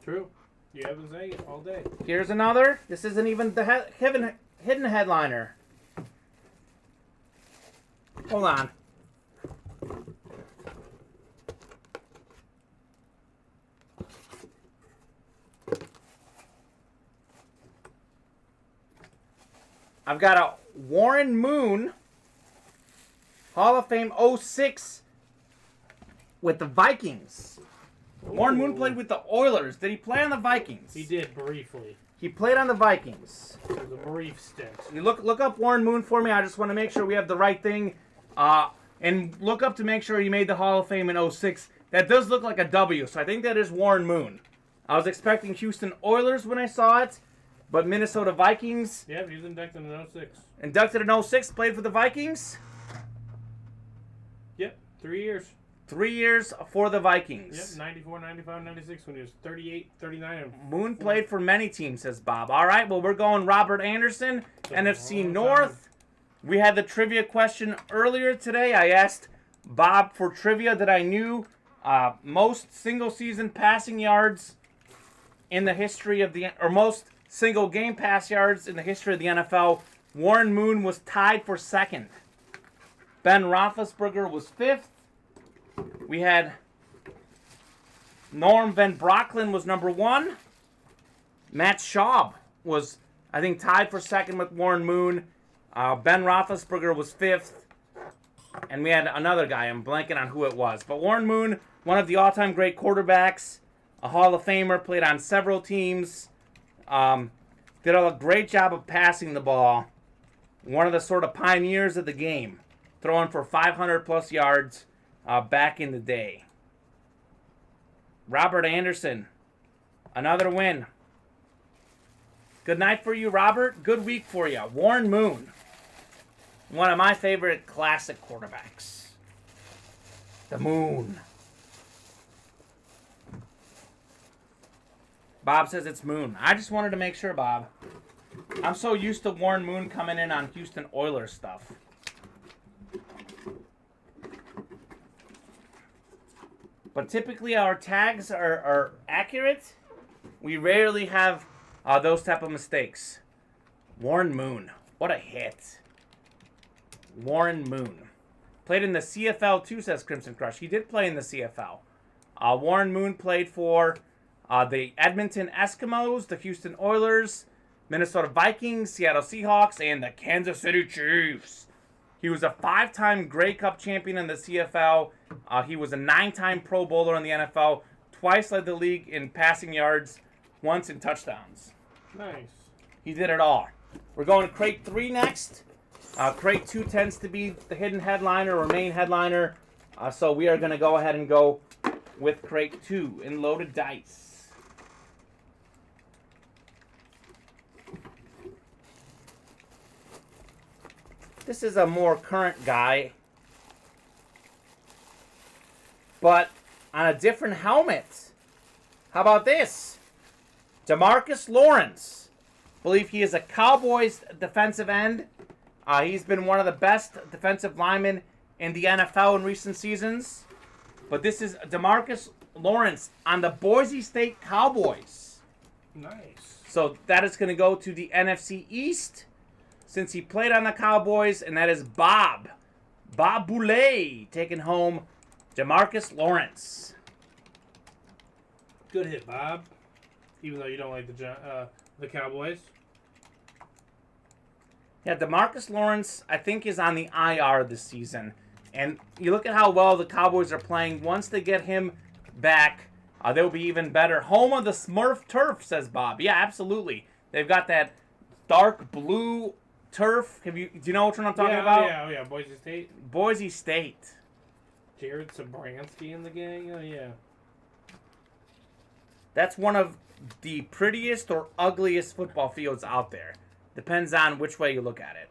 True. You have been saying it all day.
Here's another. This isn't even the hidden headliner. Hold on. I've got a Warren Moon Hall of Fame 06 with the Vikings. Warren Moon played with the Oilers. Did he play on the Vikings?
He did briefly.
He played on the Vikings.
It was a brief stint.
You look up Warren Moon for me. I just want to make sure we have the right thing. And look up to make sure he made the Hall of Fame in 06. That does look like a W, so I think that is Warren Moon. I was expecting Houston Oilers when I saw it, but Minnesota Vikings.
Yeah, he was inducted in 06.
Inducted in 06, played for the Vikings.
Yep, 3 years.
3 years for the Vikings.
Yep, 94, 95, 96 when he was 38, 39. And
Moon played for many teams, says Bob. All right, well, we're going Robert Anderson, NFC North. We had the trivia question earlier today. I asked Bob for trivia that I knew most single-season passing yards in the history of the, or most single-game pass yards in the history of the NFL. Warren Moon was tied for second. Ben Roethlisberger was fifth. We had Norm Van Brocklin was number one. Matt Schaub was, I think, tied for second with Warren Moon. Ben Roethlisberger was fifth. And we had another guy. I'm blanking on who it was. But Warren Moon, one of the all-time great quarterbacks, a Hall of Famer, played on several teams. Did a great job of passing the ball. One of the sort of pioneers of the game. Throwing for 500-plus yards back in the day. Robert Anderson, another win. Good night for you, Robert. Good week for you. Warren Moon, one of my favorite classic quarterbacks. The Moon. Bob says it's Moon. I just wanted to make sure, Bob. I'm so used to Warren Moon coming in on Houston Oilers stuff. But typically our tags are accurate. We rarely have those type of mistakes. Warren Moon. What a hit. Warren Moon. Played in the CFL too, says Crimson Crush. He did play in the CFL. Warren Moon played for the Edmonton Eskimos, the Houston Oilers, Minnesota Vikings, Seattle Seahawks, and the Kansas City Chiefs. He was a 5-time Grey Cup champion in the CFL. He was a 9-time Pro Bowler in the NFL. Twice led the league in passing yards, once in touchdowns.
Nice.
He did it all. We're going to Crate 3 next. Crate 2 tends to be the hidden headliner or main headliner. So we are going to go ahead and go with Crate 2 in loaded dice. This is a more current guy, but on a different helmet. How about this? DeMarcus Lawrence. I believe he is a Cowboys defensive end. He's been one of the best defensive linemen in the NFL in recent seasons. But this is DeMarcus Lawrence on the Boise State Cowboys.
Nice.
So that is going to go to the NFC East, since he played on the Cowboys, and that is Bob Boulay taking home DeMarcus Lawrence.
Good hit, Bob. Even though you don't like the Cowboys.
Yeah, DeMarcus Lawrence, I think, is on the IR this season. And you look at how well the Cowboys are playing. Once they get him back, they'll be even better. Home of the Smurf turf, says Bob. Yeah, absolutely. They've got that dark blue turf. Do you know which one I'm talking about?
Yeah, Boise State.
Boise State.
Jared Sabransky in the gang. Oh yeah.
That's one of the prettiest or ugliest football fields out there. Depends on which way you look at it.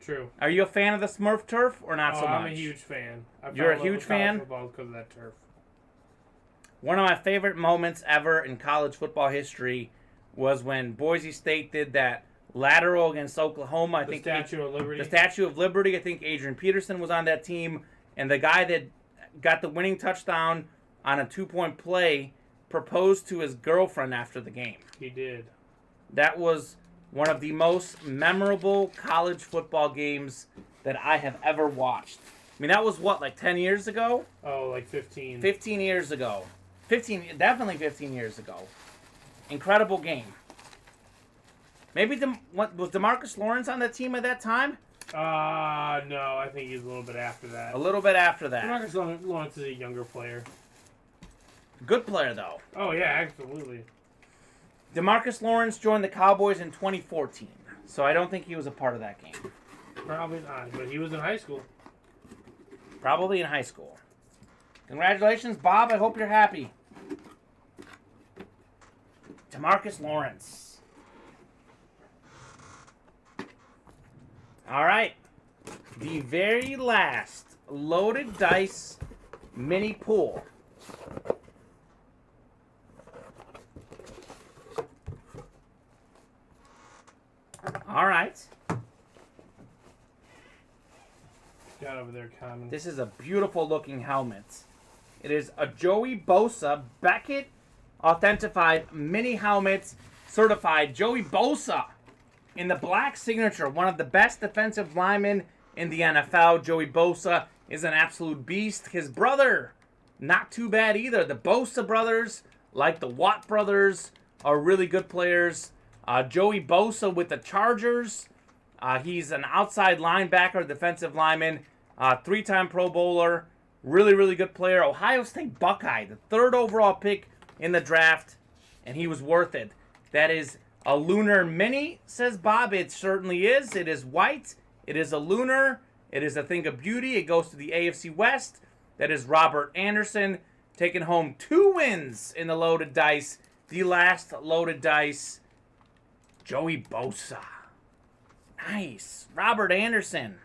True.
Are you a fan of the Smurf turf or not so much?
I'm a huge fan.
You're a huge fan?
Football because of that turf.
One of my favorite moments ever in college football history was when Boise State did that lateral against Oklahoma. I think
Statue of Liberty.
The Statue of Liberty. I think Adrian Peterson was on that team. And the guy that got the winning touchdown on a 2-point play proposed to his girlfriend after the game.
He did.
That was one of the most memorable college football games that I have ever watched. I mean, that was what, like 10 years ago?
Oh, like 15.
15 years ago. Definitely 15 years ago. Incredible game. Maybe was DeMarcus Lawrence on the team at that time?
No, I think he's a little bit after that.
A little bit after that.
Marcus Lawrence is a younger player.
Good player, though.
Oh, yeah, absolutely.
DeMarcus Lawrence joined the Cowboys in 2014, so I don't think he was a part of that game.
Probably not, but he was in high school.
Probably in high school. Congratulations, Bob. I hope you're happy. DeMarcus Lawrence. All right. The very last loaded dice mini pool. All right.
Got over there, Kamen.
This is a beautiful looking helmet. It is a Joey Bosa Beckett authentified mini helmet, certified Joey Bosa in the black signature, one of the best defensive linemen in the NFL. Joey Bosa is an absolute beast. His brother, not too bad either. The Bosa brothers, like the Watt brothers, are really good players. Joey Bosa with the Chargers. He's an outside linebacker, defensive lineman, three-time Pro Bowler, really, really good player. Ohio State Buckeye, the third overall pick in the draft, and he was worth it. That is a Lunar Mini, says Bob. It certainly is. It is white. It is a Lunar. It is a thing of beauty. It goes to the AFC West. That is Robert Anderson taking home 2 wins in the loaded dice. The last loaded dice, Joey Bosa. Nice. Robert Anderson.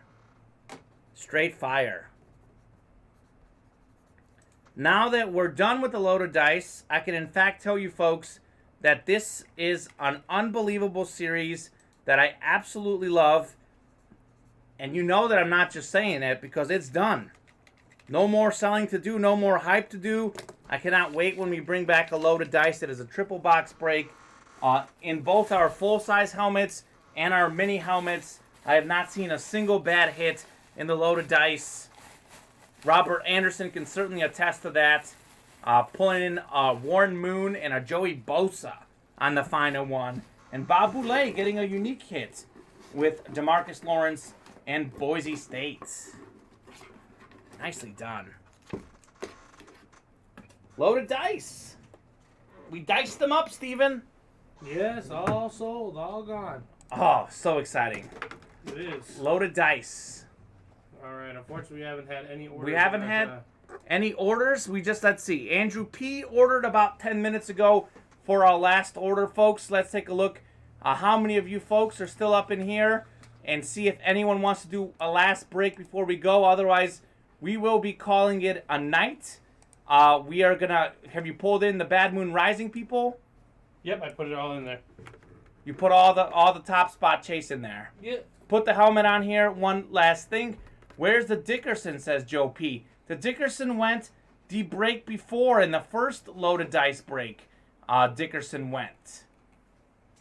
Straight fire. Now that we're done with the loaded dice, I can in fact tell you folks that this is an unbelievable series that I absolutely love. And you know that I'm not just saying it because it's done. No more selling to do, no more hype to do. I cannot wait when we bring back a loaded dice that is a triple box break. In both our full-size helmets and our mini helmets, I have not seen a single bad hit in the loaded dice. Robert Anderson can certainly attest to that. Pulling in Warren Moon and a Joey Bosa on the final one. And Bob Boulay getting a unique hit with DeMarcus Lawrence and Boise State. Nicely done. Loaded dice. We diced them up, Steven.
Yes, all sold, all gone.
Oh, so exciting.
It is.
Loaded dice.
All right, unfortunately, we haven't had any orders.
We haven't had any orders. We just, let's see. Andrew P. ordered about 10 minutes ago for our last order, folks. Let's take a look how many of you folks are still up in here and see if anyone wants to do a last break before we go. Otherwise, we will be calling it a night. We are going to, have you pulled in the Bad Moon Rising people?
Yep, I put it all in there.
You put all the top spot chase in there.
Yep.
Put the helmet on here. One last thing. Where's the Dickerson, says Joe P. The Dickerson went the break before in the first loaded dice break. Dickerson went.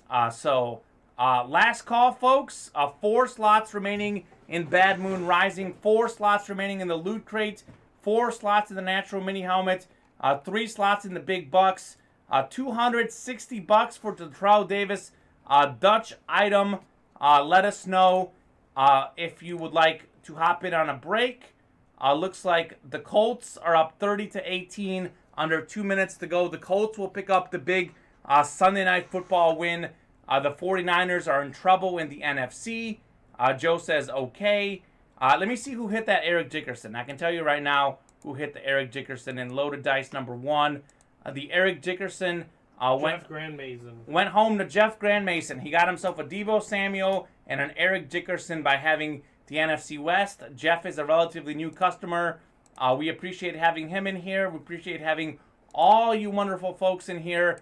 Last call, folks. 4 slots remaining in Bad Moon Rising. 4 slots remaining in the Loot Crate. 4 slots in the Natural Mini Helmet. 3 slots in the Big Bucks. $260 for the Terrell Davis Dutch item. Let us know if you would like to hop in on a break. Looks like the Colts are up 30-18, under 2 minutes to go. The Colts will pick up the big Sunday Night Football win. The 49ers are in trouble in the NFC. Joe says okay. Let me see who hit that Eric Dickerson. I can tell you right now who hit the Eric Dickerson in loaded dice number 1. The Eric Dickerson went home to Jeff Grandmason. He got himself a Deebo Samuel and an Eric Dickerson by having the NFC West. Jeff is a relatively new customer. We appreciate having him in here. We appreciate having all you wonderful folks in here.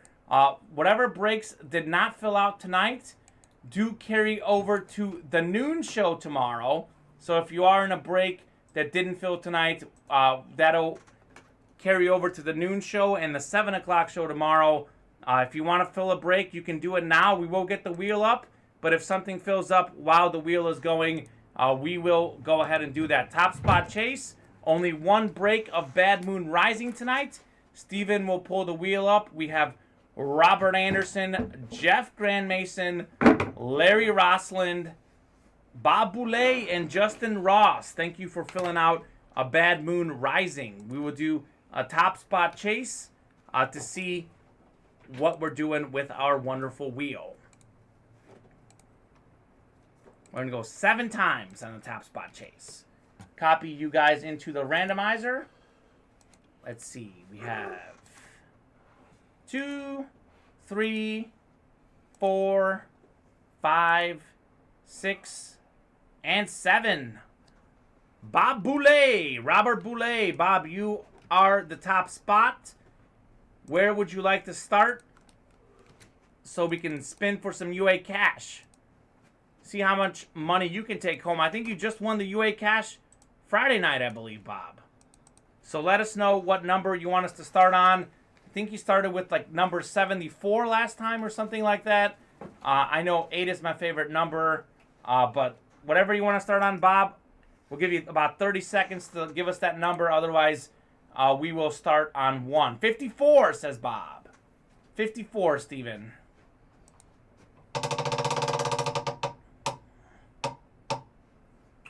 Whatever breaks did not fill out tonight, do carry over to the noon show tomorrow. So if you are in a break that didn't fill tonight, that'll carry over to the noon show and the 7 o'clock show tomorrow. If you want to fill a break, you can do it now. We will get the wheel up. but if something fills up while the wheel is going, we will go ahead and do that. Top spot chase, only one break of Bad Moon Rising tonight. Steven will pull the wheel up. We have Robert Anderson, Jeff Grandmason, Larry Rosland, Bob Boulay, and Justin Ross. Thank you for filling out a Bad Moon Rising. We will do a top spot chase to see what we're doing with our wonderful wheel. We're going to go 7 times on the top spot chase. Copy you guys into the randomizer. Let's see. We have 2, 3, 4, 5, 6, and 7. Bob Boulay, Robert Boulay. Bob, you are the top spot. Where would you like to start so we can spin for some UA cash? See how much money you can take home. I think you just won the UA cash Friday night, I believe, Bob. So let us know what number you want us to start on. I think you started with like number 74 last time or something like that. I know 8 is my favorite number, but whatever you want to start on, Bob, we'll give you about 30 seconds to give us that number. Otherwise, we will start on 1. 54, says Bob. 54, Steven.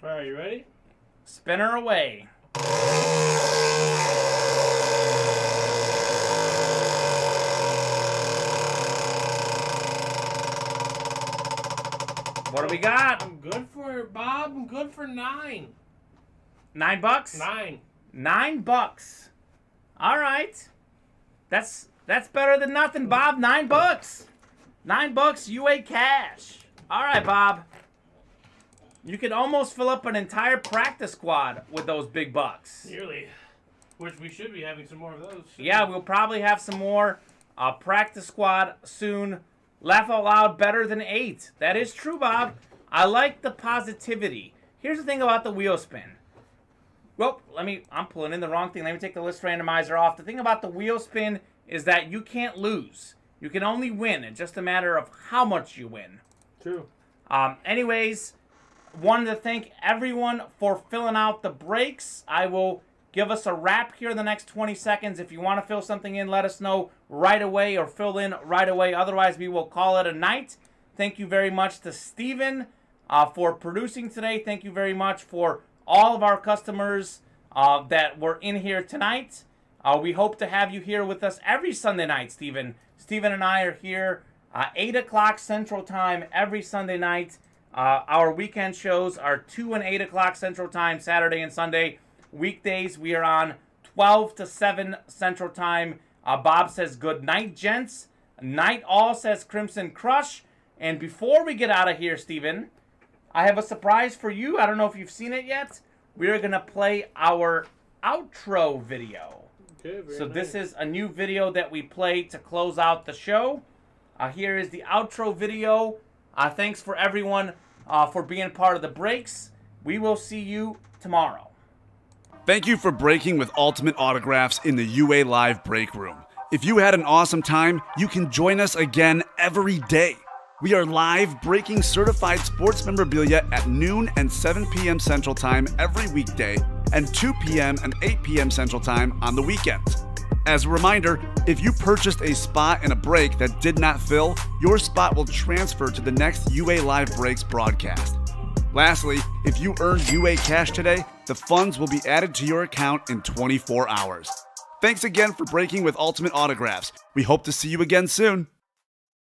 All right, you ready?
Spinner away. What do we got?
I'm good for Bob. I'm good for 9.
$9?
9.
$9. All right. That's better than nothing, Bob. $9. $9 UA cash. All right, Bob. You could almost fill up an entire practice squad with those big bucks.
Nearly. Which we should be having some more of those.
Yeah, we'll probably have some more practice squad soon. Laugh out loud, better than 8. That is true, Bob. I like the positivity. Here's the thing about the wheel spin. Well, I'm pulling in the wrong thing. Let me take the list randomizer off. The thing about the wheel spin is that you can't lose. You can only win. It's just a matter of how much you win.
True.
Anyways, wanted to thank everyone for filling out the breaks. I will give us a wrap here in the next 20 seconds. If you want to fill something in, let us know right away or fill in right away. Otherwise, we will call it a night. Thank you very much to Steven for producing today. Thank you very much for all of our customers that were in here tonight. We hope to have you here with us every Sunday night, Steven. Steven and I are here 8 o'clock Central Time every Sunday night. Our weekend shows are 2 and 8 o'clock Central Time, Saturday and Sunday. Weekdays, we are on 12 to 7 Central Time. Bob says, good night, gents. Night all, says Crimson Crush. And before we get out of here, Steven, I have a surprise for you. I don't know if you've seen it yet. We're going to play our outro video.
Okay,
so
nice.
This is a new video that we play to close out the show. Here is the outro video. Thanks for everyone for being part of the breaks. We will see you tomorrow.
Thank you for breaking with Ultimate Autographs in the UA Live Break Room. If you had an awesome time, you can join us again every day. We are live breaking certified sports memorabilia at noon and 7 p.m. Central Time every weekday and 2 p.m. and 8 p.m. Central Time on the weekends. As a reminder, if you purchased a spot in a break that did not fill, your spot will transfer to the next UA Live Breaks broadcast. Lastly, if you earned UA cash today, the funds will be added to your account in 24 hours. Thanks again for breaking with Ultimate Autographs. We hope to see you again soon.